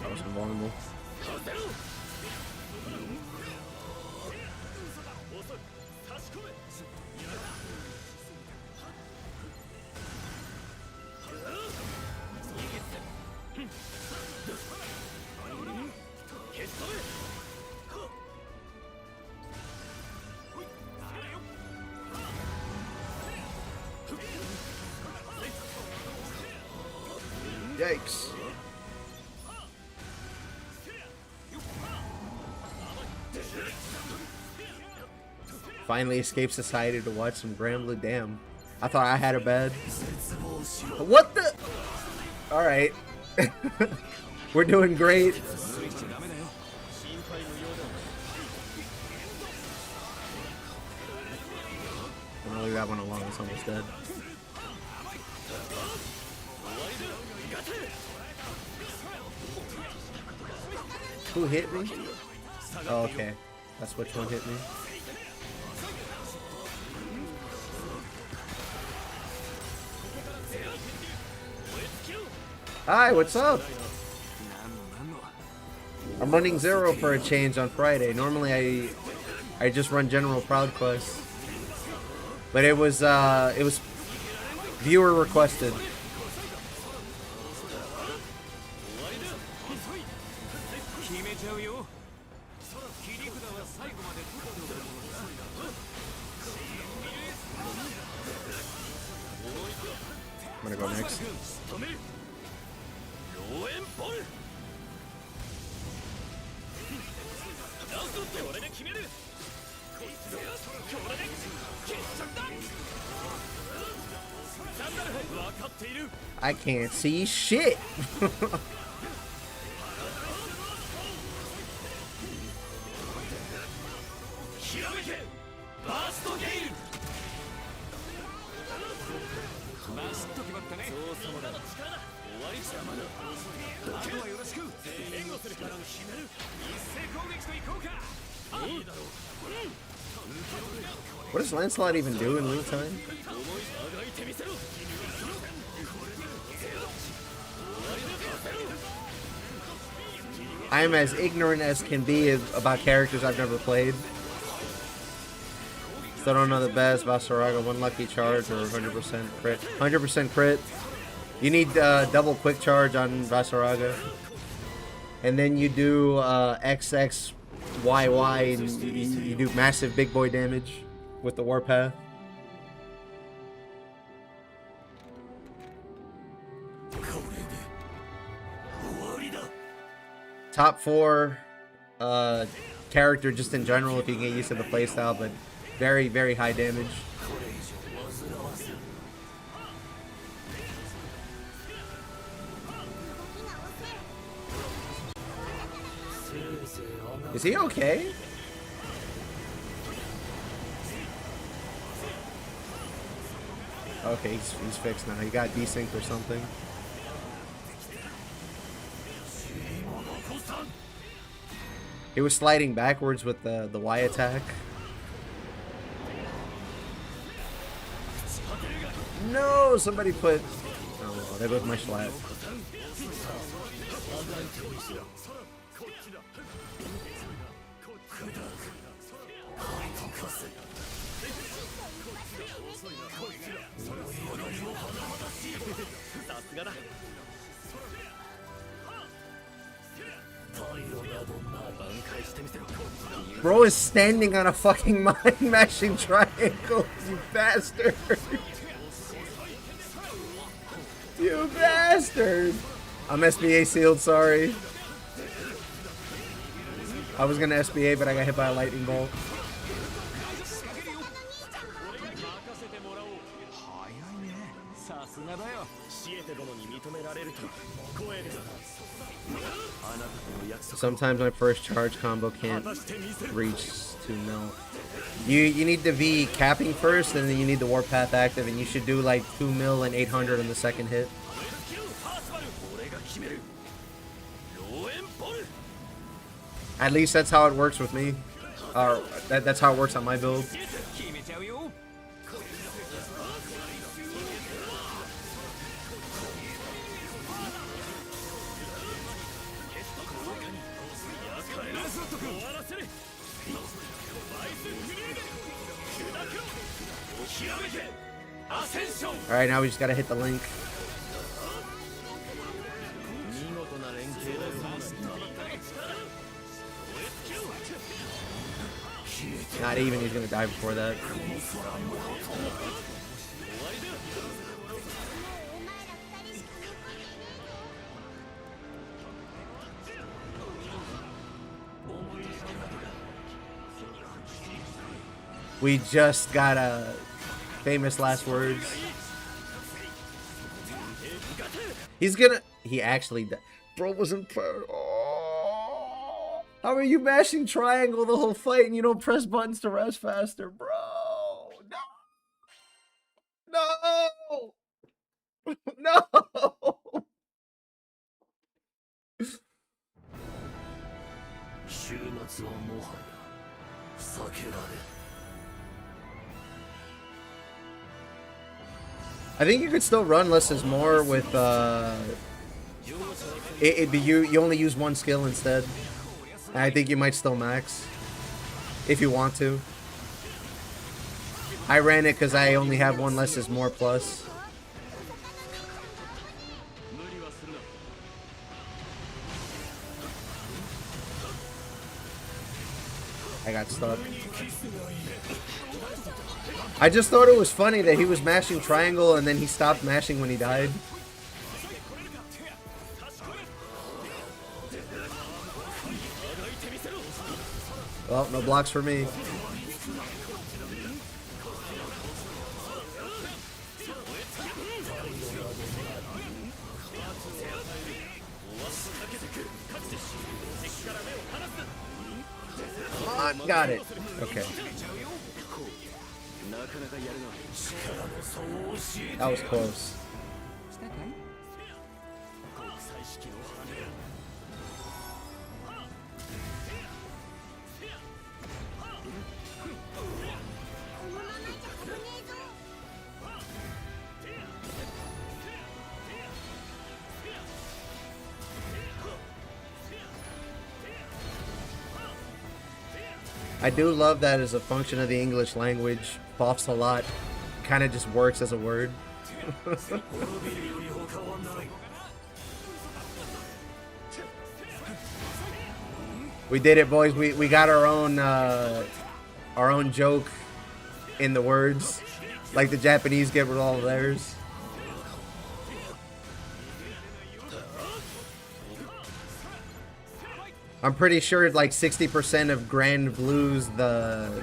That was invulnerable. Yikes. Finally escaped society to watch some Granblue. Damn. I thought I had a bad. What the? Alright. We're doing great. I'm gonna leave that one alone. It's almost dead. Who hit me? Oh, okay. That's which one hit me. Hi, what's up? I'm running Zero for a change on Friday. Normally I just run general Proud Quest. But it was viewer requested. I'm gonna go next. I can't see shit. What does Lancelot even do in real time? I am as ignorant as can be about characters I've never played. Still don't know the best. Vasaraga, one lucky charge or 100% crit. 100% crit. You need double quick charge on Vasaraga. And then you do XXYY and you do massive big boy damage with the Warpath. top 4 character just in general if you can get used to the playstyle, but very, very high damage. Is he okay? Okay, he's fixed now. He got desynced or something. He was sliding backwards with the Y attack. No, somebody put... Oh, well, there goes my schlap. Bro is standing on a fucking mind-mashing triangle, you bastard! You bastard! I'm SBA sealed, sorry. I was gonna SBA, but I got hit by a lightning bolt. Sometimes my first charge combo can't reach 2 mil. You need to be capping first, and then you need the warpath active, and you should do like 2 mil and 800 on the second hit. At least that's how it works with me. Or that's how it works on my build. Alright, now we just gotta hit the link. Not even, he's gonna die before that. We just got a famous last words. He's gonna... He actually... Bro wasn't... Oh. How are you mashing triangle the whole fight and you don't press buttons to rest faster, bro? No! No! No! I think you could still run less is more with it'd be you only use one skill instead. And I think you might still max if you want to. I ran it because I only have one less is more plus. I got stuck. I just thought it was funny that he was mashing triangle and then he stopped mashing when he died. Well, no blocks for me. Come on, got it. Okay. That was close. I do love that as a function of the English language. Buffs a lot. Kind of just works as a word. We did it, boys. We got our own joke in the words, like the Japanese get with all of theirs. I'm pretty sure like 60% of Granblue's the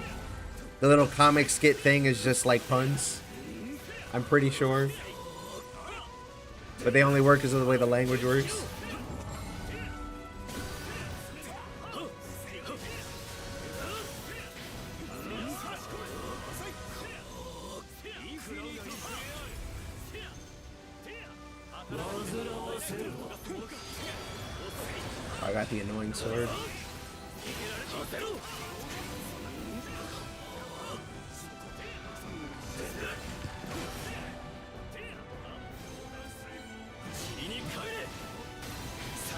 little comic skit thing is just like puns. I'm pretty sure. But they only work because of the way the language works. I got the annoying sword.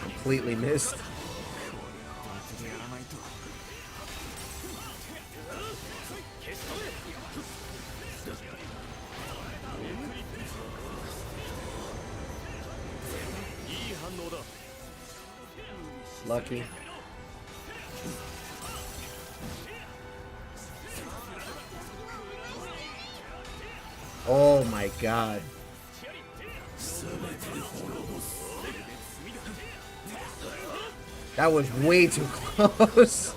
Completely missed. Lucky. Oh my god. That was way too close.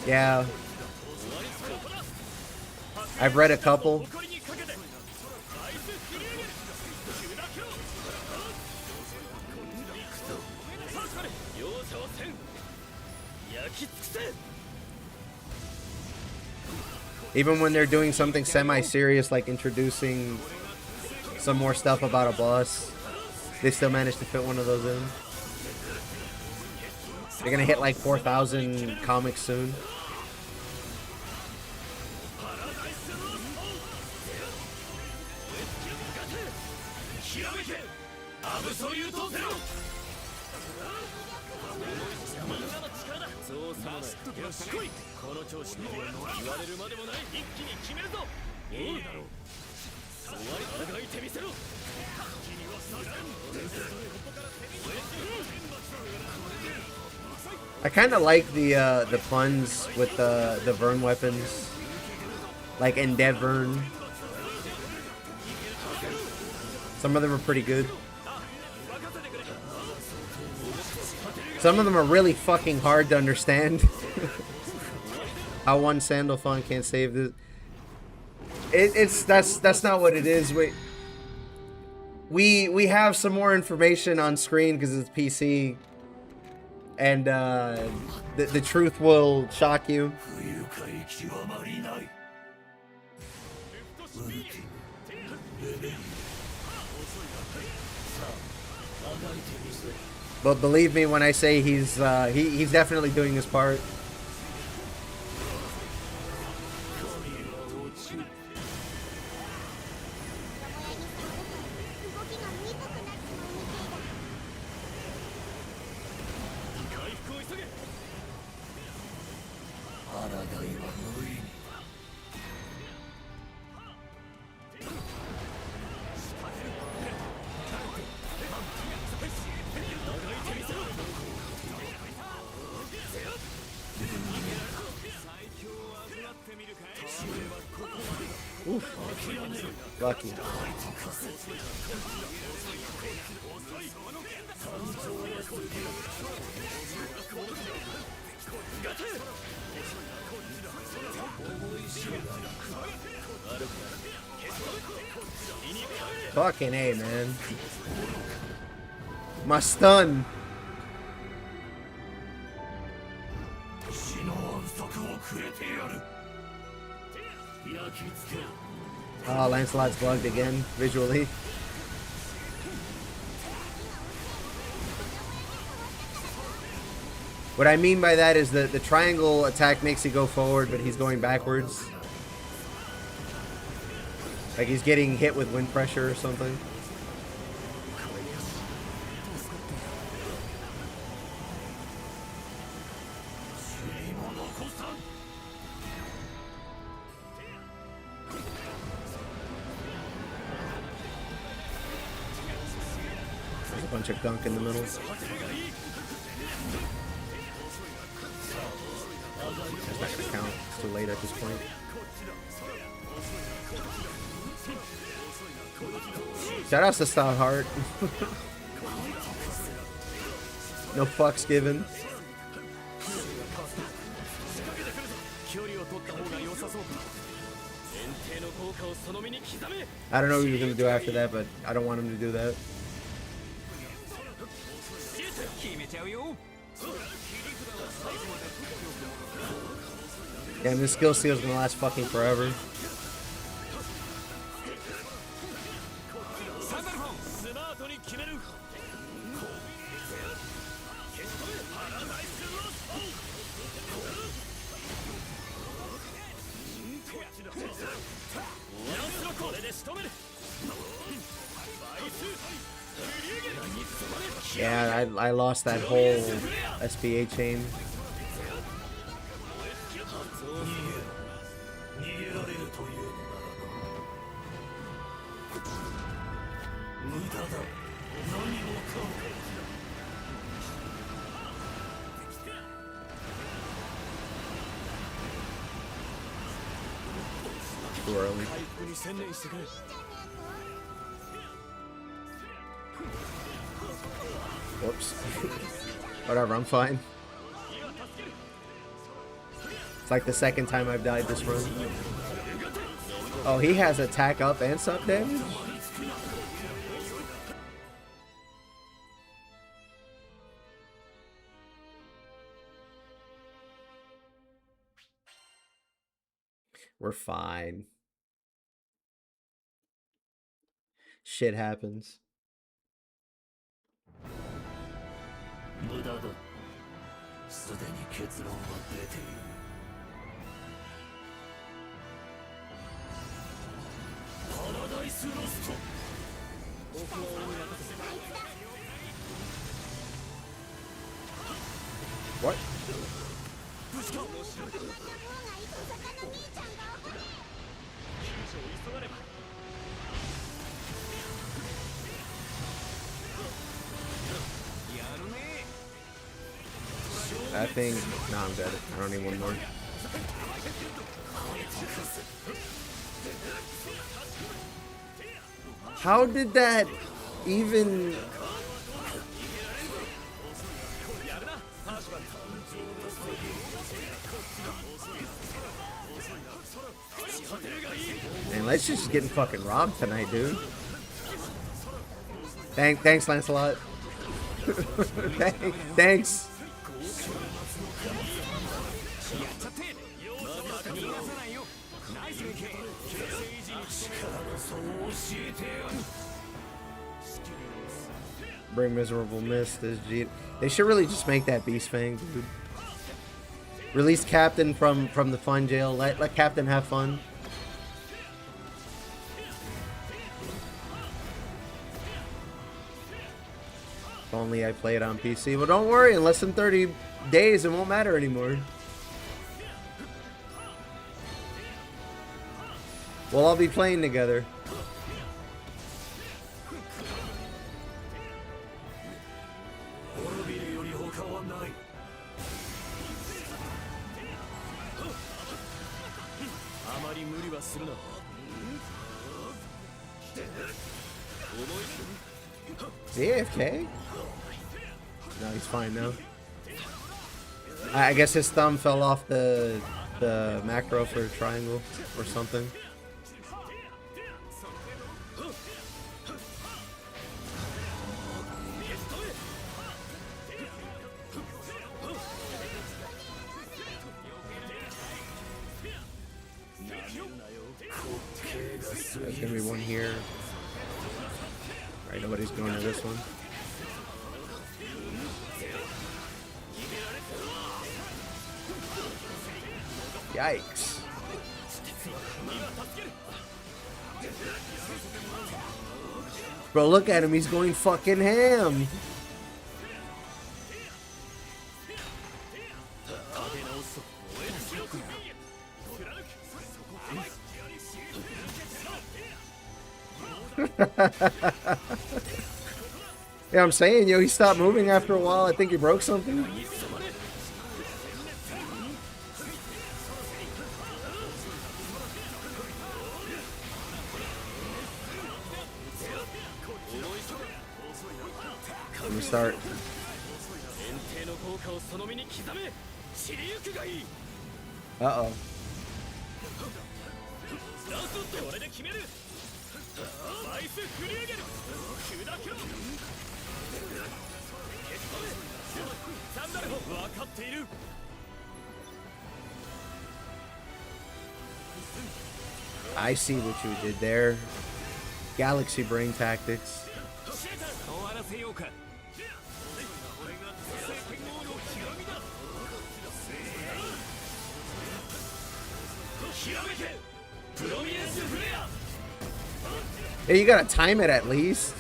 Yeah. I've read a couple. Even when they're doing something semi-serious like introducing some more stuff about a boss, they still manage to fit one of those in. They're gonna hit like 4,000 comics soon. I kind of like the puns with the Vern weapons, like Endeavern. Some of them are pretty good. Some of them are really fucking hard to understand. How one sandal font can't save this. That's not what it is. We have some more information on screen because it's PC, and the truth will shock you. But believe me when I say he's definitely doing his part. Oof. Lucky. Fucking A, man. My stun. Oh, Lancelot's bugged again, visually. What I mean by that is that the triangle attack makes you go forward, but he's going backwards. Like he's getting hit with wind pressure or something. There's a bunch of gunk in the middle. That's not gonna count. It's too late at this point. Shout outs to Stout Heart. No fucks given. I don't know what he was gonna do after that, but I don't want him to do that. Damn, this skill seal is gonna last fucking forever. Yeah, I lost that whole SBA chain. Too early. Whoops. Whatever, I'm fine. It's like the second time I've died this run. Oh, he has attack up and sub damage? We're fine. Shit happens. What? That thing, no, I'm dead. I don't need one more. How did that even... Man, let's just getting fucking robbed tonight, dude. Thanks, Lancelot. Thanks. Bring Miserable Mist as G. They should really just make that Beast Fang, dude. Release Captain from the fun jail. Let Captain have fun. If only I played on PC. Well, don't worry. In less than 30 days, it won't matter anymore. We'll all be playing together. Is he AFK? No, he's fine now. I guess his thumb fell off the macro for triangle or something. There's gonna be one here. Alright, nobody's going to this one. Yikes. Bro, look at him, he's going fucking ham. Yeah, I'm saying, yo, he stopped moving after a while. I think he broke something. start. Uh-oh. I see what you did there. Galaxy brain tactics. Hey, you gotta time it at least.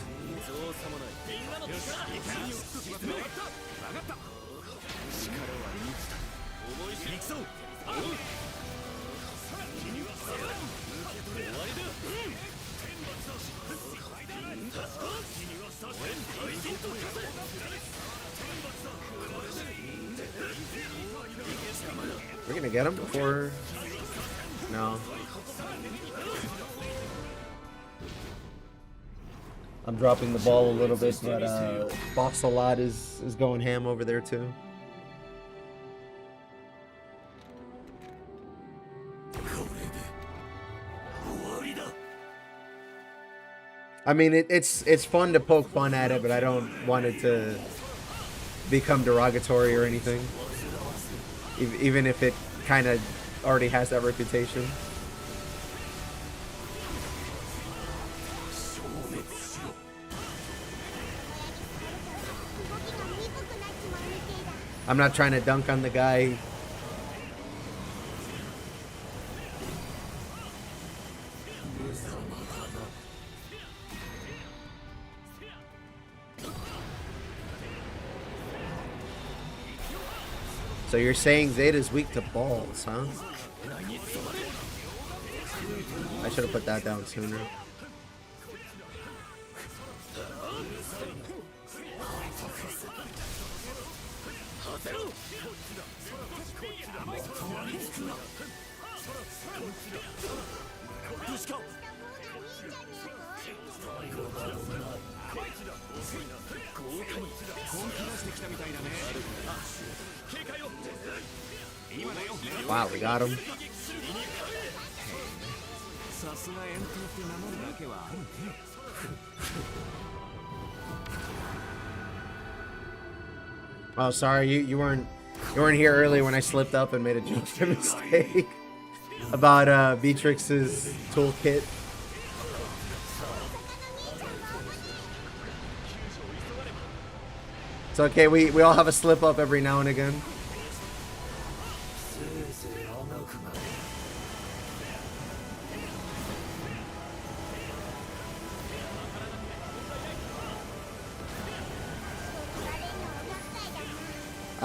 We're gonna get him before... No. I'm dropping the ball a little bit, but Boxalot is going ham over there too. I mean, it's fun to poke fun at it, but I don't want it to become derogatory or anything. Even if it kind of already has that reputation. I'm not trying to dunk on the guy. So you're saying Zeta's weak to balls, huh? I should have put that down sooner. Wow, we got him. Oh, sorry, you weren't here earlier when I slipped up and made a joke mistake about Beatrix's toolkit. It's okay, we all have a slip up every now and again.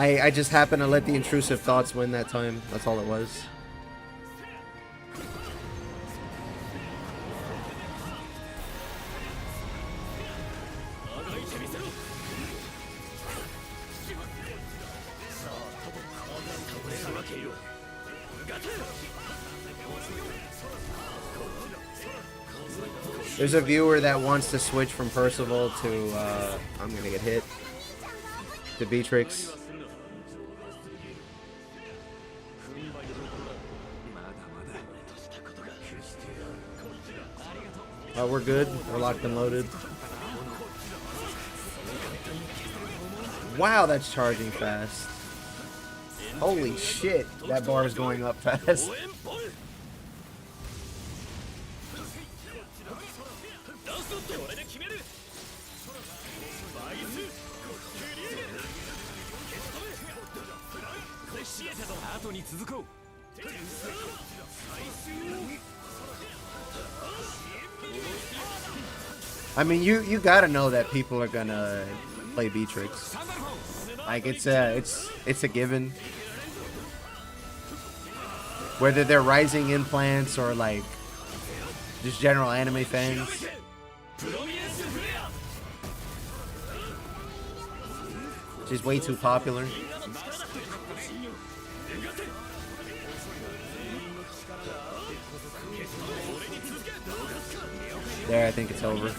I just happened to let the intrusive thoughts win that time. That's all it was. There's a viewer that wants to switch from Percival to, I'm gonna get hit, to Beatrix. Oh, we're good. We're locked and loaded. Wow, that's charging fast. Holy shit, that bar is going up fast. I mean, you gotta know that people are gonna play Beatrix. Like it's a given. Whether they're rising implants or like just general anime fans. She's way too popular. There, I think it's over.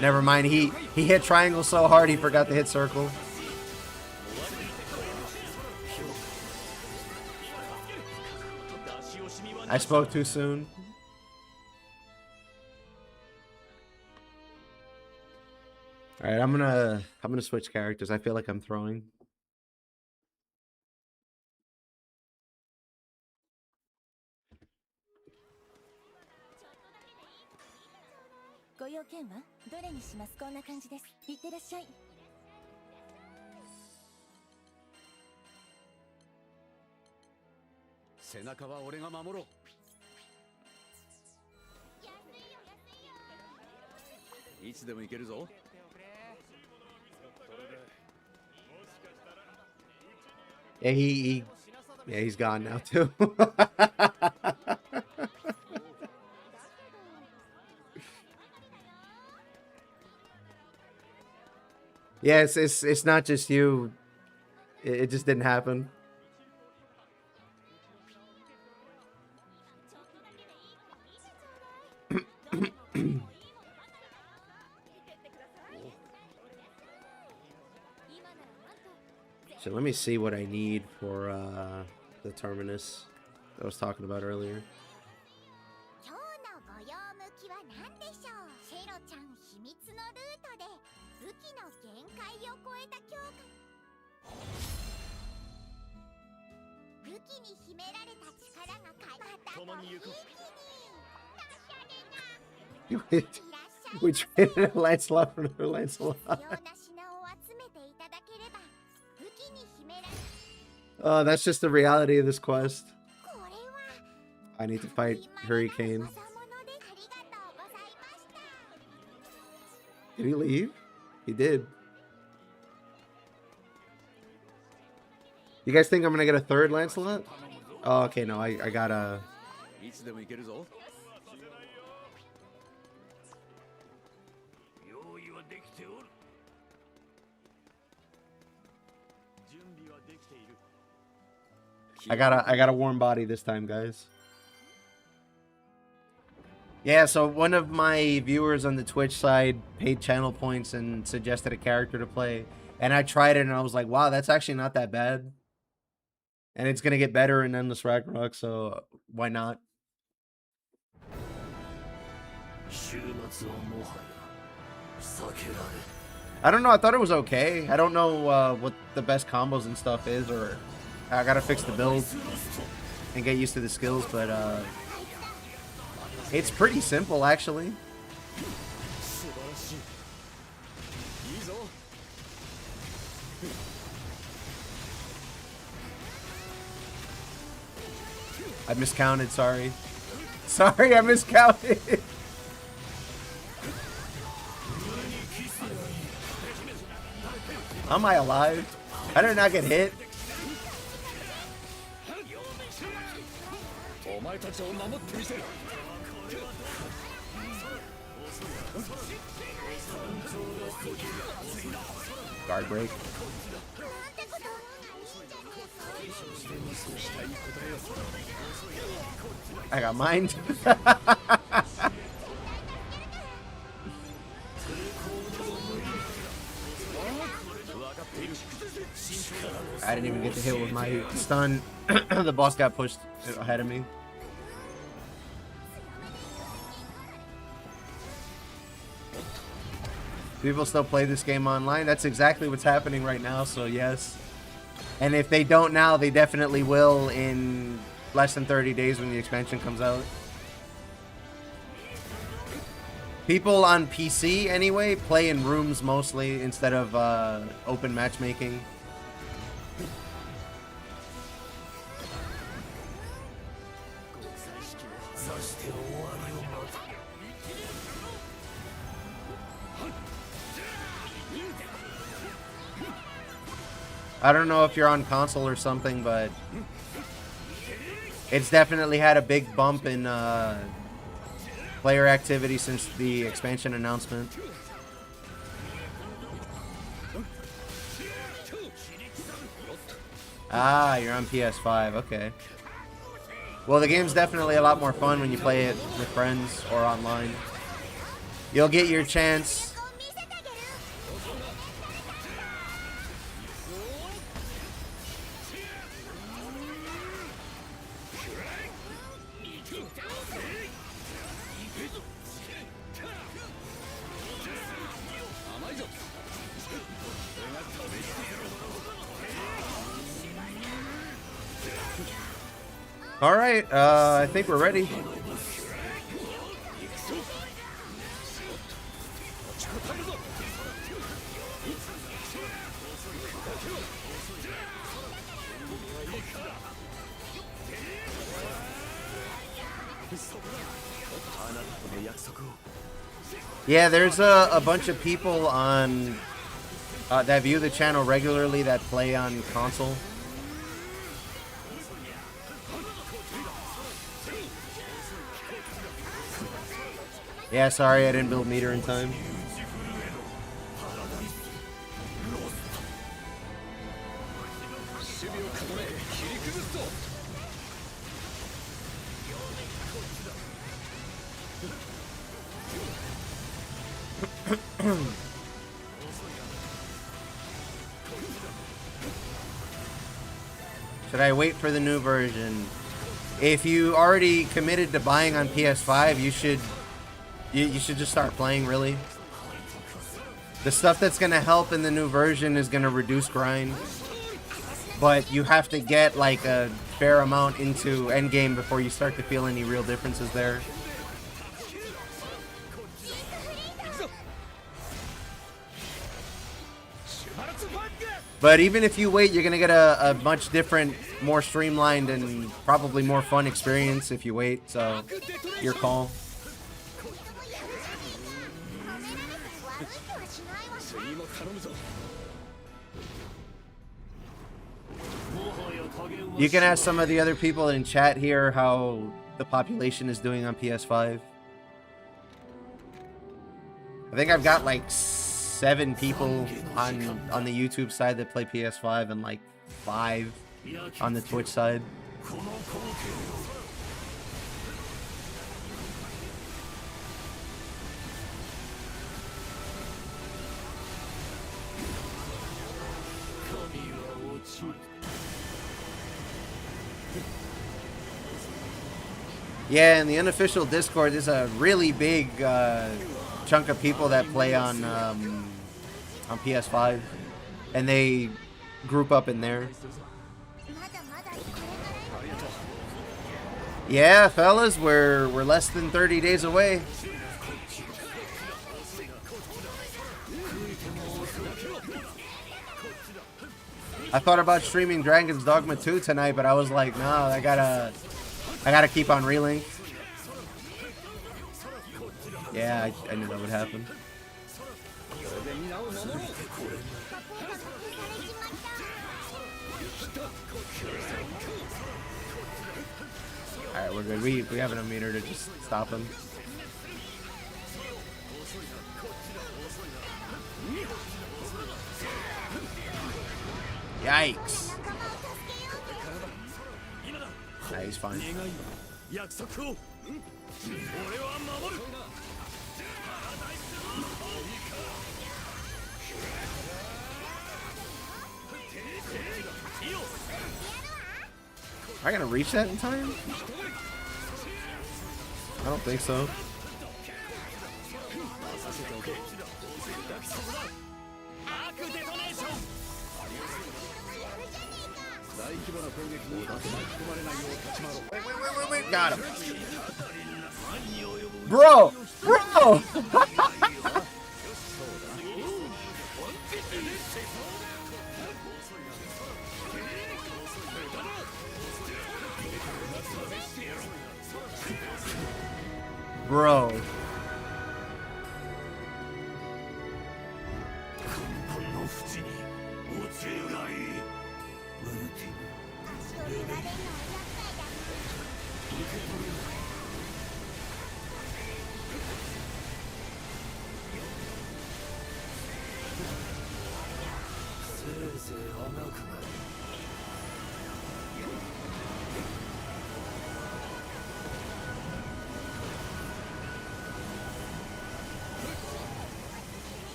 Never mind. He hit triangle so hard he forgot to hit circle. I spoke too soon. All right, I'm gonna switch characters. I feel like I'm throwing. Yeah, he's gone now too. Yeah, it's not just you. It just didn't happen. So let me see what I need for the terminus that I was talking about earlier. We traded a Lancelot for another Lancelot. Oh, that's just the reality of this quest. I need to fight Hurricane. Did he leave? He did. You guys think I'm gonna get a third Lancelot? Oh, okay, no, I got a... I got a warm body this time, guys. Yeah, so one of my viewers on the Twitch side paid channel points and suggested a character to play. And I tried it and I was like, wow, that's actually not that bad. And it's going to get better in Endless Ragnarok, so why not? I don't know, I thought it was okay. I don't know what the best combos and stuff is, or I gotta fix the build and get used to the skills, but it's pretty simple, actually. I miscounted, sorry. Sorry, I miscounted. Am I alive? How did I not get hit? Guard break. I got mined. I didn't even get to hit with my stun. The boss got pushed ahead of me. People still play this game online. That's exactly what's happening right now, so yes. And if they don't now, they definitely will in less than 30 days when the expansion comes out. People on PC, anyway, play in rooms mostly instead of open matchmaking. I don't know if you're on console or something, but it's definitely had a big bump in player activity since the expansion announcement. Ah, you're on PS5, okay. Well, the game's definitely a lot more fun when you play it with friends or online. You'll get your chance All right, I think we're ready. Yeah, there's a bunch of people on that view the channel regularly that play on console. Yeah, sorry I didn't build meter in time. Should I wait for the new version? If you already committed to buying on PS5, you should just start playing, really. The stuff that's going to help in the new version is going to reduce grind. But you have to get like a fair amount into endgame before you start to feel any real differences there. But even if you wait, you're going to get a much different, more streamlined, and probably more fun experience if you wait. So, your call. You can ask some of the other people in chat here how the population is doing on PS5. I think I've got like 7 people on the YouTube side that play PS5 and like 5 on the Twitch side. Yeah, in the unofficial Discord, there's a really big chunk of people that play on PS5, and they group up in there. Yeah, fellas, we're less than 30 days away. I thought about streaming Dragon's Dogma 2 tonight, but I was like, no, I gotta keep on Relink. Yeah, I knew that would happen. Alright, we're good. We have enough meter to just stop him. Yikes. Nah, he's fine. Am I gonna reach that in time? I don't think so. Wait. Got him. Bro! Bro.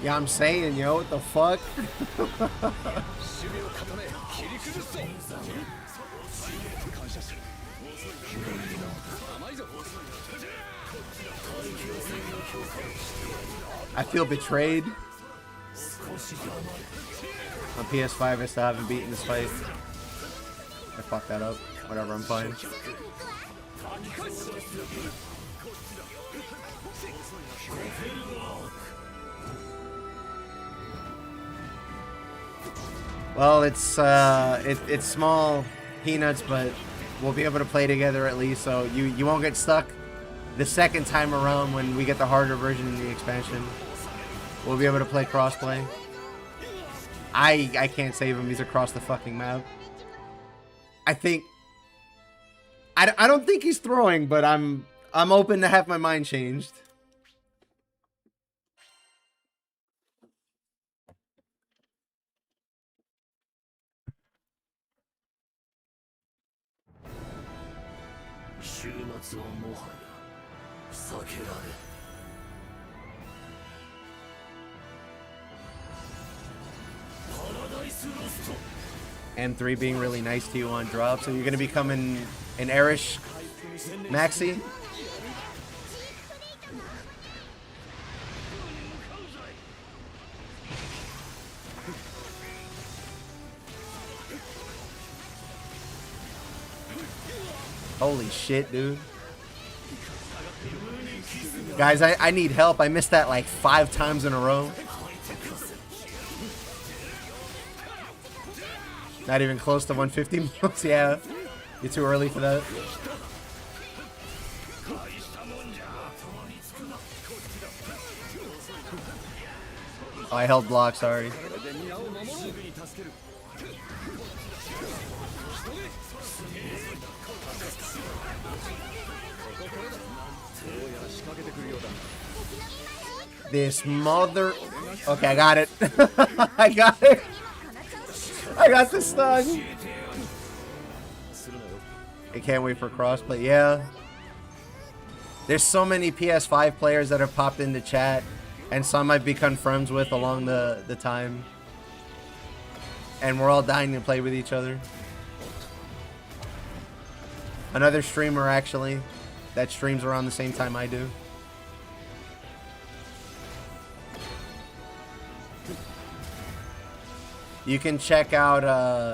Yeah, I'm saying, yo, what the fuck? I feel betrayed. On PS5, I still haven't beaten this fight. I fucked that up. Whatever, I'm fine. Well, it's small peanuts, but we'll be able to play together at least, so you won't get stuck the second time around when we get the harder version in the expansion. We'll be able to play crossplay. I can't save him. He's across the fucking map. I don't think he's throwing, but I'm open to have my mind changed. M3 being really nice to you on drop, so you're gonna become an Erish Maxi. Holy shit, dude. Guys, I need help. I missed that like 5 times in a row. Not even close to 150 moves. Yeah, you're too early for that. Oh, I held block, sorry. This mother... Okay, I got it. I got it. I got the stun. I can't wait for crossplay. Yeah. There's so many PS5 players that have popped into chat, and some I've become friends with along the time. And we're all dying to play with each other. Another streamer, actually, that streams around the same time I do. You can check out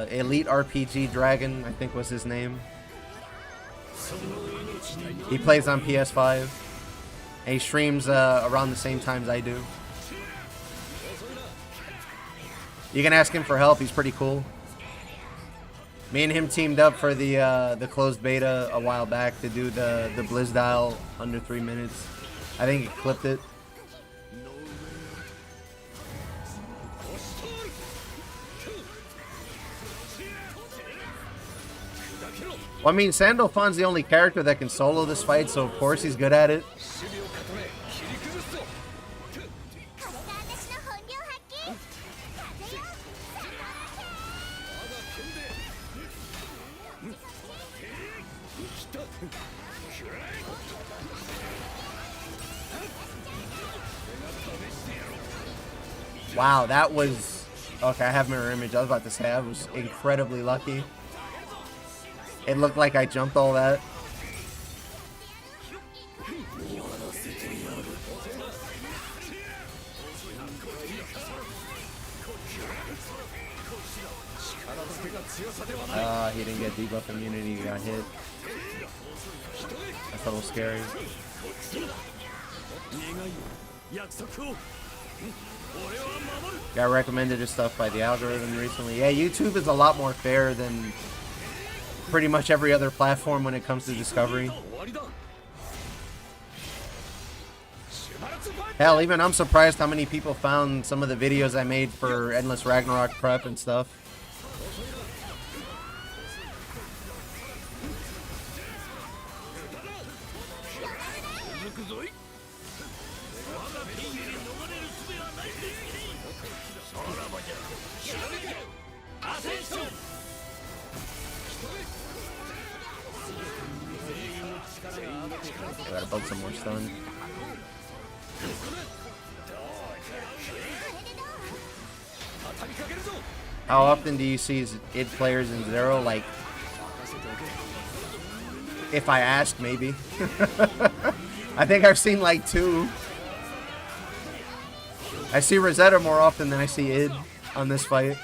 Elite RPG Dragon, I think was his name. He plays on PS5. And he streams around the same times I do. You can ask him for help, he's pretty cool. Me and him teamed up for the closed beta a while back to do the Blizz dial under 3 minutes. I think he clipped it. Well, I mean, Sandalphon's the only character that can solo this fight, so of course he's good at it. Wow, that was... Okay, I have mirror image. I was about to say, I was incredibly lucky. It looked like I jumped all that. He didn't get debuff immunity, he got hit. That's a little scary. Got recommended his stuff by the algorithm recently. Yeah, YouTube is a lot more fair than pretty much every other platform when it comes to discovery. Hell, even I'm surprised how many people found some of the videos I made for Endless Ragnarok prep and stuff. I gotta build some more stun. How often do you see id players in Zero? Like, if I ask, maybe. I think I've seen like 2. I see Rosetta more often than I see Id on this fight.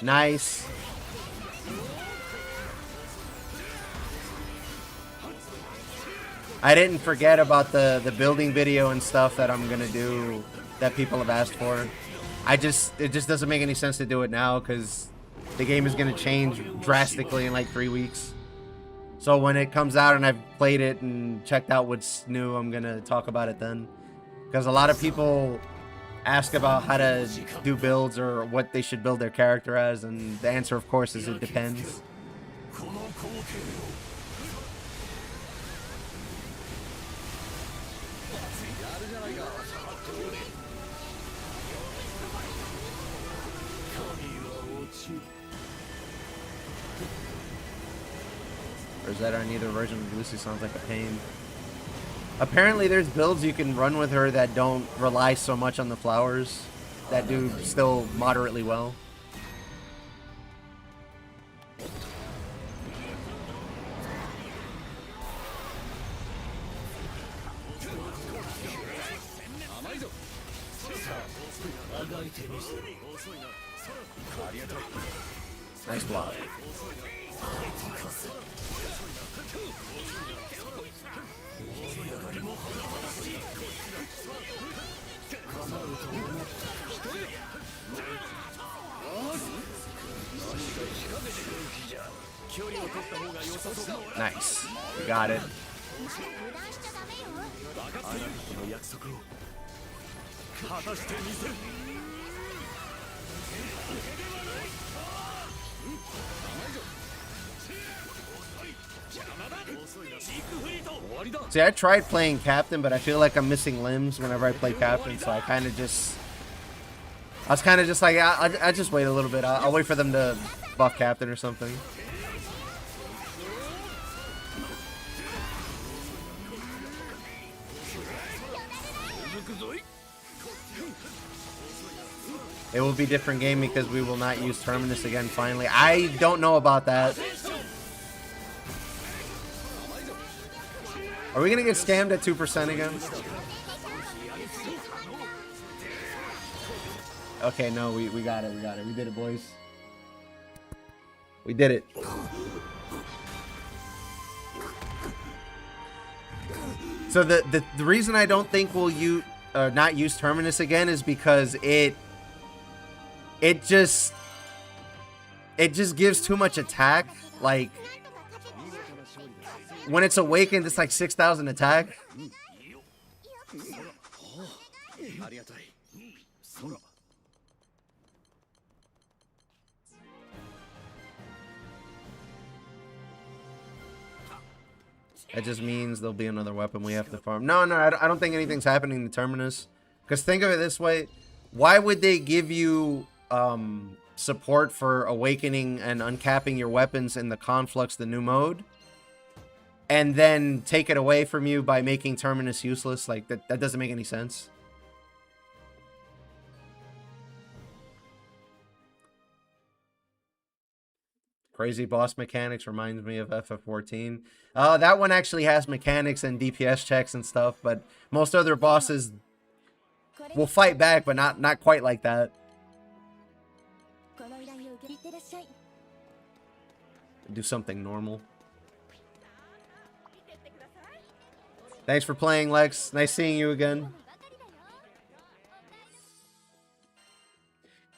Nice. I didn't forget about the building video and stuff that I'm gonna do that people have asked for. It just doesn't make any sense to do it now because the game is gonna change drastically in like 3 weeks. So when it comes out and I've played it and checked out what's new, I'm gonna talk about it then. Because a lot of people ask about how to do builds or what they should build their character as, and the answer of course is it depends. Rosetta on either version of Lucy sounds like a pain. Apparently there's builds you can run with her that don't rely so much on the flowers, that do still moderately well. Nice block. Nice. We got it. See, I tried playing Captain, but I feel like I'm missing limbs whenever I play Captain, so I kind of just... I was kind of just like, I just wait a little bit. I'll wait for them to buff Captain or something. It will be a different game because we will not use Terminus again finally. I don't know about that. Are we going to get scammed at 2% again? Okay, no, we got it. We got it. We did it, boys. We did it. So the reason I don't think we'll not use Terminus again is because it just gives too much attack. Like when it's awakened, it's like 6,000 attack. That just means there'll be another weapon we have to farm. No, I don't think anything's happening to Terminus. Because think of it this way. Why would they give you support for awakening and uncapping your weapons in the Conflux, the new mode, and then take it away from you by making Terminus useless? Like, that doesn't make any sense. Crazy boss mechanics reminds me of FF14. That one actually has mechanics and DPS checks and stuff, but most other bosses will fight back, but not quite like that. Do something normal. Thanks for playing, Lex. Nice seeing you again.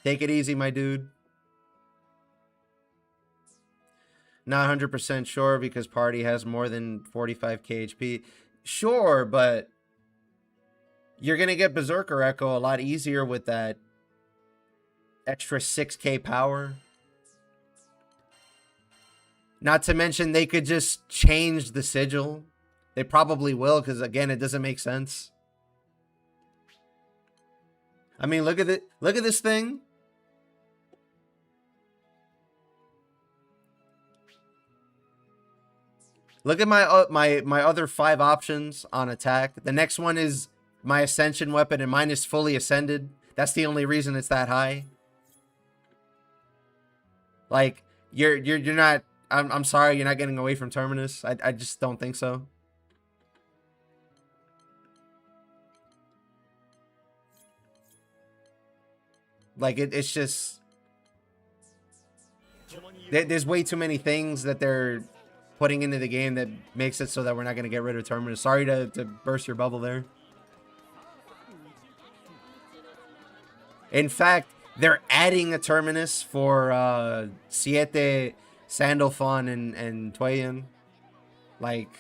Take it easy, my dude. Not 100% sure because party has more than 45k HP. Sure, but you're going to get Berserker Echo a lot easier with that extra 6k power. Not to mention they could just change the sigil. They probably will because, again, it doesn't make sense. I mean, look at it. Look at this thing. Look at my other 5 options on attack. The next one is my Ascension weapon, and mine is fully ascended. That's the only reason it's that high. Like, you're not. I'm sorry, you're not getting away from Terminus. I just don't think so. Like, it's just... There's way too many things that they're putting into the game that makes it so that we're not going to get rid of Terminus. Sorry to burst your bubble there. In fact, they're adding a Terminus for Siete, Sandalphon, and Toyen. Like,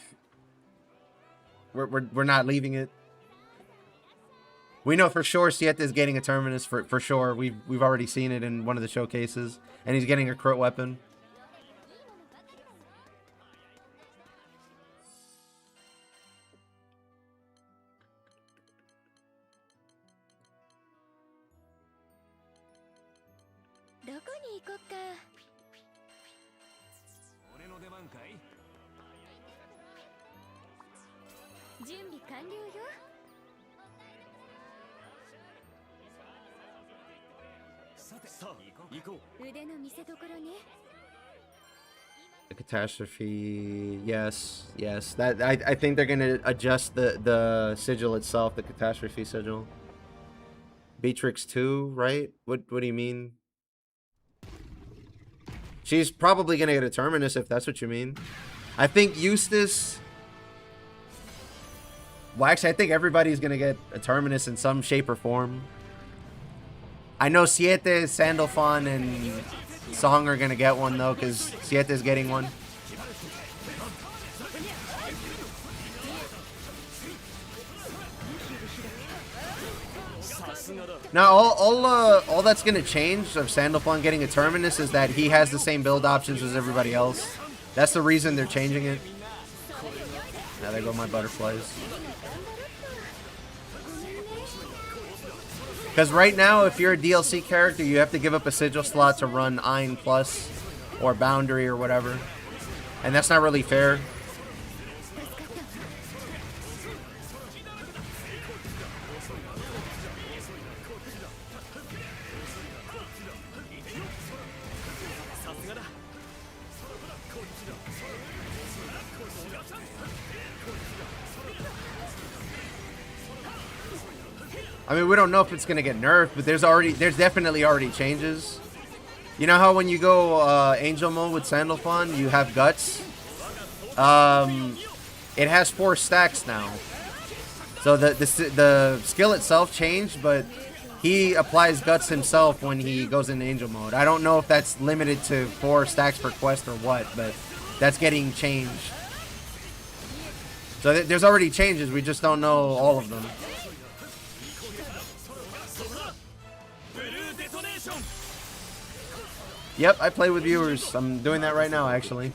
we're not leaving it. We know for sure Siete is getting a Terminus for sure. We've already seen it in one of the showcases, and he's getting a crit weapon. The catastrophe, yes. That I think they're gonna adjust the sigil itself, the catastrophe sigil. Beatrix 2, right? What do you mean? She's probably gonna get a Terminus if that's what you mean. I think Eustace. Well, actually, I think everybody's gonna get a Terminus in some shape or form. I know Siete, Sandalphon, and Song are gonna get one though, because Siete is getting one. Now, all that's gonna change of Sandalphon getting a Terminus is that he has the same build options as everybody else. That's the reason they're changing it. Now there go my butterflies. Because right now, if you're a DLC character, you have to give up a sigil slot to run Ein Plus or Boundary or whatever. And that's not really fair. I mean, we don't know if it's gonna get nerfed, but there's definitely already changes. You know how when you go Angel mode with Sandalphon, you have Guts? It has 4 stacks now. So the skill itself changed, but he applies Guts himself when he goes into Angel mode. I don't know if that's limited to 4 stacks per quest or what, but that's getting changed. So there's already changes, we just don't know all of them. Yep, I play with viewers. I'm doing that right now, actually.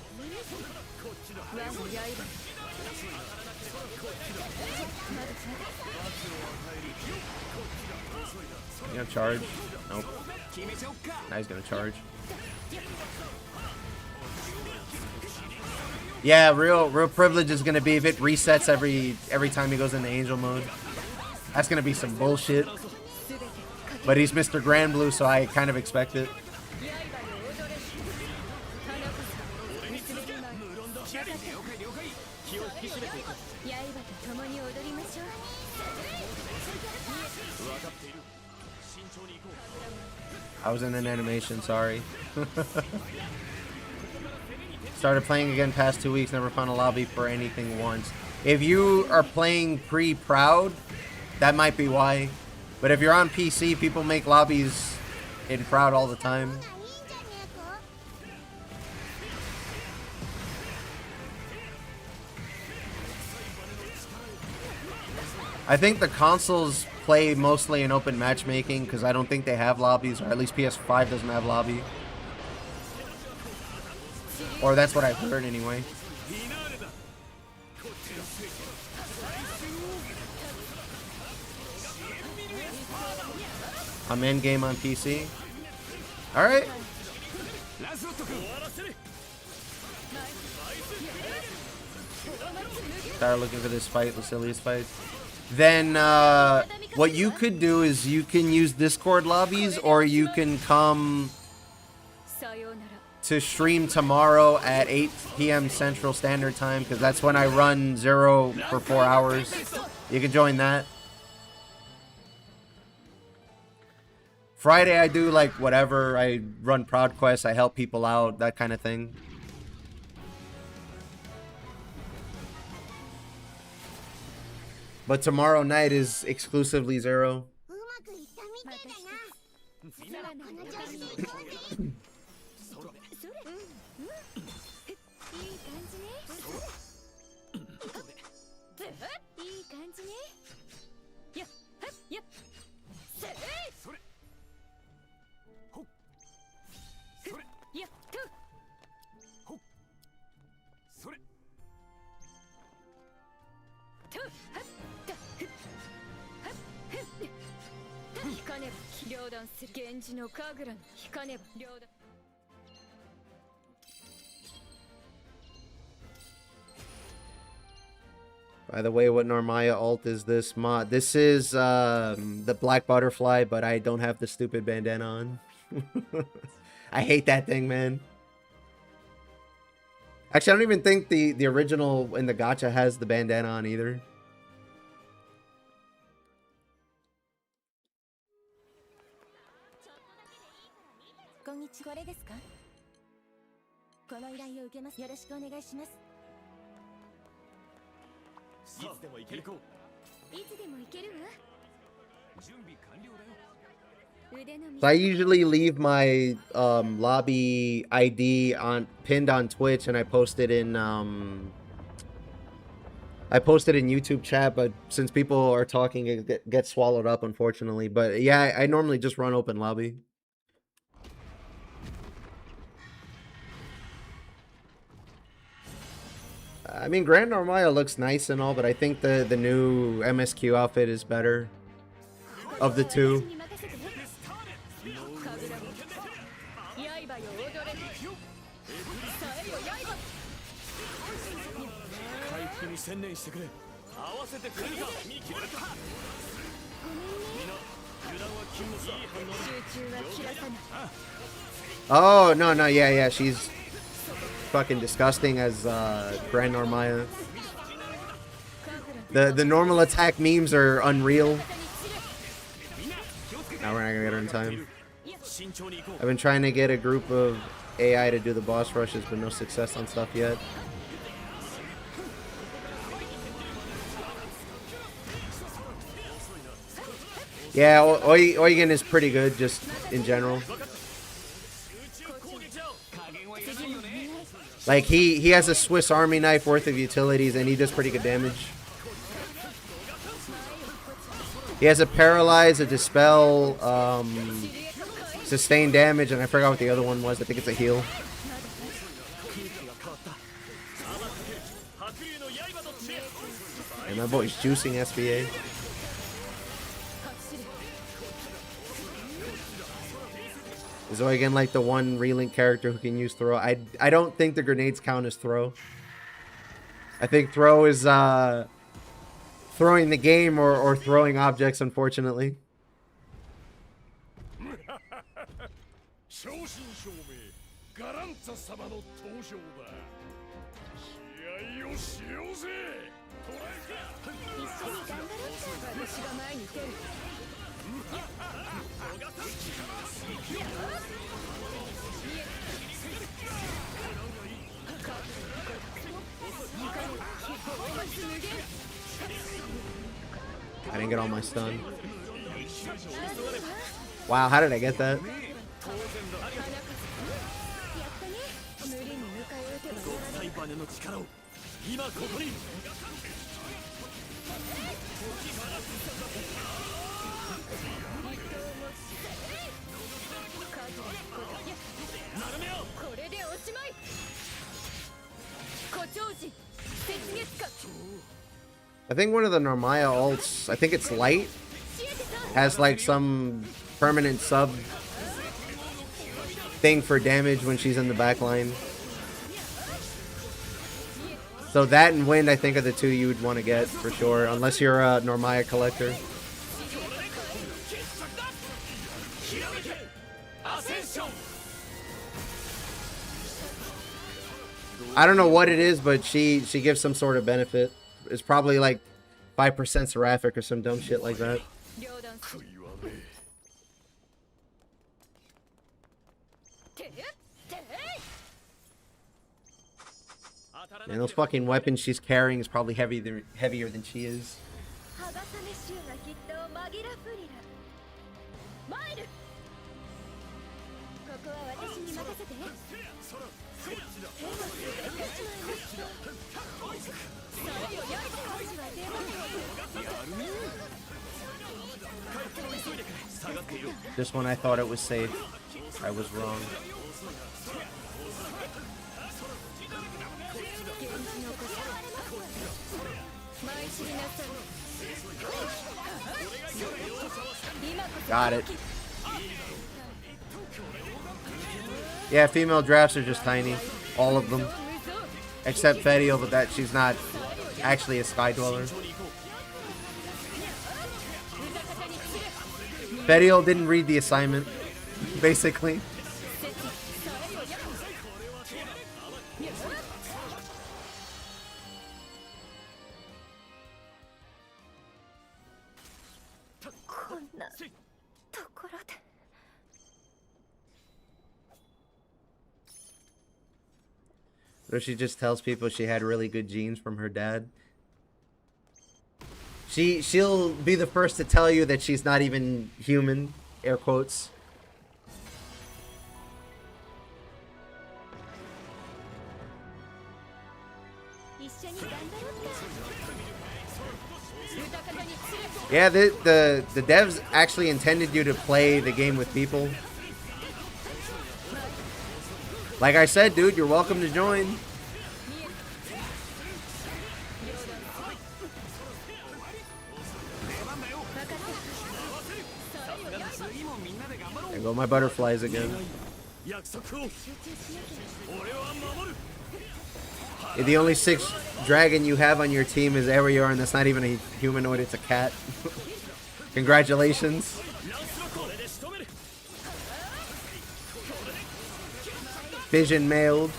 You gonna charge? Nope. Now he's gonna charge. Yeah, real privilege is gonna be if it resets every time he goes into Angel mode. That's gonna be some bullshit. But he's Mr. Granblue, so I kind of expect it. I was in an animation, sorry. Started playing again past 2 weeks, never found a lobby for anything once. If you are playing pre-Proud, that might be why. But if you're on PC, people make lobbies in Proud all the time. I think the consoles play mostly in open matchmaking because I don't think they have lobbies, or at least PS5 doesn't have lobby. Or that's what I've heard anyway. I'm in game on PC. Alright. Start looking for this fight, Lucilius fight. then what you could do is you can use Discord lobbies, or you can come to stream tomorrow at 8 p.m. Central Standard Time, because that's when I run Zero for 4 hours. You can join that. Friday I do like whatever. I run Prod Quests, I help people out, that kind of thing. But tomorrow night is exclusively Zero. By the way, what Normaya alt is this mod? This is the Black Butterfly, but I don't have the stupid bandana on. I hate that thing, man. Actually, I don't even think the original in the gacha has the bandana on either. So I usually leave my lobby ID pinned on Twitch, and I post it in YouTube chat, but since people are talking, it gets swallowed up, unfortunately. But yeah, I normally just run open lobby. I mean, Grand Normaya looks nice and all, but I think the new MSQ outfit is better of the two. Oh, no, yeah, she's fucking disgusting as Grand Normaya. The normal attack memes are unreal. Now we're not gonna get her in time. I've been trying to get a group of AI to do the boss rushes, but no success on stuff yet. Yeah, Eugen is pretty good, just in general. Like, he has a Swiss Army knife worth of utilities, and he does pretty good damage. He has a Paralyze, a Dispel, Sustain Damage, and I forgot what the other one was. I think it's a heal. And my boy's juicing SBA. Is Eugen like the one relink character who can use throw? I don't think the grenades count as throw. I think throw is throwing the game or throwing objects, unfortunately. I didn't get all my stun. Wow, how did I get that? I think one of the Normaya ults, I think it's light, has like some permanent sub thing for damage when she's in the back line. So that and Wind, I think, are the two you would want to get for sure, unless you're a Normaya collector. I don't know what it is, but she gives some sort of benefit. It's probably like 5% Seraphic or some dumb shit like that. And those fucking weapons she's carrying is probably heavier than she is. This one I thought it was safe. I was wrong. Got it. Yeah, female drafts are just tiny. All of them. Except Fediel, but that she's not actually a Sky Dweller. Fediel didn't read the assignment, basically. Or she just tells people she had really good genes from her dad. She'll be the first to tell you that she's not even human, air quotes. Yeah, the devs actually intended you to play the game with people. Like I said, dude, you're welcome to join. There go my butterflies again. The only 6 dragon you have on your team is Arior, and that's not even a humanoid, it's a cat. Congratulations. Vision mailed.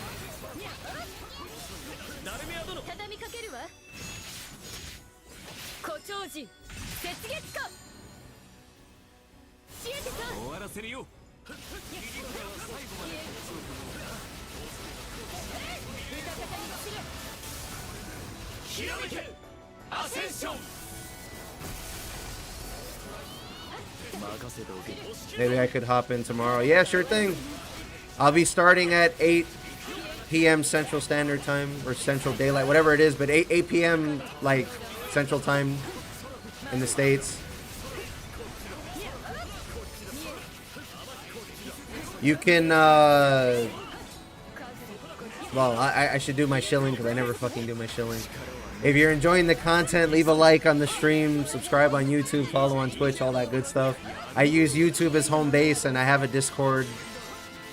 Maybe I could hop in tomorrow. Yeah, sure thing. I'll be starting at 8 p.m. Central Standard Time, or Central Daylight, whatever it is, but 8 p.m. like Central Time in the States. You can, well, I should do my shilling because I never fucking do my shilling. If you're enjoying the content, leave a like on the stream, subscribe on YouTube, follow on Twitch, all that good stuff. I use YouTube as home base, and I have a Discord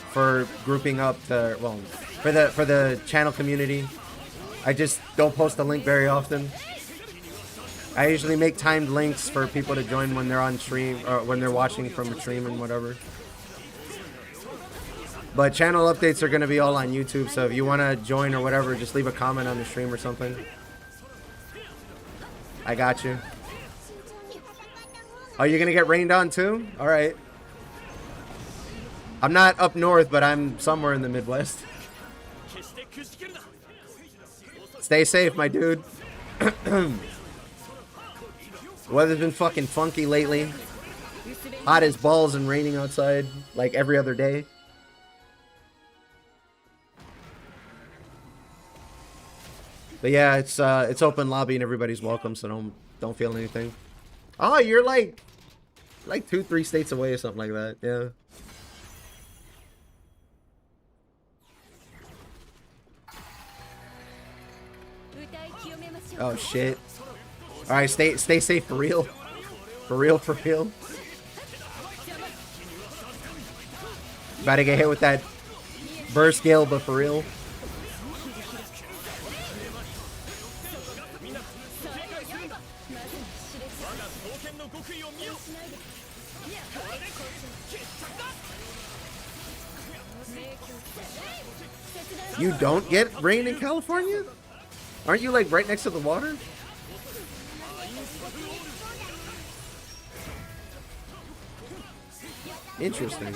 for grouping up the, well, for the channel community. I just don't post a link very often. I usually make timed links for people to join when they're on stream, or when they're watching from a stream and whatever. But channel updates are going to be all on YouTube, so if you want to join or whatever, just leave a comment on the stream or something. I got you. Oh, you're going to get rained on too? Alright. I'm not up north, but I'm somewhere in the Midwest. Stay safe, my dude. Weather's been fucking funky lately. Hot as balls and raining outside like every other day. But yeah, it's open lobby and everybody's welcome, so don't feel anything. Oh, you're like 2-3 states away or something like that. Yeah. Oh shit. Alright, stay safe for real. For real, for real. About to get hit with that burst gale, but for real. You don't get rain in California? Aren't you like right next to the water? Interesting.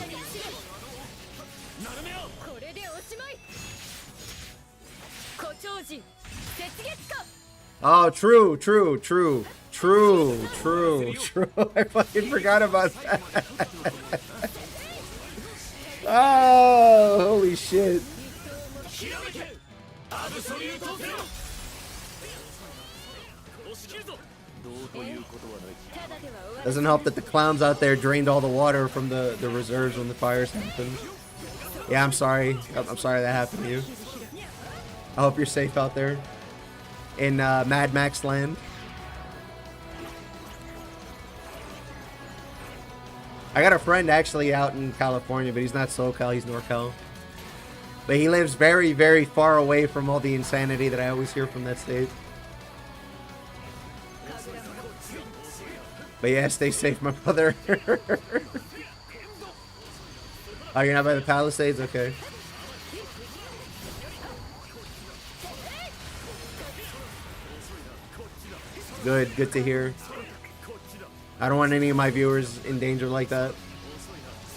Oh, true. I fucking forgot about that. Oh, holy shit. Doesn't help that the clowns out there drained all the water from the reserves when the fires happened. Yeah, I'm sorry. I'm sorry that happened to you. I hope you're safe out there in Mad Max land. I got a friend actually out in California, but he's not SoCal, he's NorCal. But he lives very, very far away from all the insanity that I always hear from that state. But yeah, stay safe, my brother. Oh, you're not by the Palisades? Okay. Good to hear. I don't want any of my viewers in danger like that,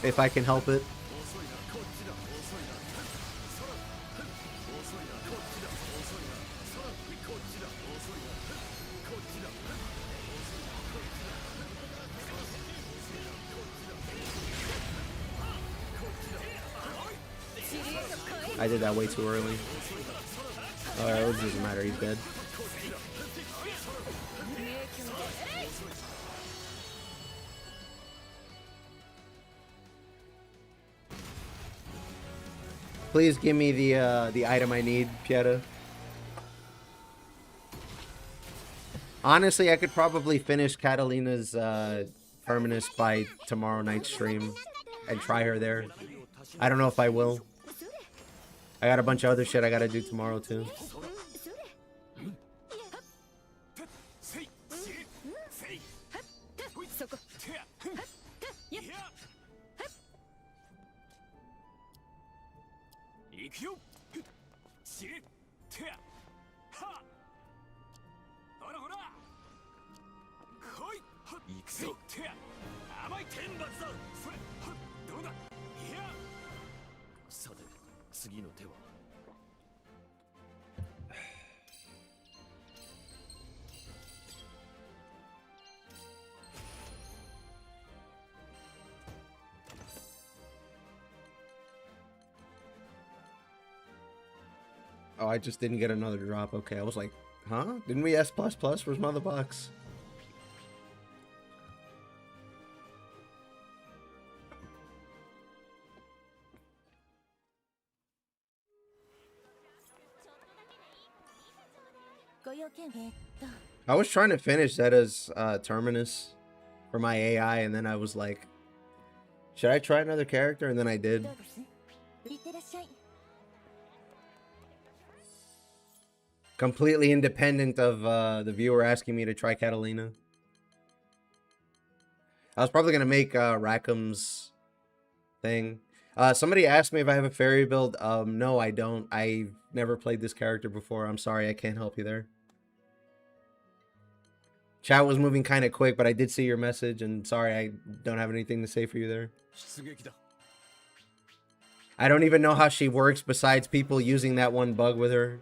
if I can help it. I did that way too early. Alright, it doesn't matter, he's dead. Please give me the item I need, Pieta. Honestly, I could probably finish Catalina's Terminus by tomorrow night's stream and try her there. I don't know if I will. I got a bunch of other shit I gotta do tomorrow too. Oh, I just didn't get another drop. Okay, I was like, huh? Didn't we S++? Where's my other box? I was trying to finish Zeta's Terminus for my AI, and then I was like, should I try another character? And then I did. Completely independent of the viewer asking me to try Catalina. I was probably going to make Rackham's thing. Somebody asked me if I have a fairy build. No, I don't. I've never played this character before. I'm sorry, I can't help you there. Chat was moving kind of quick, but I did see your message, and sorry, I don't have anything to say for you there. I don't even know how she works besides people using that one bug with her.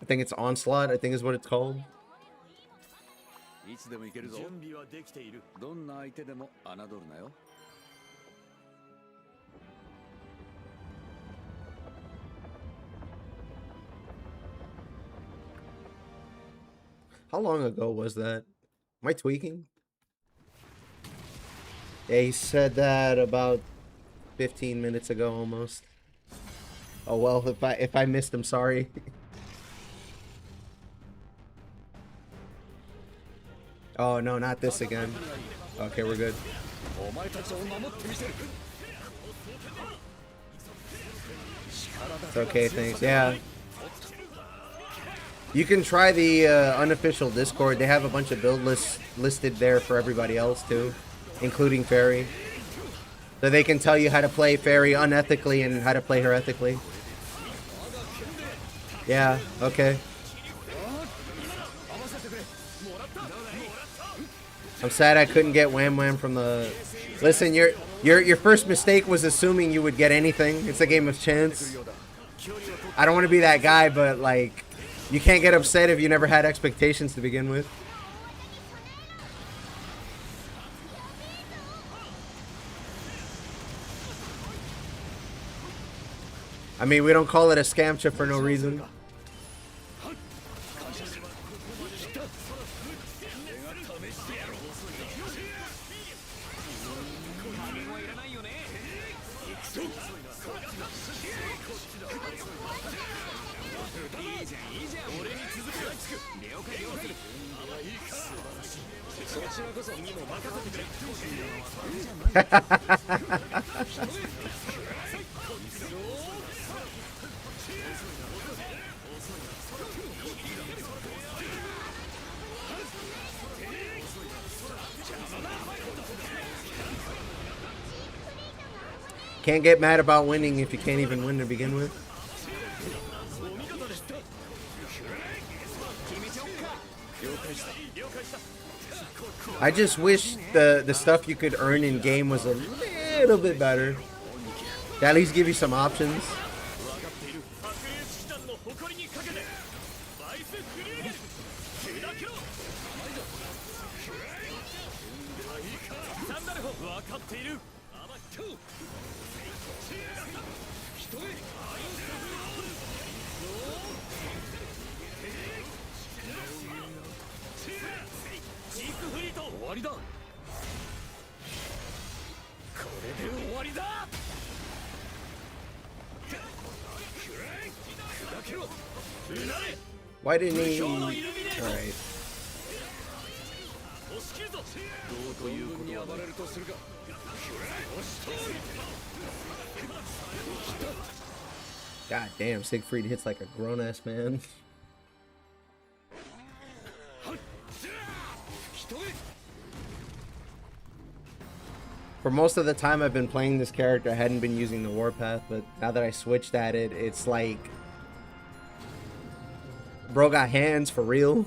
I think it's Onslaught, I think is what it's called. How long ago was that? Am I tweaking? Yeah, he said that about 15 minutes ago almost. Oh well, if I missed him, sorry. Oh no, not this again. Okay, we're good. It's okay, thanks. Yeah. You can try the unofficial Discord. They have a bunch of build lists listed there for everybody else too, including Fairy. So they can tell you how to play Fairy unethically and how to play her ethically. Yeah, okay. I'm sad I couldn't get Wham Wham from the... Listen, your first mistake was assuming you would get anything. It's a game of chance. I don't want to be that guy, but like, you can't get upset if you never had expectations to begin with. I mean, we don't call it a scamcha for no reason. Can't get mad about winning if you can't even win to begin with. I just wish the stuff you could earn in game was a little bit better. To at least give you some options. Why didn't he? Alright. God damn, Siegfried hits like a grown-ass man. For most of the time I've been playing this character, I hadn't been using the Warpath, but now that I switched at it, it's like... Bro got hands for real.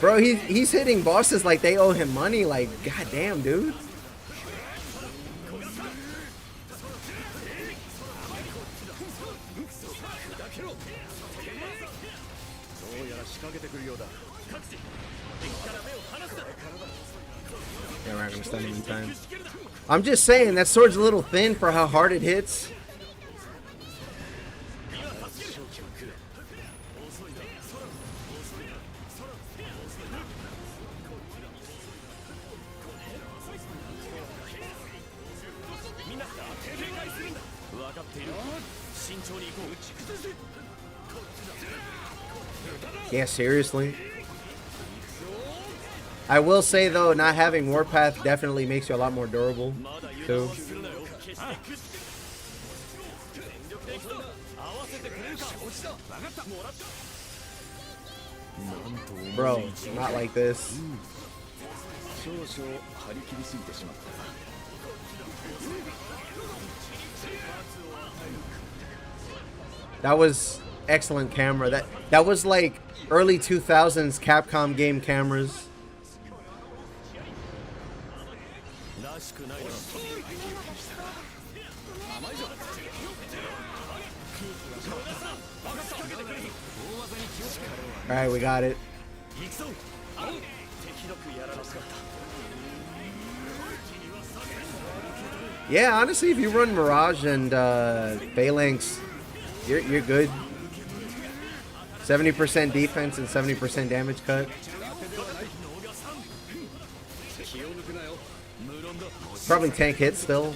Bro, he's hitting bosses like they owe him money. Like, goddamn, dude. Yeah, we're not gonna stun him in time. I'm just saying that sword's a little thin for how hard it hits. Yeah, seriously. I will say though, not having Warpath definitely makes you a lot more durable too. Bro, not like this. That was excellent camera. That was like early 2000s Capcom game cameras. Alright, we got it. Yeah, honestly, if you run Mirage and Phalanx, you're good. 70% defense and 70% damage cut. Probably tank hits still.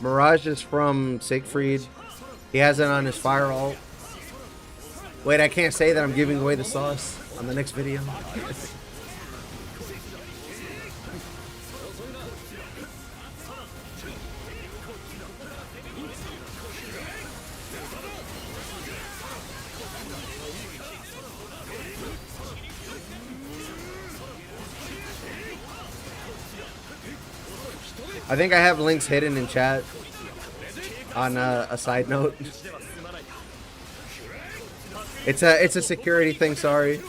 Mirage is from Siegfried. He has it on his fire ult. Wait, I can't say that I'm giving away the sauce on the next video. I think I have links hidden in chat on a side note. It's a security thing, sorry.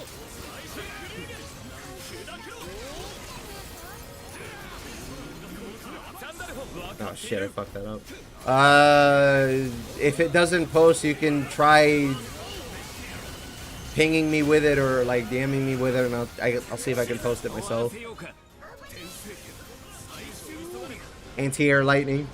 Oh shit, I fucked that up. If it doesn't post, you can try pinging me with it or like DMing me with it, and I'll see if I can post it myself. Anti-air lightning.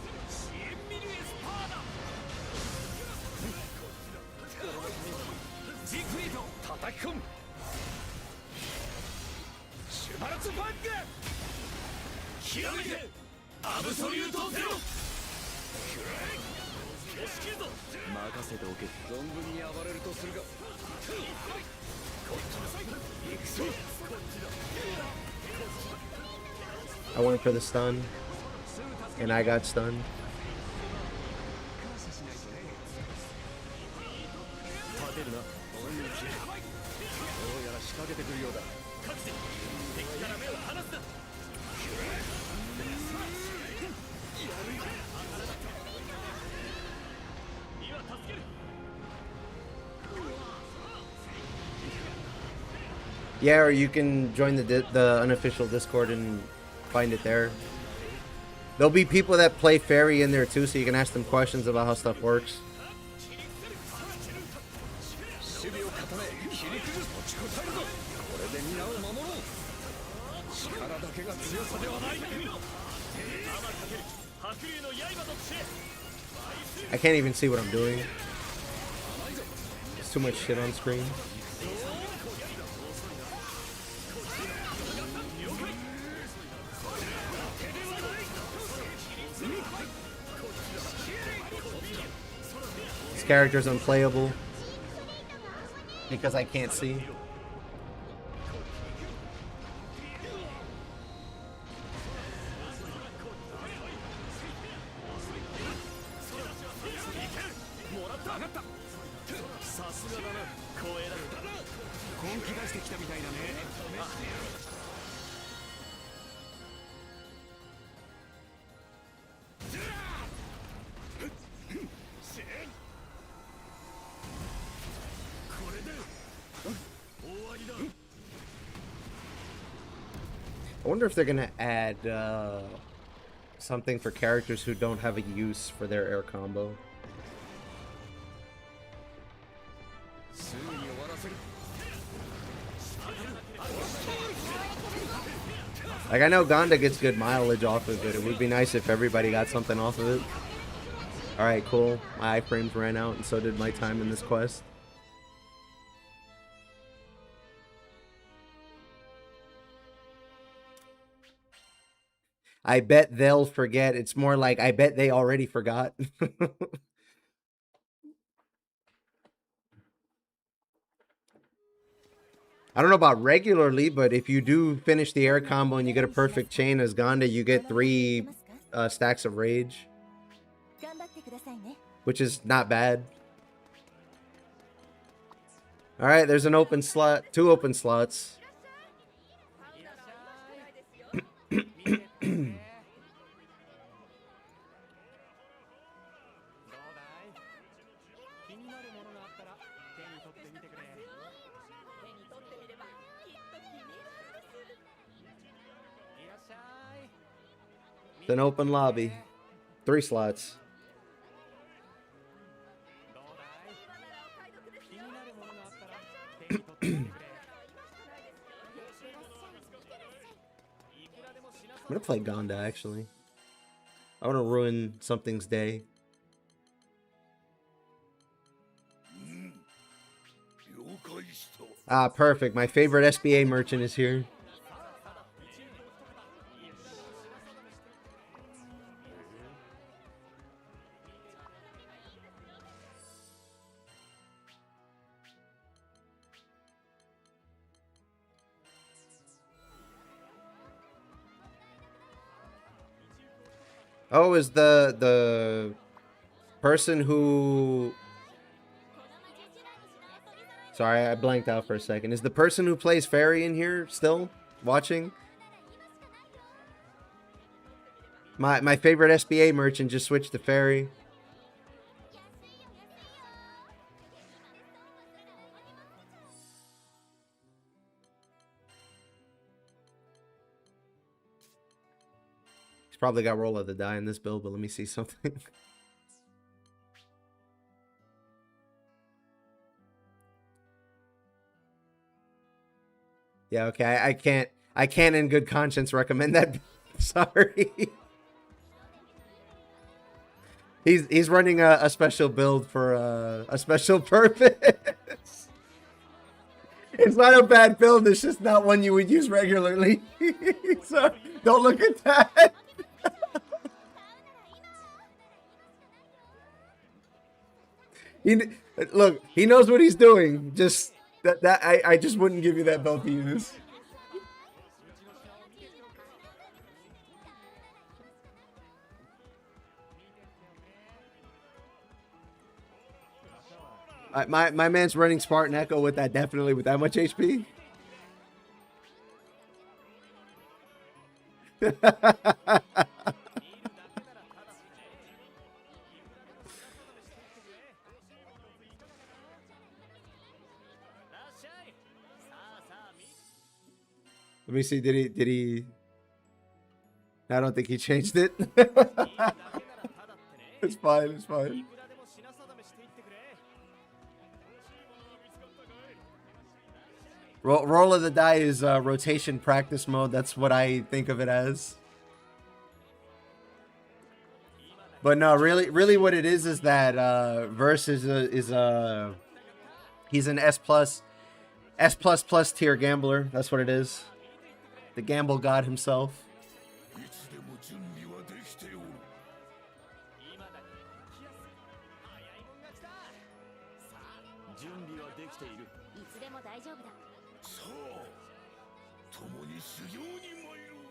I went for the stun, and I got stunned. Yeah, or you can join the unofficial Discord and find it there. There'll be people that play Fairy in there too, so you can ask them questions about how stuff works. I can't even see what I'm doing. There's too much shit on screen. This character's unplayable because I can't see. I wonder if they're gonna add something for characters who don't have a use for their air combo. Like, I know Gonda gets good mileage off of it. It would be nice if everybody got something off of it. Alright, cool. My iframes ran out, and so did my time in this quest. I bet they'll forget. It's more like, I bet they already forgot. I don't know about regularly, but if you do finish the air combo and you get a perfect chain as Gonda, you get 3 stacks of rage, which is not bad. All right, there's an open slot, 2 open slots. It's an open lobby. 3 slots. I'm gonna play Gonda, actually. I want to ruin something's day. Ah, perfect. My favorite SBA merchant is here. Oh, is the person who... Sorry, I blanked out for a second. Is the person who plays Fairy in here still watching? My favorite SBA merchant just switched to Fairy. He's probably got Roll of the Die in this build, but let me see something. Yeah, okay. I can't in good conscience recommend that. Sorry. He's running a special build for a special purpose. It's not a bad build, it's just not one you would use regularly. So don't look at that. Look, he knows what he's doing. Just I just wouldn't give you that build to use. My man's running Spartan Echo with that, definitely with that much HP. Let me see, did he I don't think he changed it. It's fine, it's fine. Roll of the Die is rotation practice mode. That's what I think of it as. But no, really what it is that Verse is he's an S++ tier gambler. That's what it is. The gamble god himself.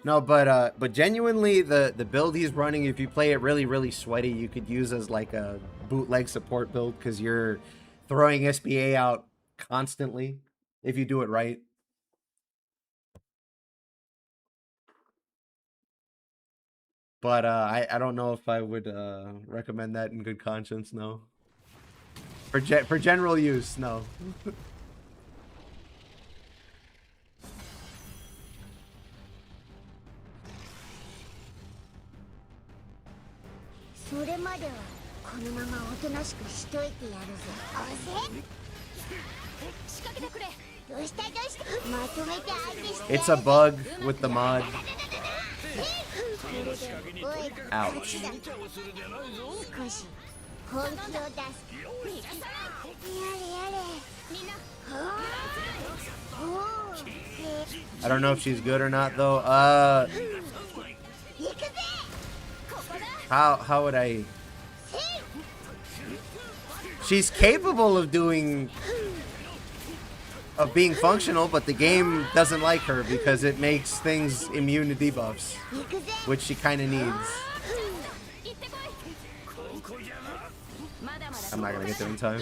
No, but genuinely, the build he's running, if you play it really sweaty, you could use as like a bootleg support build because you're throwing SBA out constantly if you do it right. But I don't know if I would recommend that in good conscience. No. For general use, no. It's a bug with the mod. Ouch. I don't know if she's good or not though. How would I? She's capable of being functional, but the game doesn't like her because it makes things immune to debuffs, which she kind of needs. I'm not gonna get there in time.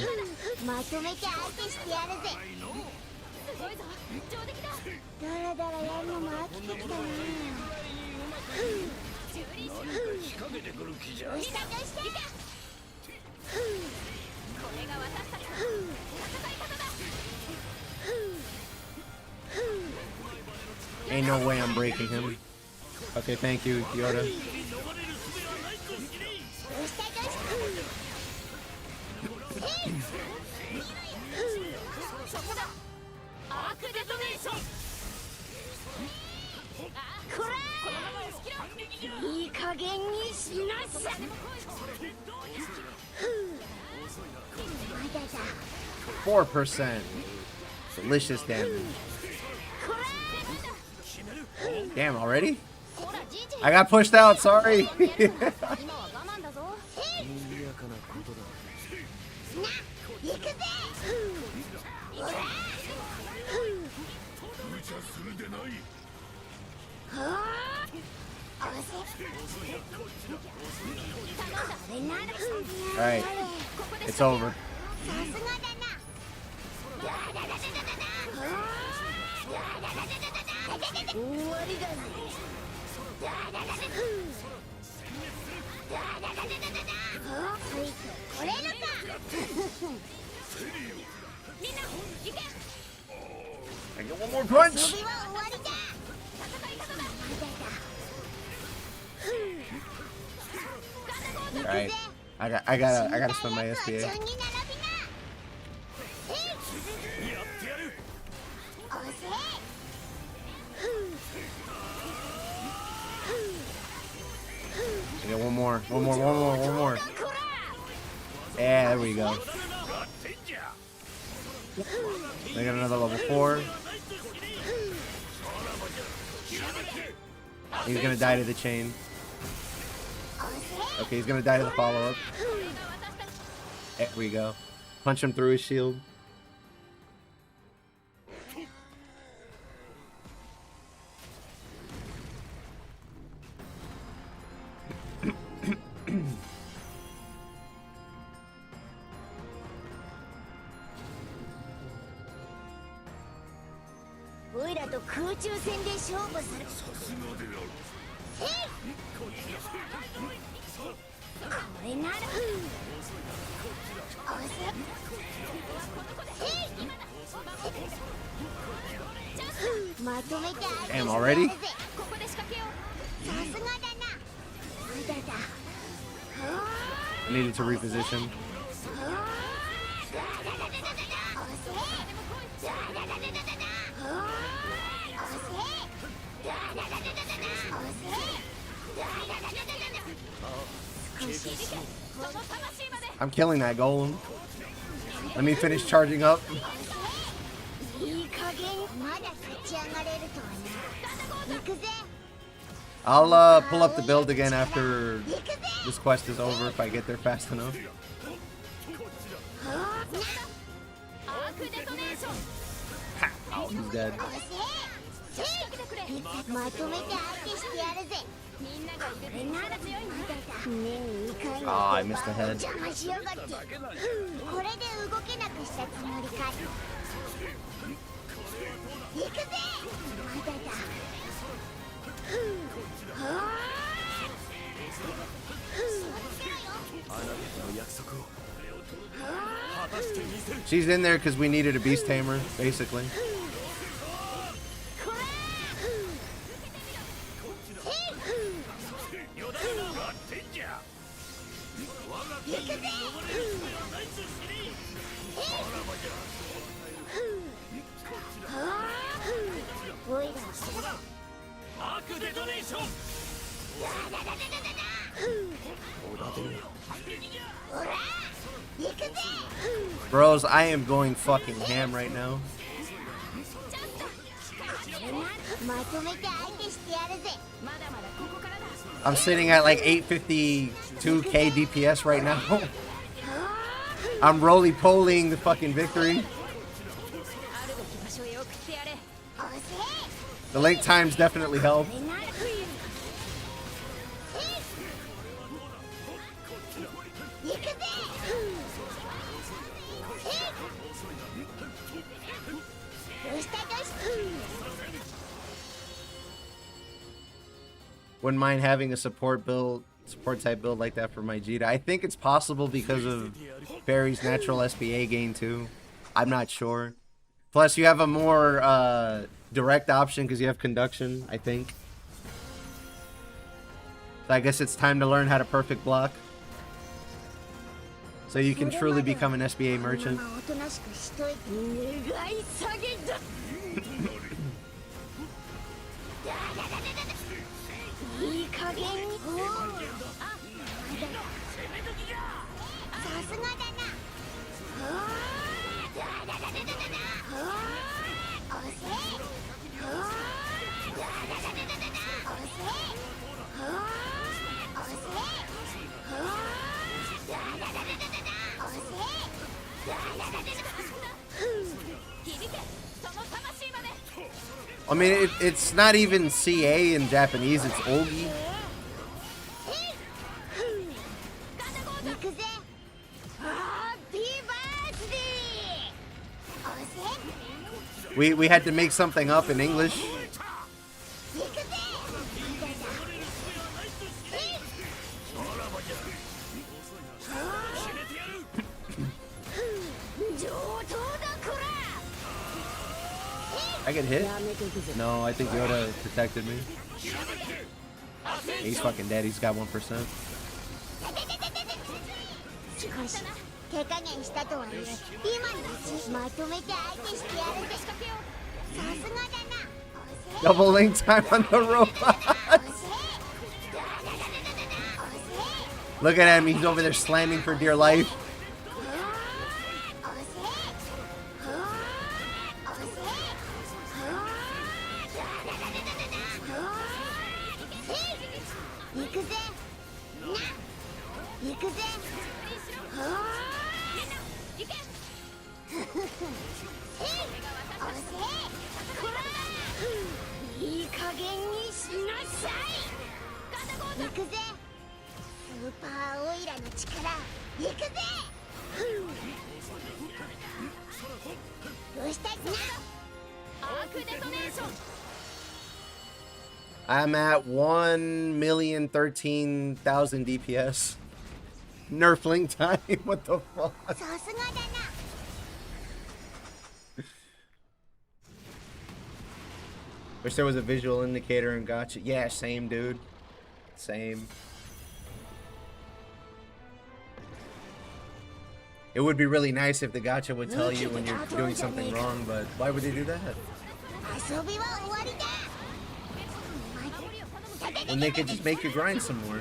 Ain't no way I'm breaking him. Okay, thank you, Yoda. %. Delicious damage. Damn, already? I got pushed out, sorry. Alright, it's over. I get one more punch. Alright, I gotta spend my SPA. I got one more. Yeah, there we go. I got another level 4. He's gonna die to the chain. Okay, he's gonna die to the follow-up. There we go. Punch him through his shield. Damn, already? I needed to reposition. I'm killing that golem. Let me finish charging up. I'll pull up the build again after this quest is over if I get there fast enough. Oh, he's dead. Oh, I missed the head. She's in there because we needed a beast tamer, basically. Bros, I am going fucking ham right now. I'm sitting at like 852k DPS right now. I'm roly-polying the fucking victory. The link times definitely help. Wouldn't mind having a support type build like that for my Jita. I think it's possible because of Barry's natural SPA gain too. I'm not sure. Plus you have a more direct option because you have conduction, I think. So I guess it's time to learn how to perfect block. So you can truly become an SBA merchant. I mean, it's not even CA in Japanese, it's Ogi. We had to make something up in English. I get hit? No, I think Yoda protected me. He's fucking dead. He's got 1%. Double link time on the robot. Look at him. He's over there slamming for dear life. I'm at 1,013,000 DPS. Nerfling time. What the fuck? Wish there was a visual indicator and gotcha. Yeah, same, dude. Same. It would be really nice if the gotcha would tell you when you're doing something wrong, but why would they do that? When they could just make you grind some more.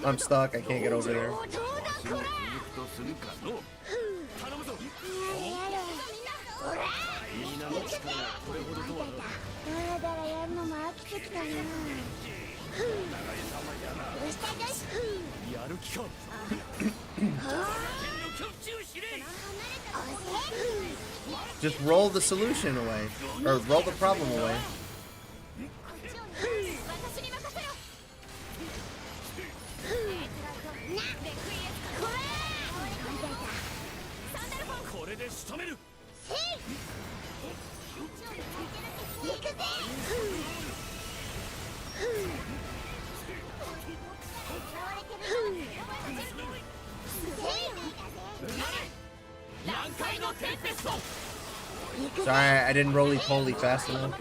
I'm stuck, I can't get over there. Just roll the solution away, or roll the problem away. Sorry, I didn't roly-poly fast enough.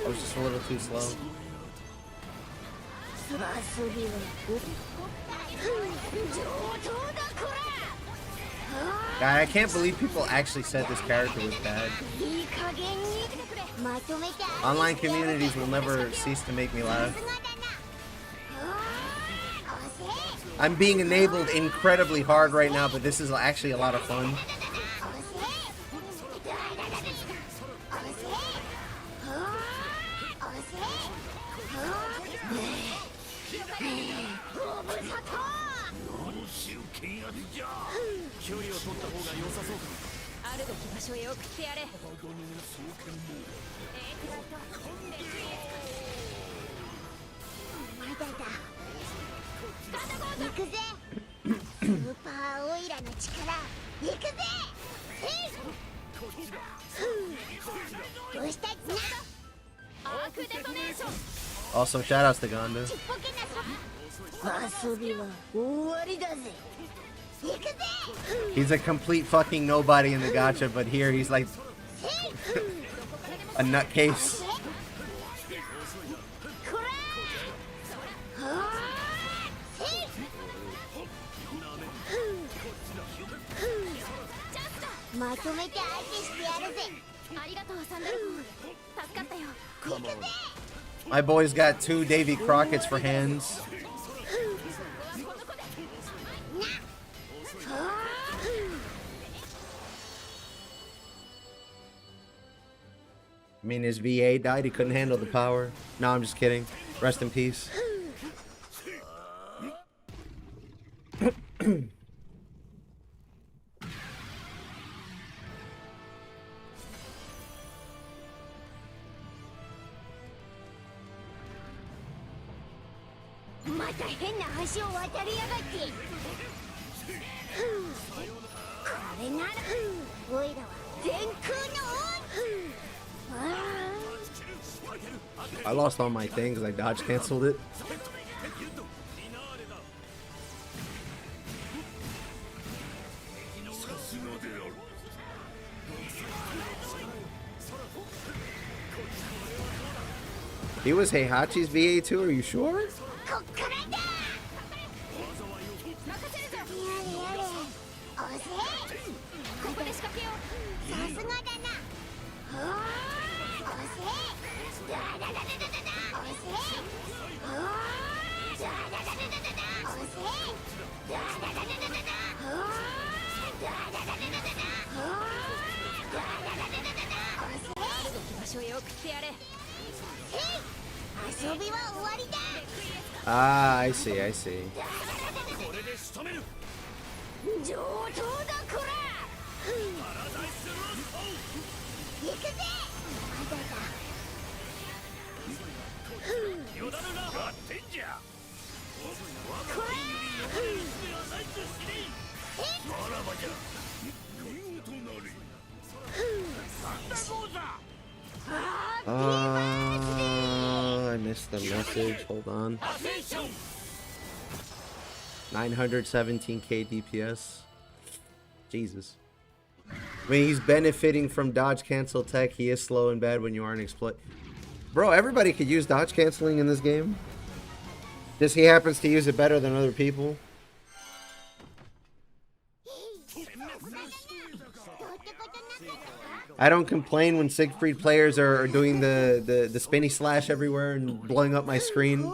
I was just a little too slow. God, I can't believe people actually said this character was bad. Online communities will never cease to make me laugh. I'm being enabled incredibly hard right now, but this is actually a lot of fun. Also, shoutouts to Gondo. He's a complete fucking nobody in the gacha, but here he's like a nutcase. My boy's got 2 Davy Crockett's for hands. mean, his VA died. He couldn't handle the power. No, I'm just kidding. Rest in peace. I lost all my things. I dodge canceled it. He was Heihachi's VA too, are you sure? Ah, I see, I see. I missed the message. Hold on. 917k DPS. Jesus. I mean, he's benefiting from dodge cancel tech. He is slow and bad when you aren't exploit. Bro, everybody could use dodge canceling in this game. Just he happens to use it better than other people. I don't complain when Siegfried players are doing the spinny slash everywhere and blowing up my screen.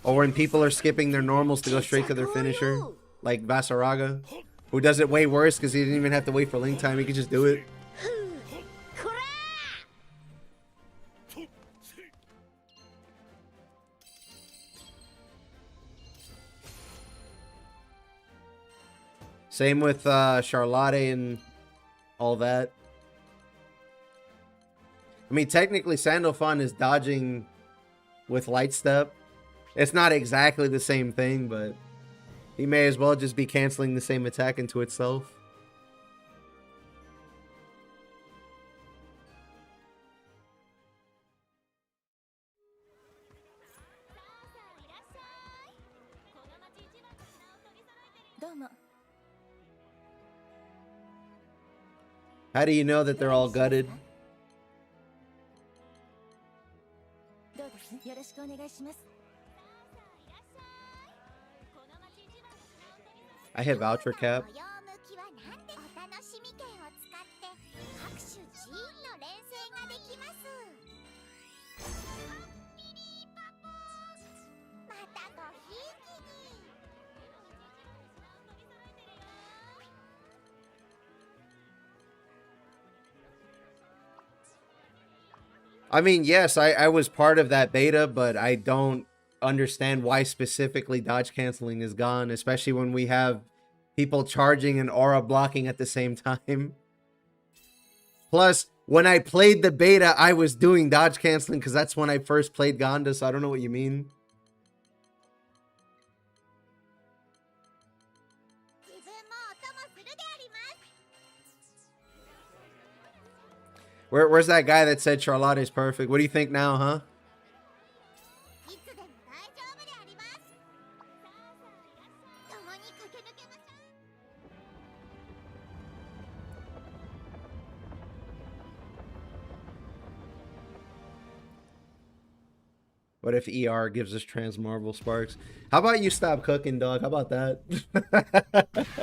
Or when people are skipping their normals to go straight to their finisher. Like Vasaraga, who does it way worse because he didn't even have to wait for link time. He could just do it. Same with Charlotte and all that. I mean, technically, Sandalphon is dodging with Light Step. It's not exactly the same thing, but he may as well just be canceling the same attack into itself. How do you know that they're all gutted? I have voucher cap. I mean, yes, I was part of that beta, but I don't understand why specifically dodge canceling is gone, especially when we have people charging and aura blocking at the same time. Plus, when I played the beta, I was doing dodge canceling because that's when I first played Ganda, so I don't know what you mean. Where's that guy that said Charlotte is perfect? What do you think now, huh? What if ER gives us trans Marvel sparks? How about you stop cooking, dog? How about that? How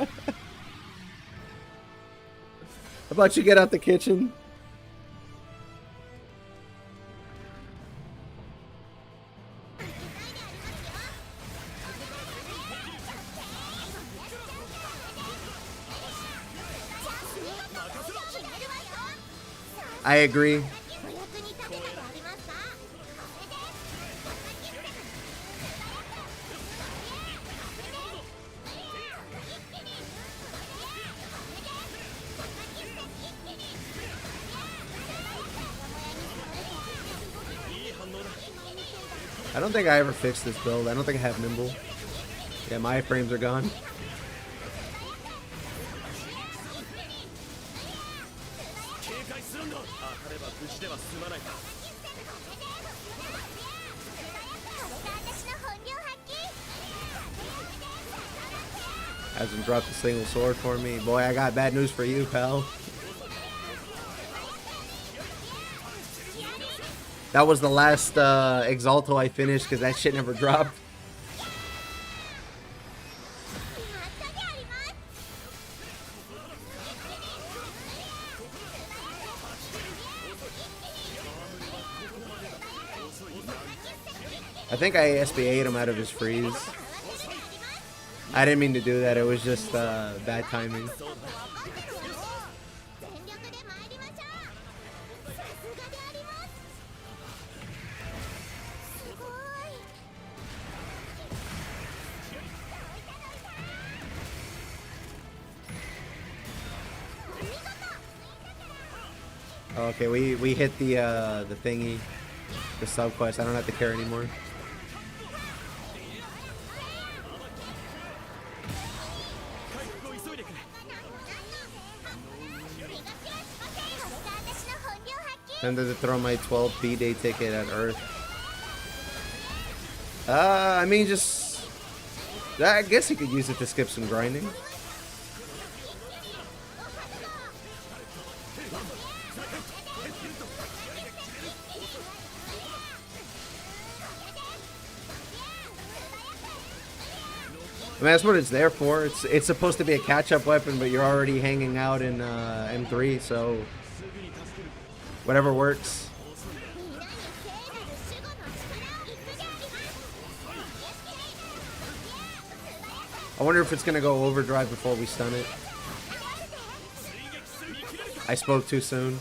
about you get out the kitchen? I agree. I don't think I ever fixed this build. I don't think I have nimble. Yeah, my frames are gone. Hasn't dropped a single sword for me. Boy, I got bad news for you, pal. That was the last Exalto I finished because that shit never dropped. I think I SBA'd him out of his freeze. I didn't mean to do that. It was just bad timing. Okay, we hit the thingy, the sub quest. I don't have to care anymore. Tempted to throw my 12 B-Day ticket at Earth. I mean, just... I guess you could use it to skip some grinding. I mean, that's what it's there for. It's supposed to be a catch-up weapon, but you're already hanging out in M3, so... whatever works. I wonder if it's gonna go overdrive before we stun it. I spoke too soon.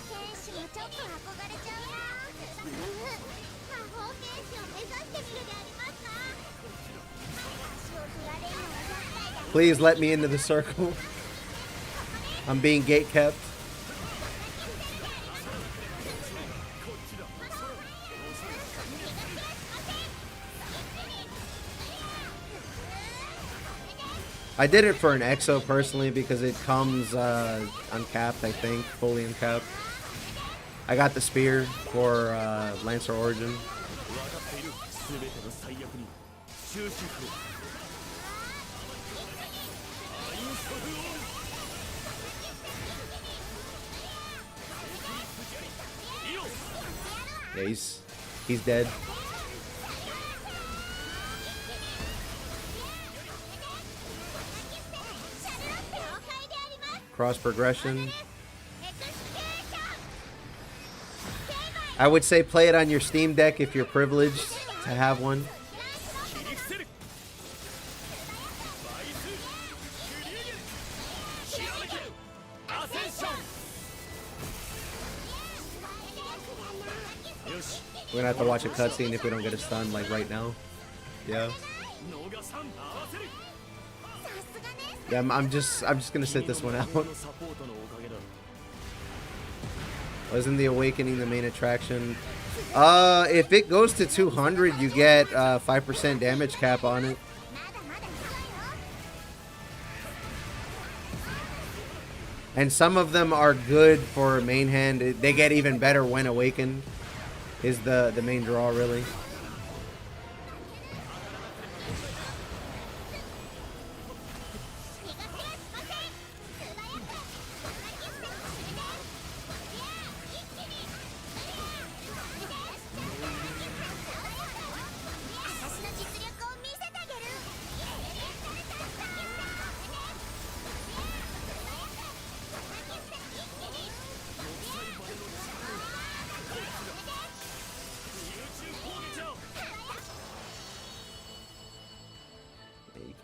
Please let me into the circle. I'm being gate kept. I did it for an Exo personally because it comes uncapped, I think, fully uncapped. I got the spear for Lancer Origin. Yeah, he's dead. Cross progression. I would say play it on your Steam Deck if you're privileged to have one. We're gonna have to watch a cutscene if we don't get a stun like right now. Yeah. Yeah, I'm just gonna sit this one out. Wasn't the Awakening the main attraction? If it goes to 200, you get 5% damage cap on it. And some of them are good for main hand. They get even better when awakened. Is the main draw, really.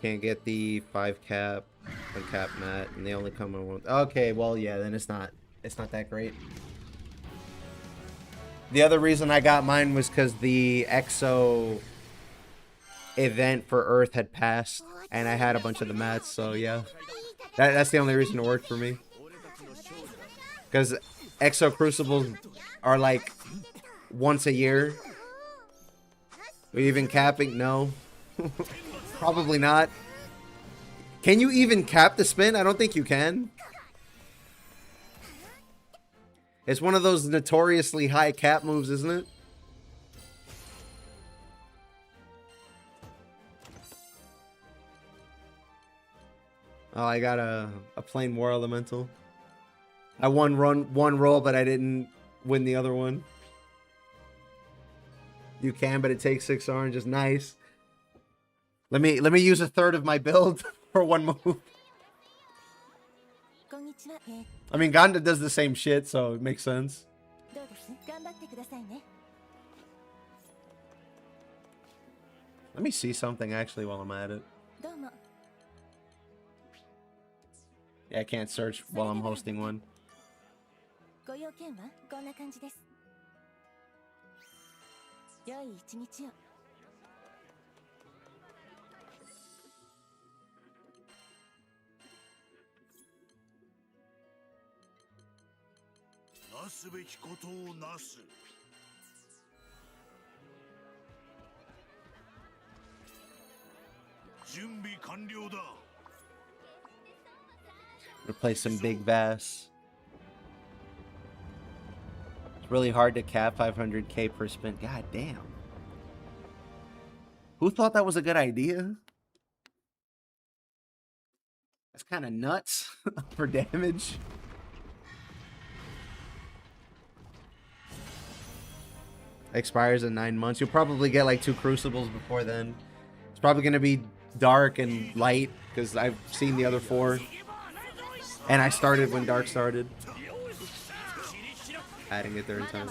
Can't get the 5 cap mat, and they only come in one. Okay, well, yeah, then it's not that great. The other reason I got mine was because the EXO event for Earth had passed, and I had a bunch of the mats, so yeah. That's the only reason it worked for me. Because EXO Crucibles are like once a year. Are you even capping? No. Probably not. Can you even cap the spin? I don't think you can. It's one of those notoriously high cap moves, isn't it? Oh, I got a plain War Elemental. I won one roll, but I didn't win the other one. You can, but it takes 6 oranges. Nice. Let me use a third of my build for one move. I mean, Ganda does the same shit, so it makes sense. Let me see something actually while I'm at it. Yeah, I can't search while I'm hosting one. Replace some big bass. It's really hard to cap 500k per spin. God damn. Who thought that was a good idea? That's kind of nuts for damage. Expires in 9 months. You'll probably get like 2 crucibles before then. It's probably going to be dark and light because I've seen the other 4. And I started when dark started. Adding it there in time.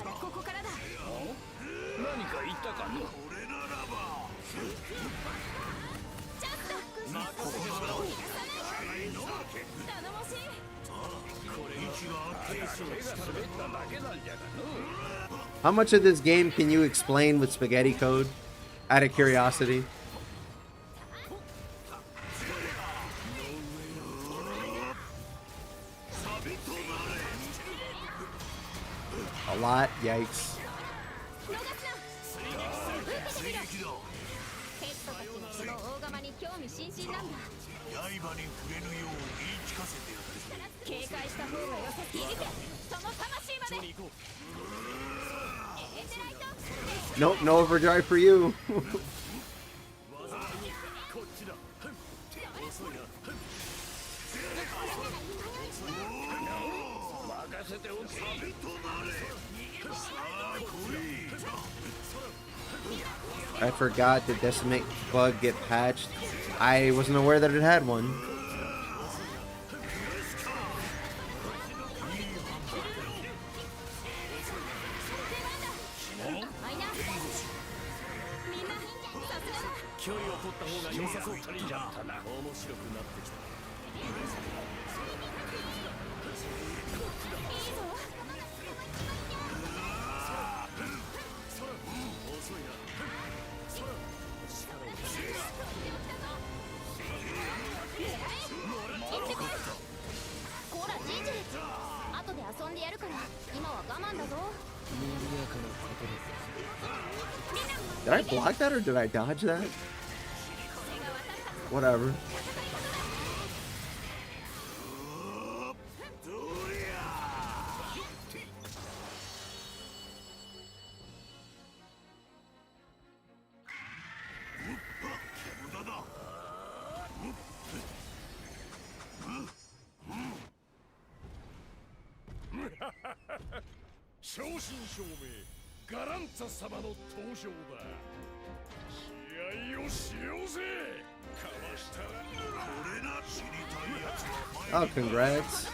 How much of this game can you explain with spaghetti code? Out of curiosity. A lot? Yikes. Nope, no overdrive for you. I forgot the decimate bug get patched. I wasn't aware that it had one. Did I block that or did I dodge that? Whatever. Oh, congrats.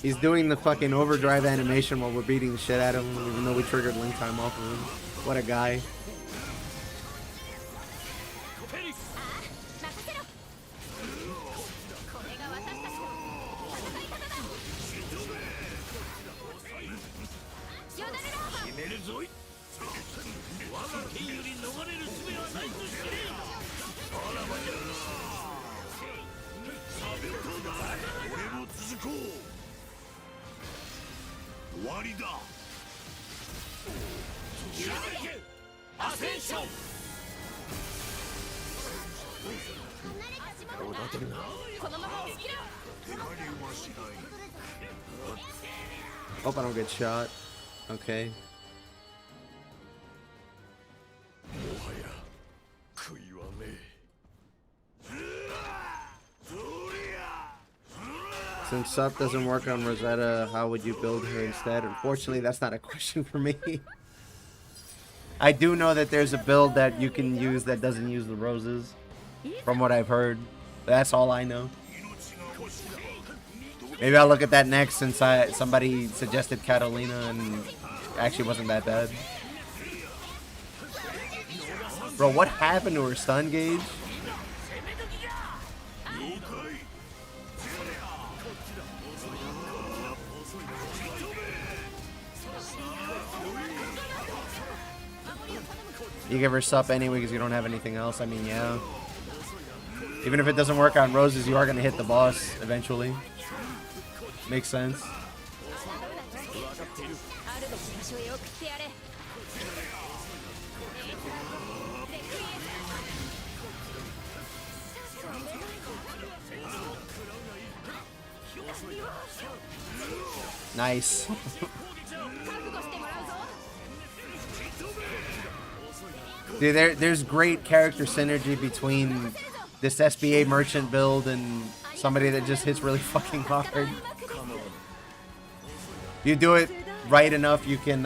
He's doing the fucking overdrive animation while we're beating the shit out of him, even though we triggered link time off of him. What a guy. Hope I don't get shot. Okay. Since Sup doesn't work on Rosetta, how would you build her instead? Unfortunately, that's not a question for me. I do know that there's a build that you can use that doesn't use the roses, from what I've heard. That's all I know. Maybe I'll look at that next, since somebody suggested Catalina and actually wasn't that bad. Bro, what happened to her stun gauge? You give her Sup anyway because you don't have anything else. I mean, yeah. Even if it doesn't work on roses, you are going to hit the boss eventually. Makes sense. Nice. Dude, there's great character synergy between this SBA merchant build and somebody that just hits really fucking hard. You do it right enough, you can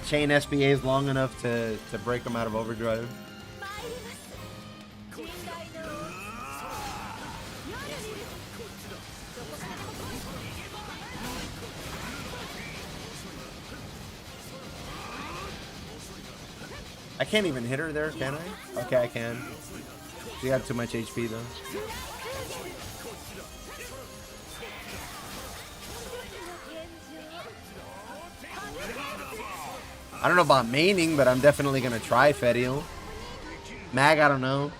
chain SBAs long enough to break them out of overdrive. I can't even hit her there, can I? Okay, I can. She got too much HP though. I don't know about maining, but I'm definitely gonna try Fediel. Mag, I don't know.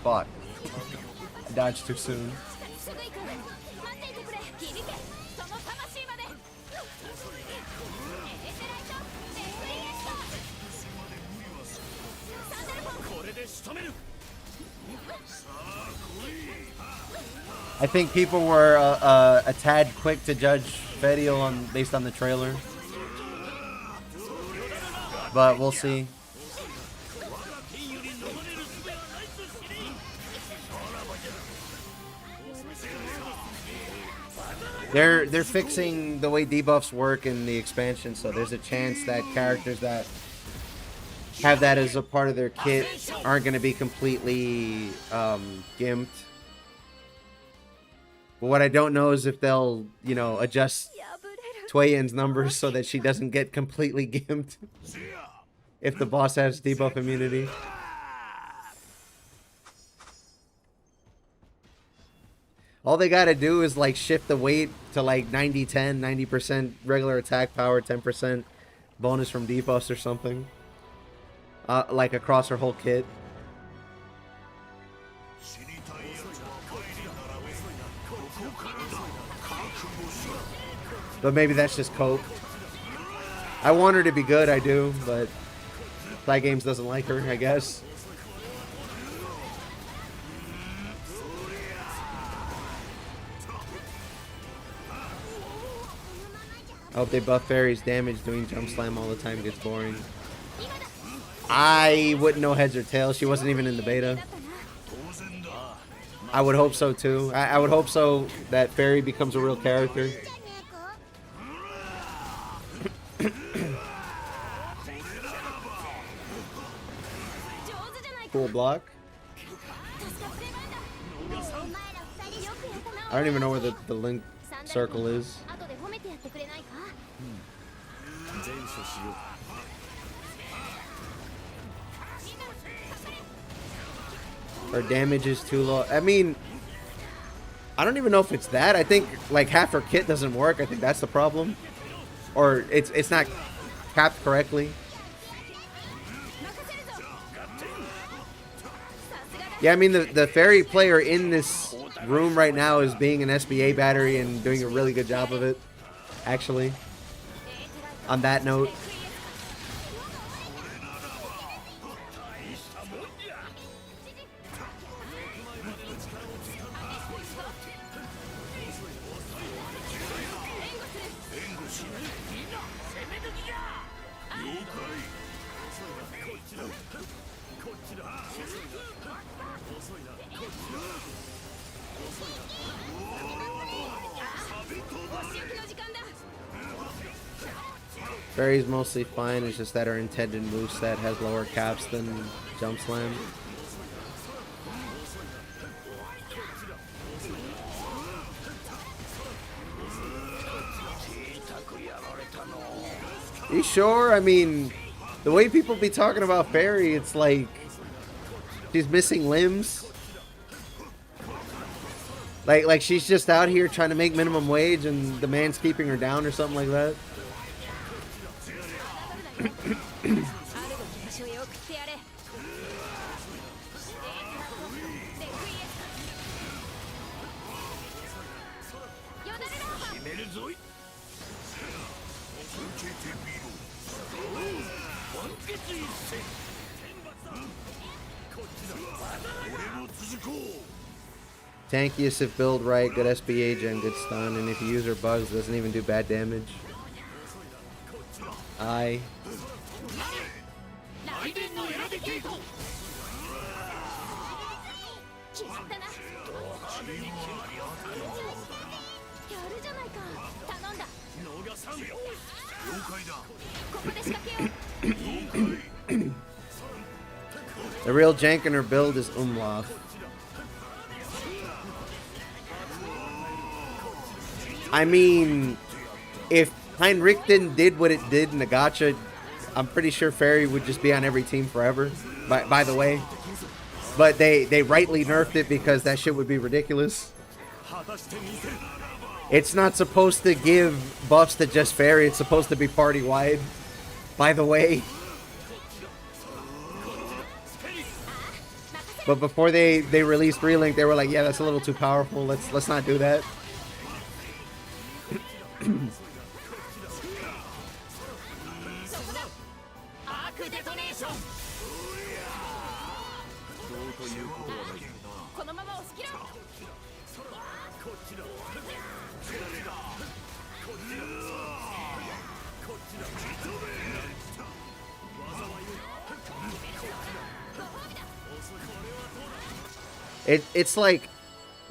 Fuck. I dodged too soon. I think people were a tad quick to judge Fediel based on the trailer. But we'll see. They're fixing the way debuffs work in the expansion, so there's a chance that characters that have that as a part of their kit aren't going to be completely gimped. But what I don't know is if they'll, you know, adjust Toyen's numbers so that she doesn't get completely gimped if the boss has debuff immunity. All they gotta do is like shift the weight to like 90-10, 90% regular attack power, 10% bonus from debuffs or something. Like across her whole kit. But maybe that's just cope. I want her to be good, I do, but Fly Games doesn't like her, I guess. I hope they buff Fairy's damage. Doing jump slam all the time gets boring. I wouldn't know heads or tails. She wasn't even in the beta. I would hope so too. I would hope so that Fairy becomes a real character. Cool block. I don't even know where the link circle is. Her damage is too low. I mean, I don't even know if it's that. I think like half her kit doesn't work. I think that's the problem, or it's not capped correctly. Yeah, I mean the Fairy player in this room right now is being an SBA battery and doing a really good job of it, actually. On that note. Fairy's mostly fine, it's just that her intended moveset has lower caps than Jump Slam. You sure? I mean, the way people be talking about Fairy, it's like she's missing limbs. Like she's just out here trying to make minimum wage and the man's keeping her down or something like that. Tankiest if build right, good SBA gen, good stun, and if you use her bugs, doesn't even do bad damage. Aye. The real jank in her build is Umlauf. I mean, if Heinrichten did what it did in the gacha, I'm pretty sure Fairy would just be on every team forever, by the way. But they rightly nerfed it because that shit would be ridiculous. It's not supposed to give buffs to just Fairy, it's supposed to be party-wide, by the way. But before they released Relink, they were like, yeah, that's a little too powerful, let's not do that. It's like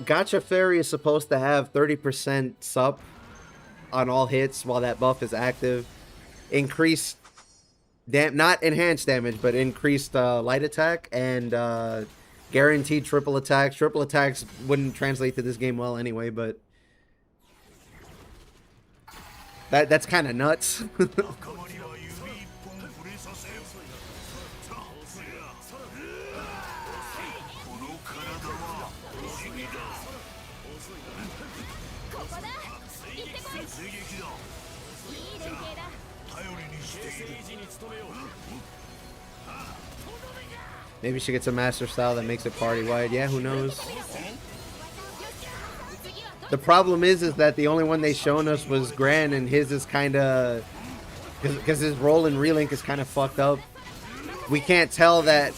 Gacha Fairy is supposed to have 30% sup on all hits while that buff is active. Increased, not enhanced damage, but increased light attack and guaranteed triple attacks. Triple attacks wouldn't translate to this game well anyway, but that's kind of nuts. Maybe she gets a master style that makes it party wide. Yeah, who knows? The problem is that the only one they shown us was Gran, and his is kind of, because his role in Relink is kind of fucked up. We can't tell that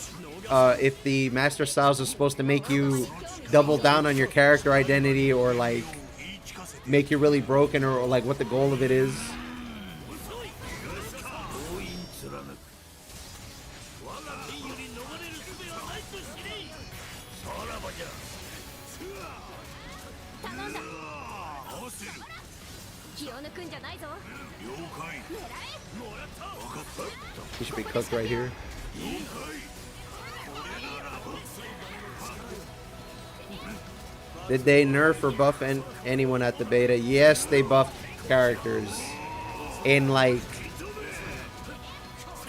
if the master styles are supposed to make you double down on your character identity or like make you really broken, or like what the goal of it is. He should be cooked right here. Did they nerf or buff anyone at the beta? Yes, they buffed characters in like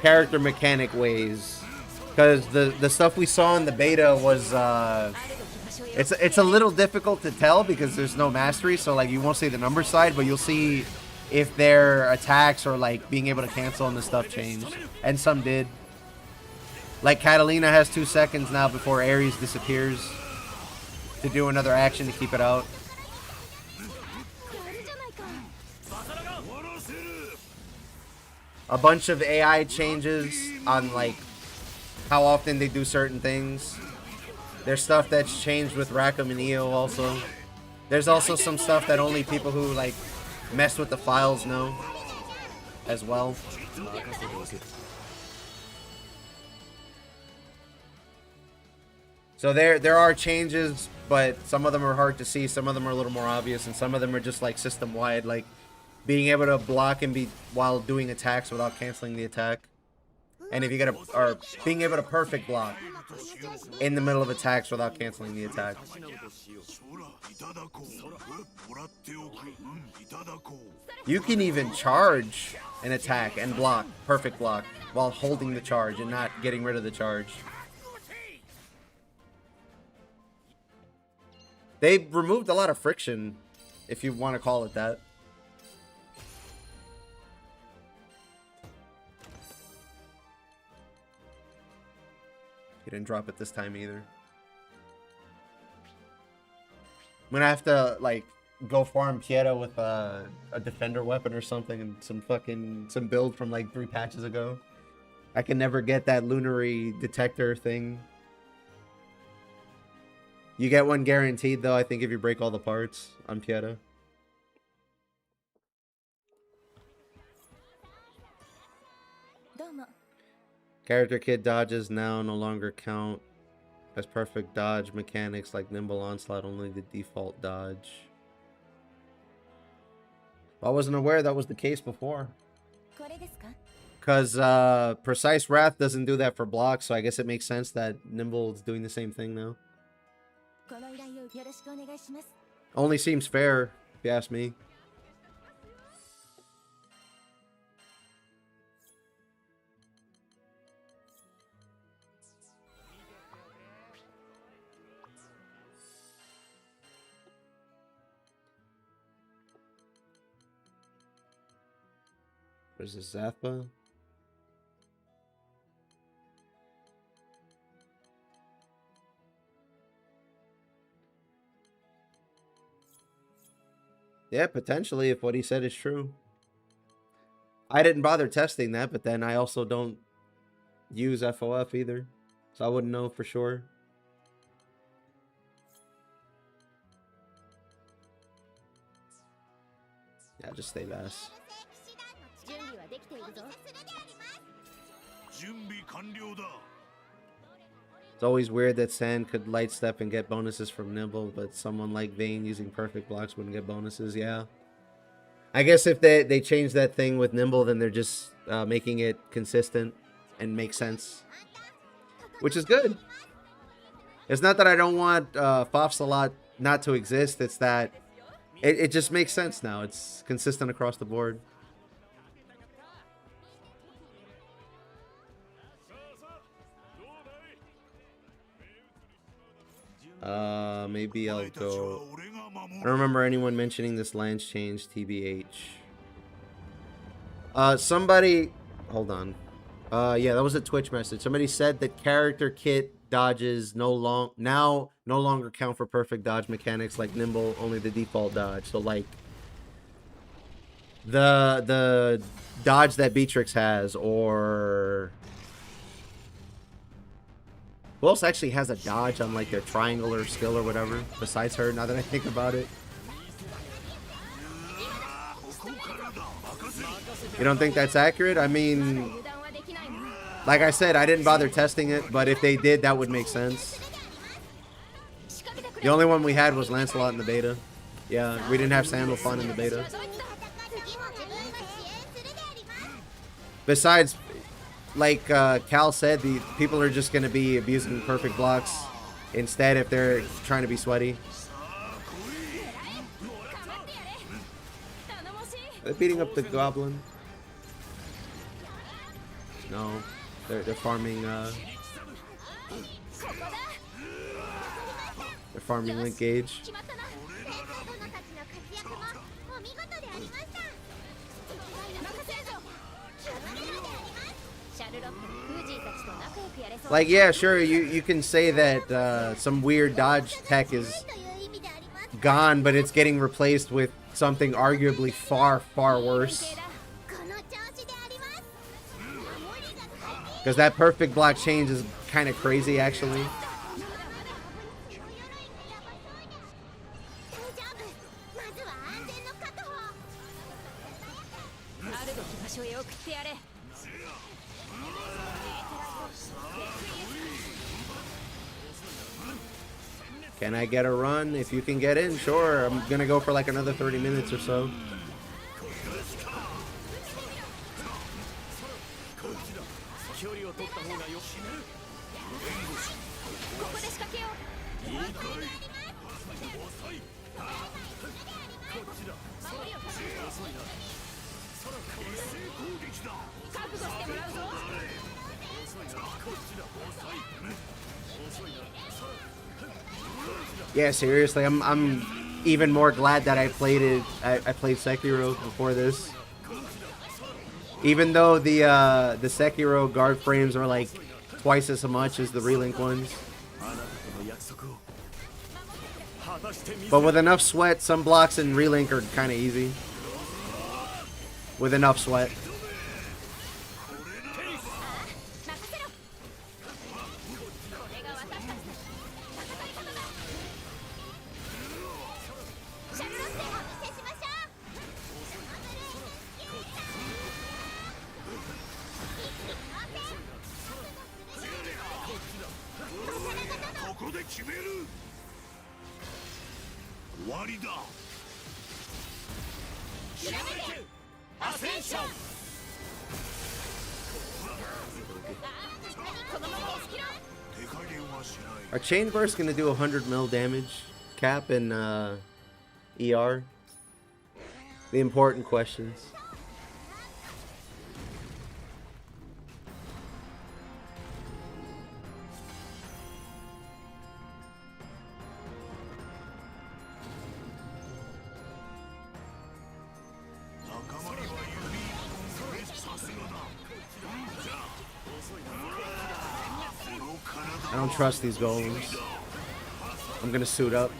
character mechanic ways. Because the stuff we saw in the beta was it's a little difficult to tell because there's no mastery, so like you won't see the number side, but you'll see if their attacks or like being able to cancel and the stuff changed. And some did. Like Catalina has 2 seconds now before Ares disappears to do another action to keep it out. A bunch of AI changes on like how often they do certain things. There's stuff that's changed with Rackham and EO also. There's also some stuff that only people who like mess with the files know as well. So there are changes, but some of them are hard to see, some of them are a little more obvious, and some of them are just like system-wide, like being able to block and be while doing attacks without canceling the attack. And if you get or being able to perfect block in the middle of attacks without canceling the attack. You can even charge an attack and block, perfect block, while holding the charge and not getting rid of the charge. They removed a lot of friction, if you want to call it that. He didn't drop it this time either. I'm gonna have to like go farm Pieta with a defender weapon or something and some build from like 3 patches ago. I can never get that lunary detector thing. You get one guaranteed though, I think, if you break all the parts on Pieta. Character kit dodges now no longer count as perfect dodge mechanics like nimble onslaught, only the default dodge. I wasn't aware that was the case before. Because Precise Wrath doesn't do that for blocks, so I guess it makes sense that Nimble is doing the same thing now. Only seems fair, if you ask me. What is this, Zappa? Yeah, potentially, if what he said is true. I didn't bother testing that, but then I also don't use FOF either, so I wouldn't know for sure. Yeah, just stay bass. It's always weird that Sand could light step and get bonuses from Nimble, but someone like Vayne using perfect blocks wouldn't get bonuses. Yeah, I guess if they change that thing with Nimble, then they're just making it consistent and make sense, which is good. It's not that I don't want Fofs a lot not to exist. It's that it just makes sense now. It's consistent across the board. Maybe I'll go. I don't remember anyone mentioning this lance change, TBH. Somebody, hold on. Yeah, that was a Twitch message. Somebody said that character kit dodges no longer count for perfect dodge mechanics like Nimble, only the default dodge. So like the dodge that Beatrix has, or who else actually has a dodge on like their triangle or skill or whatever besides her, now that I think about it? You don't think that's accurate? I mean, like I said, I didn't bother testing it, but if they did, that would make sense. The only one we had was Lancelot in the beta. Yeah, we didn't have Sandalphon in the beta. Besides, like Cal said, the people are just going to be abusing perfect blocks instead if they're trying to be sweaty. Are they beating up the goblin? No, they're farming. They're farming Link Gauge. Like, yeah, sure, you can say that some weird dodge tech is gone, but it's getting replaced with something arguably far, far worse. Because that perfect block change is kind of crazy, actually. Can I get a run? If you can get in, sure. I'm gonna go for like another 30 minutes or so. Yeah, seriously, I'm even more glad that I played it. I played Sekiro before this. Even though the Sekiro guard frames are like twice as much as the Relink ones. But with enough sweat, some blocks in Relink are kind of easy. With enough sweat. Are Chain Burst gonna do 100 mil damage cap in ER? The important questions. I don't trust these golems. I'm gonna suit up.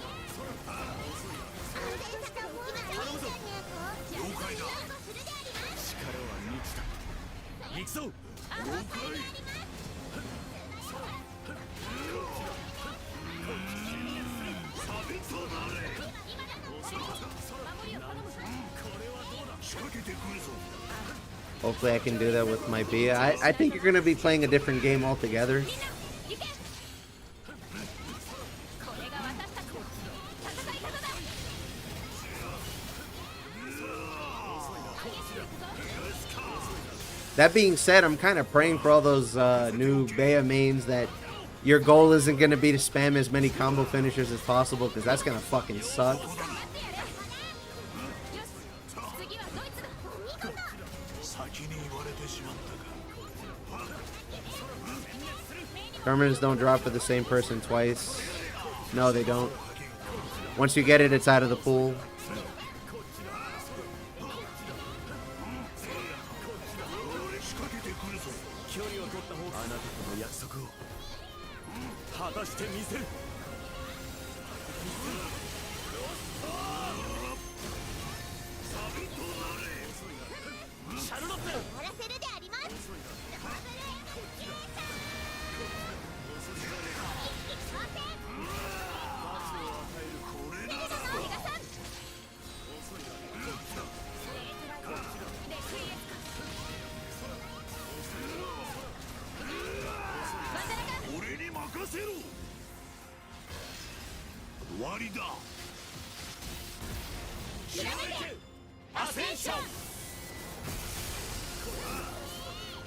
Hopefully I can do that with my B. I think you're gonna be playing a different game altogether. That being said, I'm kind of praying for all those new Bea mains that your goal isn't going to be to spam as many combo finishers as possible, because that's going to fucking suck. Permanents don't drop for the same person twice. No, they don't. Once you get it, it's out of the pool.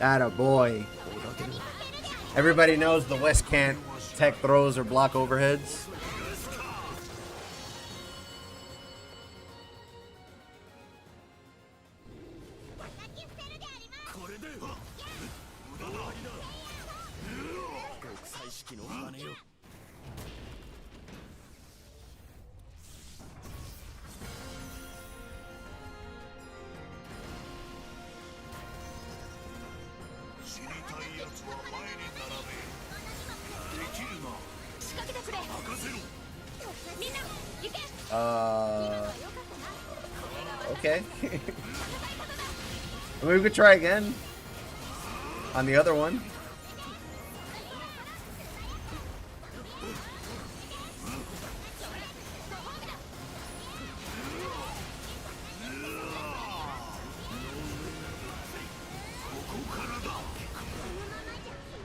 Atta boy. Everybody knows the West can't tech throws or block overheads. Okay. I mean, we could try again on the other one.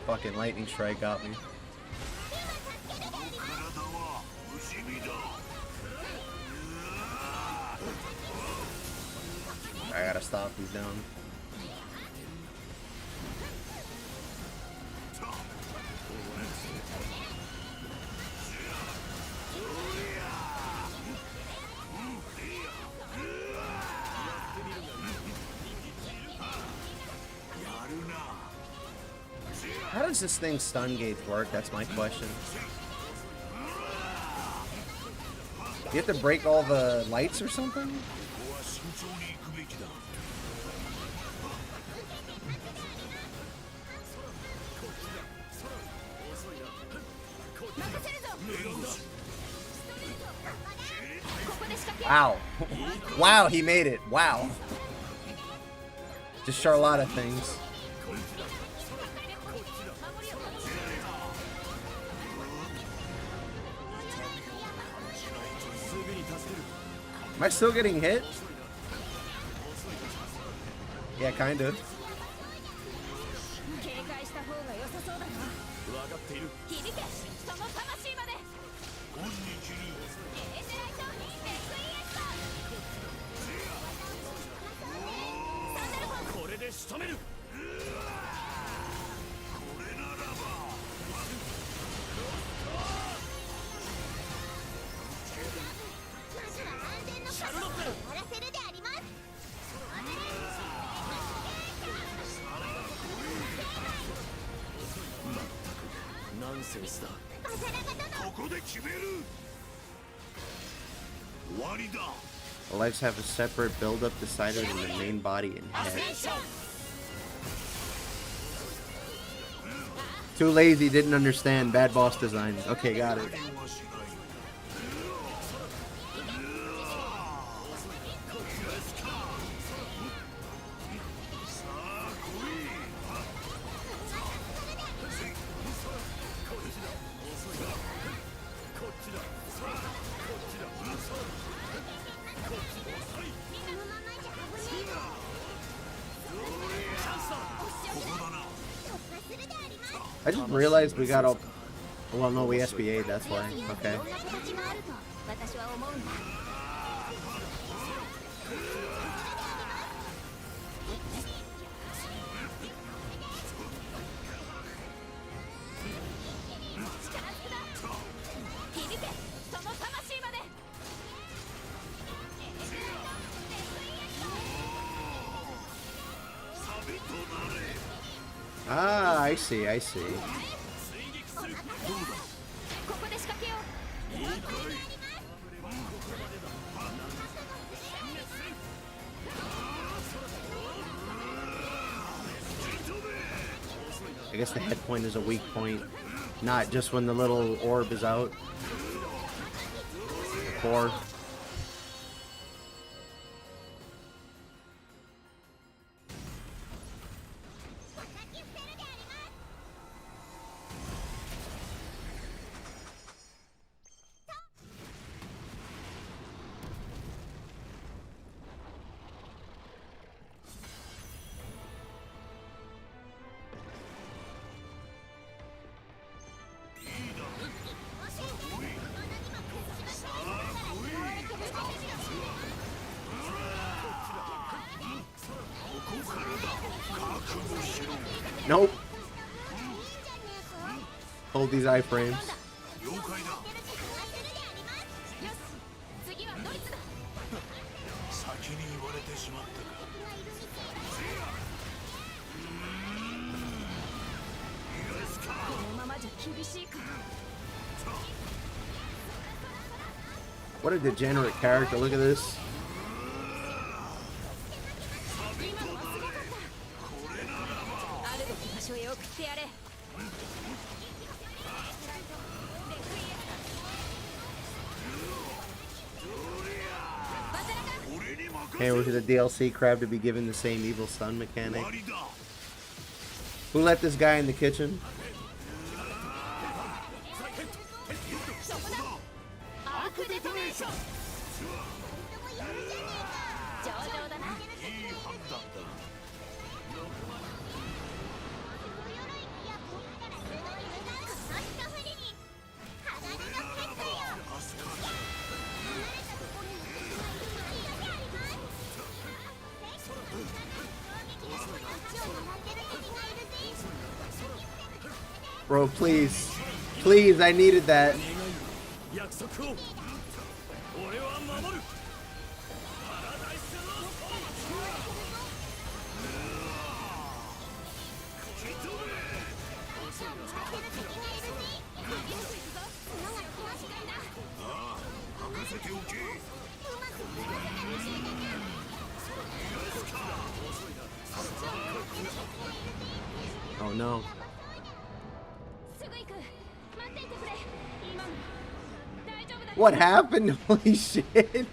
Fucking lightning strike got me. I gotta stop, he's down. How does this thing stun gauge work? That's my question. You have to break all the lights or something? Wow. Wow, he made it. Wow. Just Charlotta things. Am I still getting hit? Yeah, kind of. The lives have a separate build-up decided in the main body and head. Too lazy, didn't understand. Bad boss design. Okay, got it. I just realized we got all... Well, no, we SBA'd, that's why. Okay. Ah, I see, I see. I guess the head point is a weak point, not just when the little orb is out. Core. Nope. Hold these iframes. What a degenerate character. Look at this. Okay, we're to the DLC crab to be given the same evil sun mechanic. Who let this guy in the kitchen? Bro, please. Please, I needed that. Oh no. What happened? Holy shit.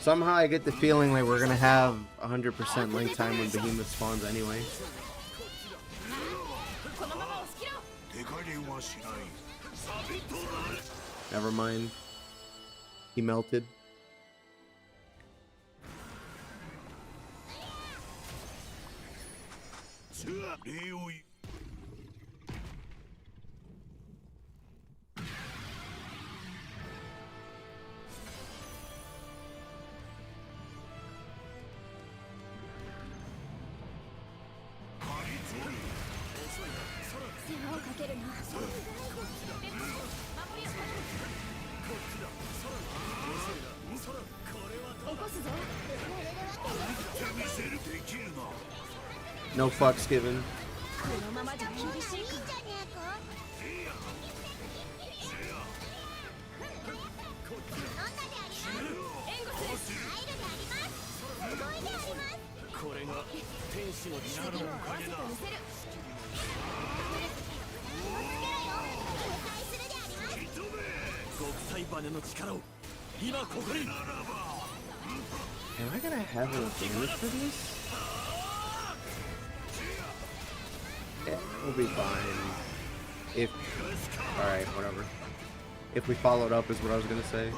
Somehow I get the feeling like we're gonna have 100% link time when Behemoth spawns anyway. Never mind. He melted. No fucks given. Am I gonna have enough damage for this? Yeah, we'll be fine. If... Alright, whatever. If we followed up is what I was gonna say.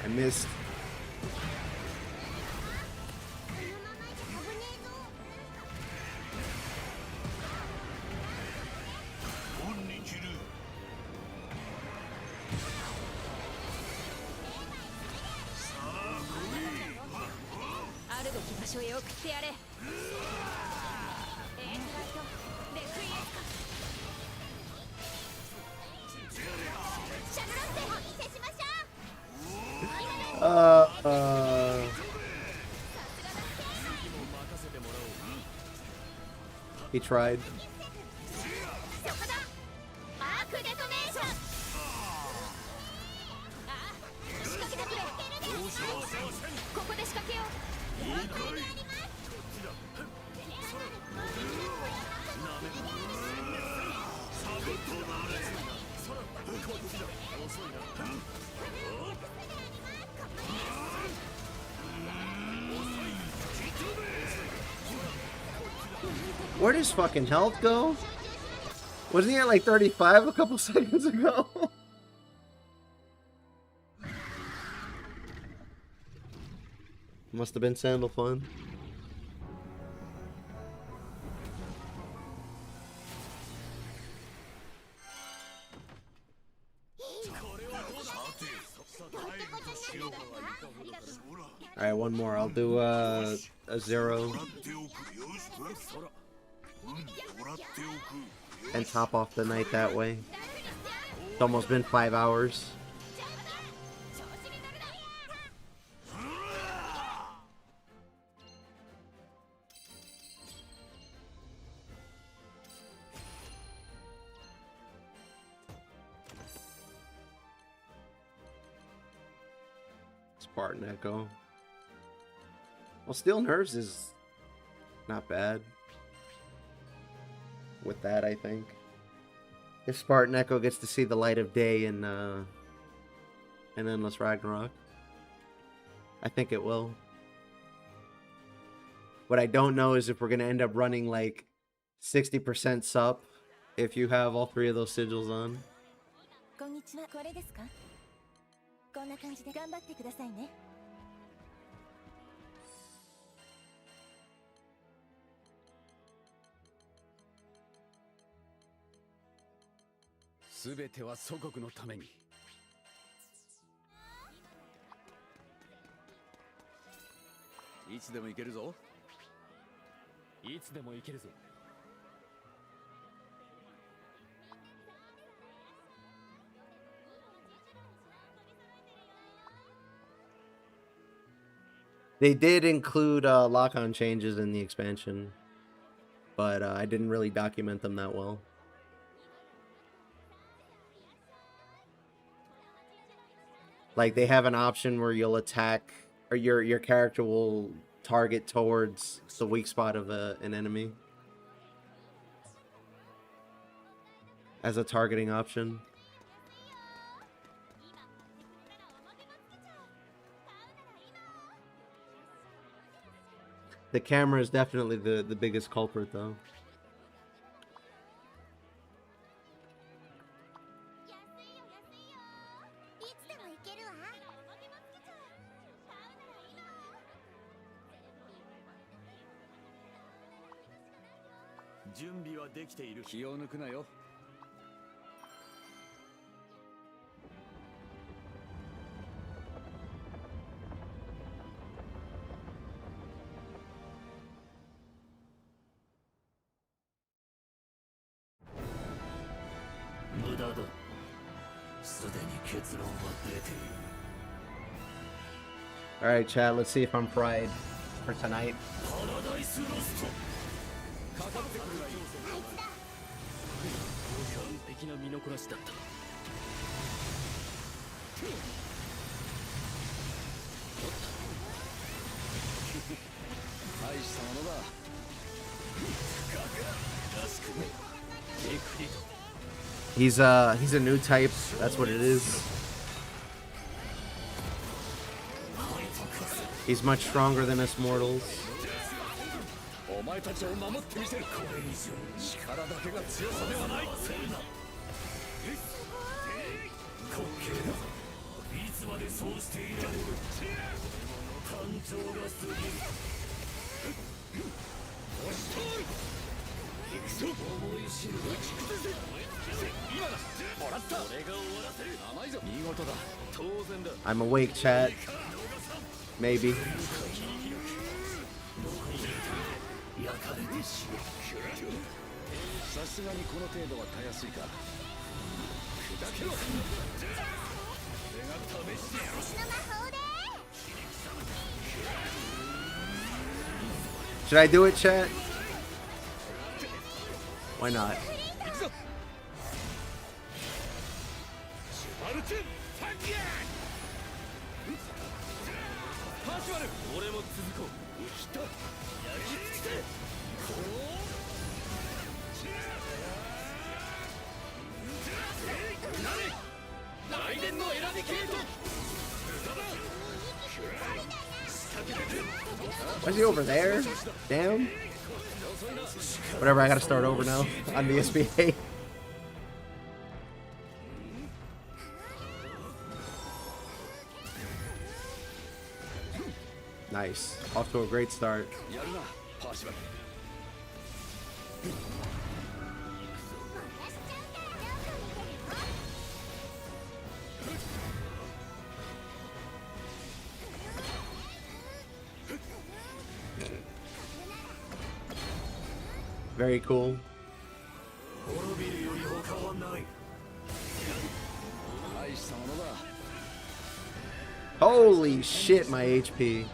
I missed. He tried. Where'd his fucking health go? Wasn't he at like 35 a couple seconds ago? Must have been sandal fun. Alright, one more. I'll do a 0. And top off the night that way. It's almost been 5 hours. Spartan Echo. Well, Steel Nerves is not bad. With that, I think. If Spartan Echo gets to see the light of day in Endless Ragnarok, I think it will. What I don't know is if we're going to end up running like 60% sup if you have all 3 of those sigils on. すべては祖国のために。いつでも行けるぞ。いつでも行けるぞ。They did include lock-on changes in the expansion, but I didn't really document them that well. Like, they have an option where you'll attack, or your character will target towards the weak spot of an enemy as a targeting option. The camera is definitely the biggest culprit, though. Alright, chat, let's see if I'm fried for tonight. He's a new type, that's what it is. He's much stronger than us mortals. I'm awake, chat. Maybe. Should I do it, chat? Why not? Why is he over there? Damn. Whatever, I gotta start over now on the SBA. Nice. Off to a great start. Very cool. Holy shit, my HP.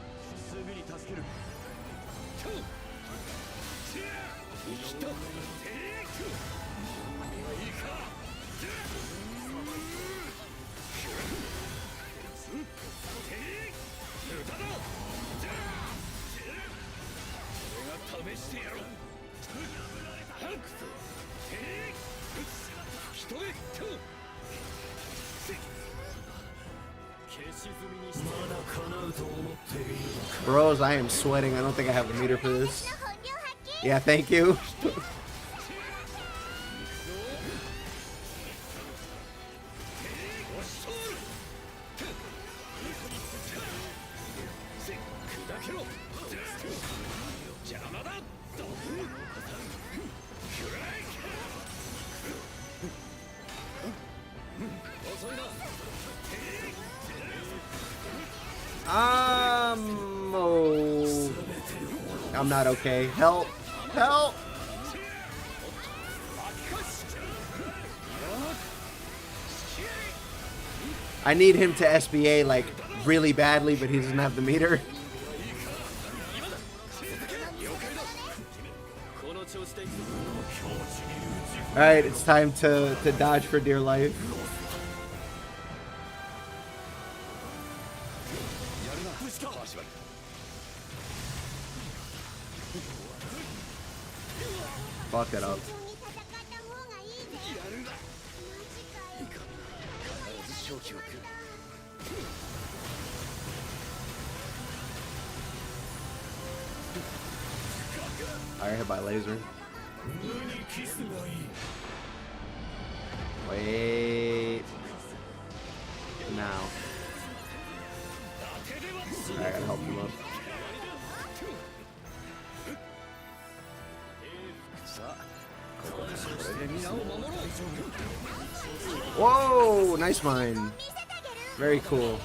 Bros, I am sweating. I don't think I have the meter for this. Yeah, thank you. Oh, I'm not okay. Help! Help! I need him to SBA like really badly, but he doesn't have the meter. Alright, it's time to dodge for dear life. Fuck that up. Alright, hit by laser. Wait. Now. Alright, I gotta help him up. Whoa! Nice mine. Very cool.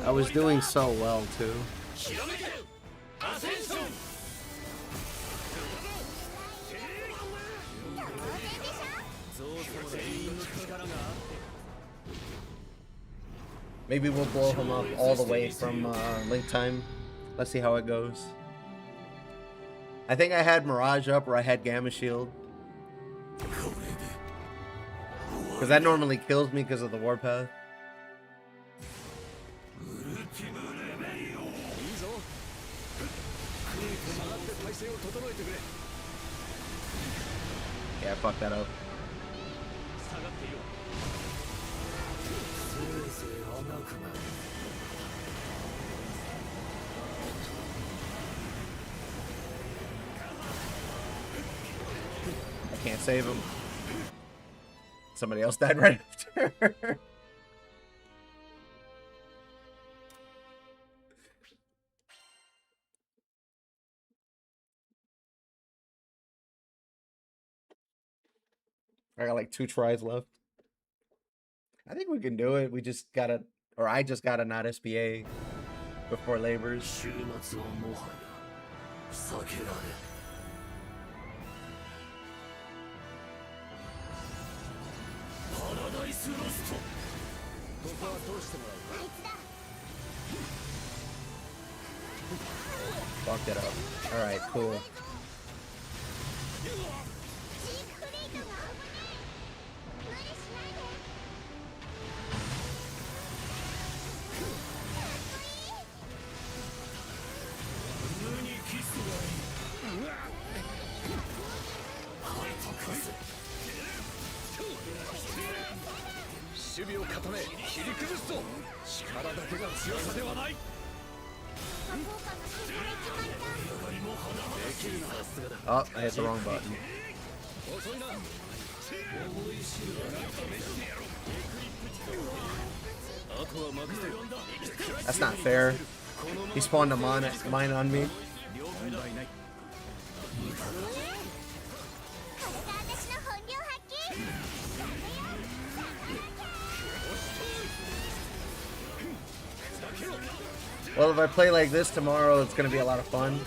I was doing so well too. Maybe we'll blow him up all the way from Link Time. Let's see how it goes. I think I had Mirage up or I had Gamma Shield. Because that normally kills me because of the Warpath. Yeah, I fucked that up. I can't save him. Somebody else died right after. I got like 2 tries left. I think we can do it. We just gotta, or I just gotta not SBA before labors. Fucked it up. Alright, cool. Oh, I hit the wrong button. That's not fair. He spawned a mine on me. Well, if I play like this tomorrow, it's going to be a lot of fun.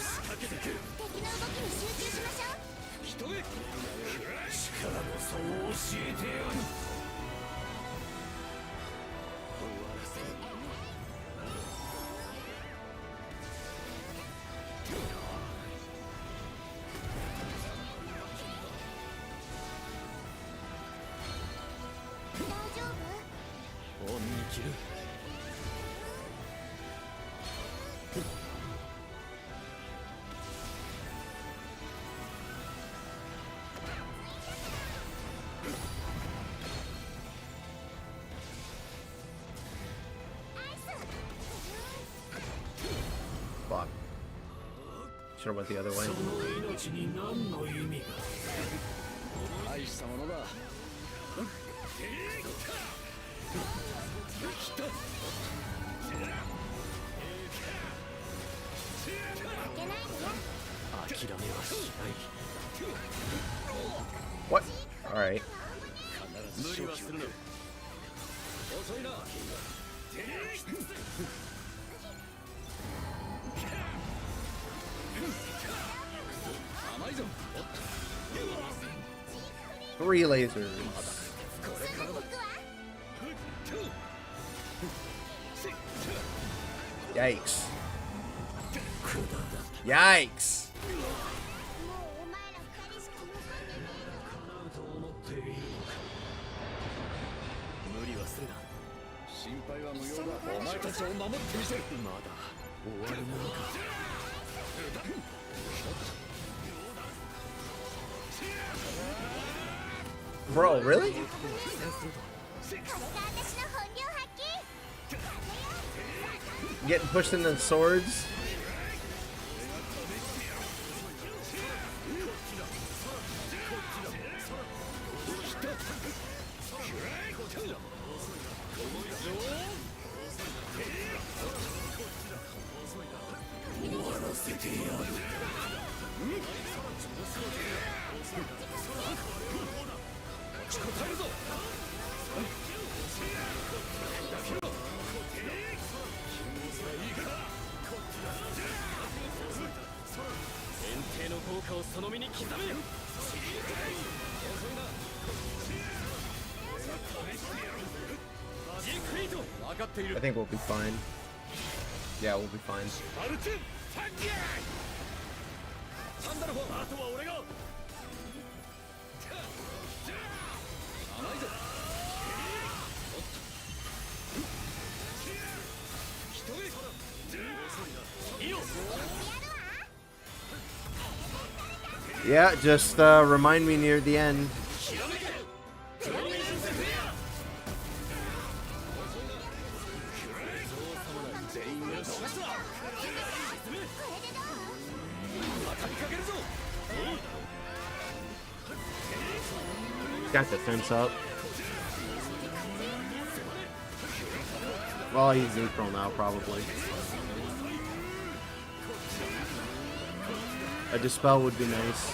Fuck. Should have went the other way. What? Alright. Three lasers. Yikes. Yikes. Bro, really? Getting pushed into the swords? I think we'll be fine. Yeah, we'll be fine. Yeah, just remind me near the end. Got the fence up. Well, he's neutral now, probably. A dispel would be nice.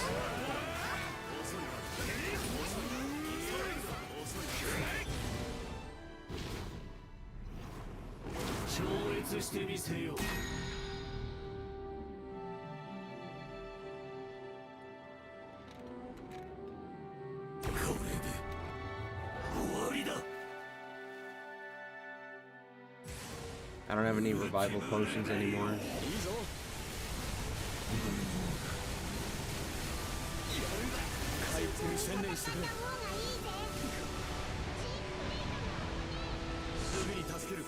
I don't have any revival potions anymore. いいぞ回復に専念してくれすぐに助ける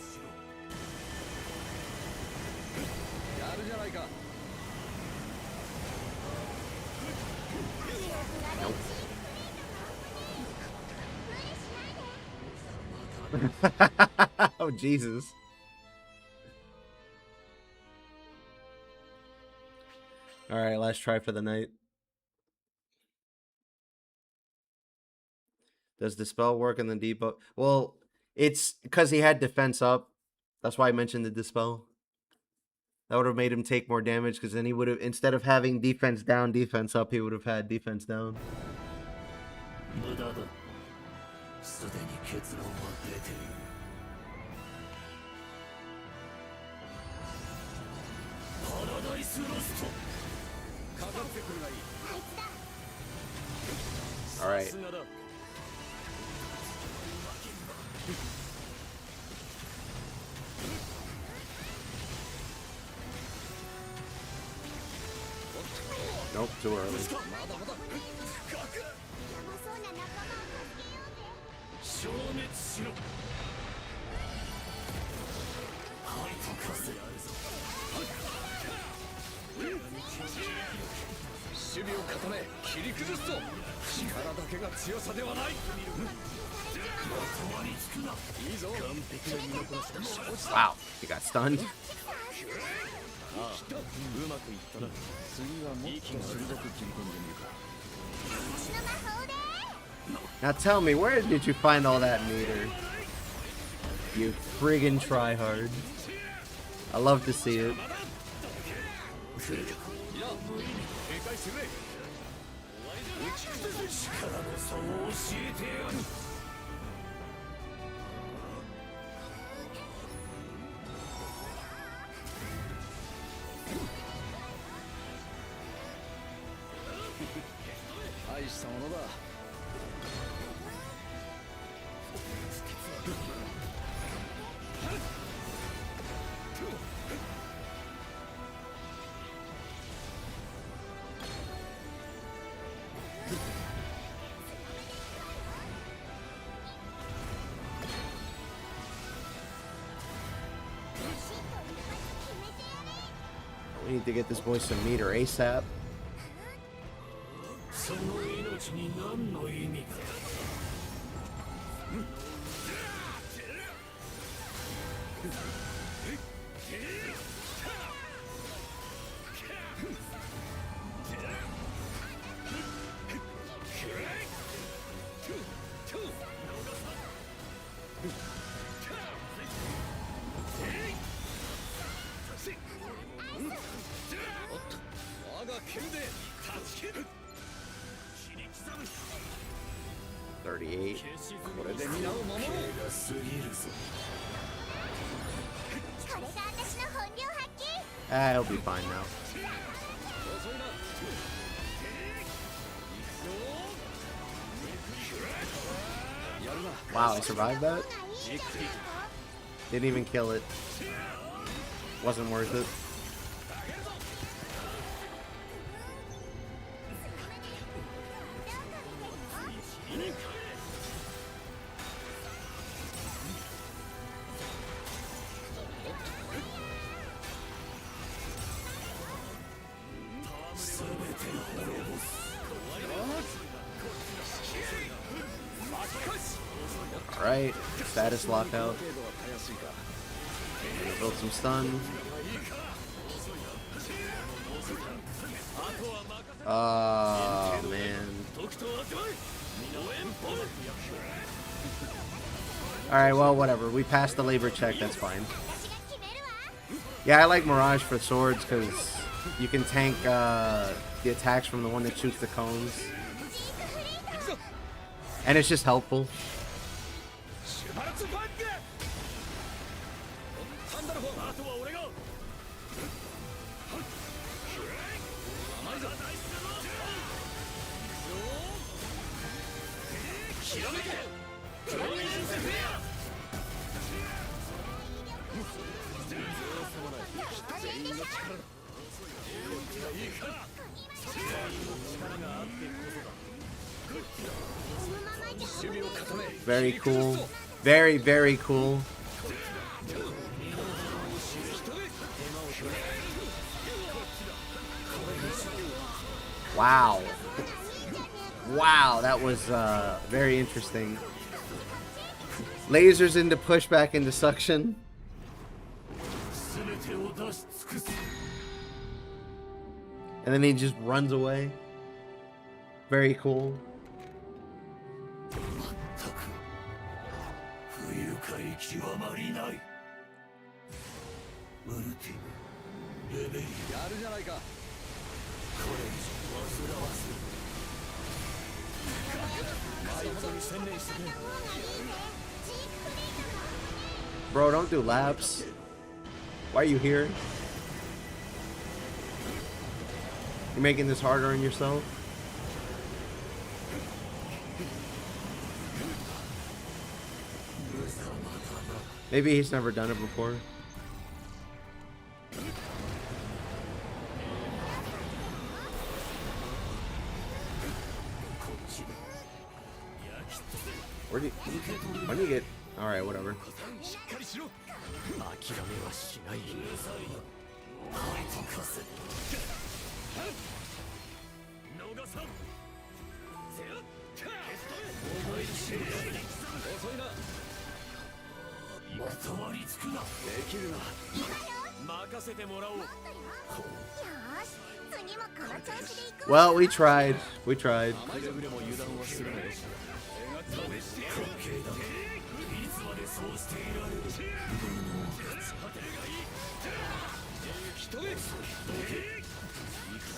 やるじゃないか Oh, Jesus. Alright, last try for the night. Does the spell work in the depot? Well, it's because he had defense up. That's why I mentioned the dispel. That would have made him take more damage because then he would have, instead of having defense down, defense up, he would have had defense down. All right. Nope, too early. Wow, he got stunned. Now tell me, where did you find all that meter? You friggin' tryhard. I love to see it. We need to get this boy some meter ASAP. He'll be fine now. Wow, he survived that? Didn't even kill it. Wasn't worth it. Alright, status lockout. Build some stun. Oh man. Alright, well, whatever. We passed the labor check, that's fine. Yeah, I like Mirage for swords because you can tank the attacks from the one that shoots the cones. And it's just helpful. Very cool. Very, very cool. Wow. Wow, that was very interesting. Lasers into pushback into suction. And then he just runs away. Very cool. Bro, don't do laps. Why are you here? You're making this harder on yourself? Maybe he's never done it before. When do you get... Alright, whatever. Well, we tried. We tried.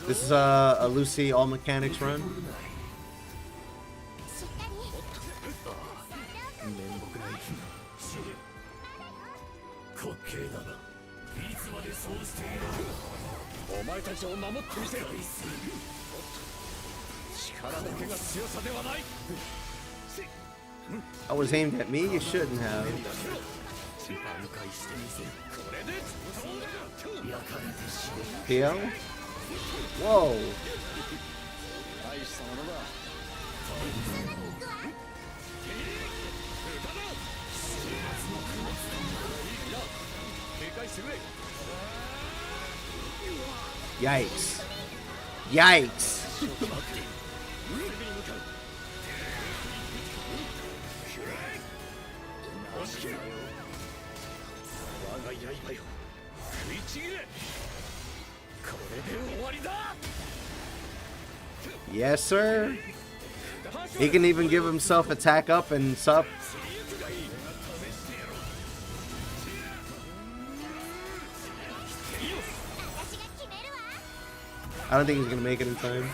This is a Lucy all mechanics run. I was aimed at me, you shouldn't have. PL? Whoa. Yikes. Yikes. Yes, sir. He can even give himself attack up and sup. I don't think he's gonna make it in time.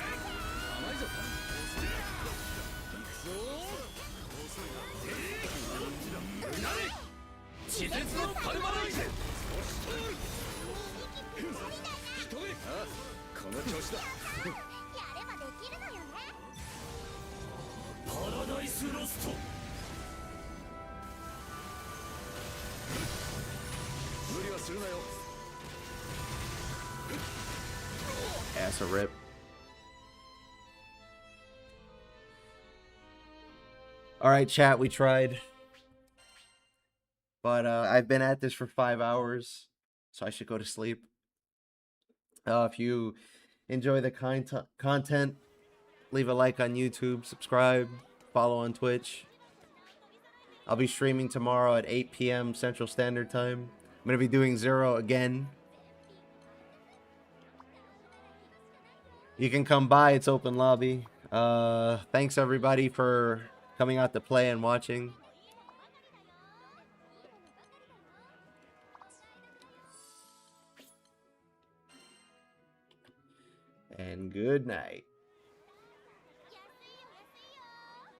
Ass a rip. Alright, chat, we tried. But I've been at this for 5 hours, so I should go to sleep. If you enjoy the content, leave a like on YouTube, subscribe, follow on Twitch. I'll be streaming tomorrow at 8 p.m. Central Standard Time. I'm going to be doing Zero again. You can come by, it's open lobby. Thanks everybody for coming out to play and watching. And good night.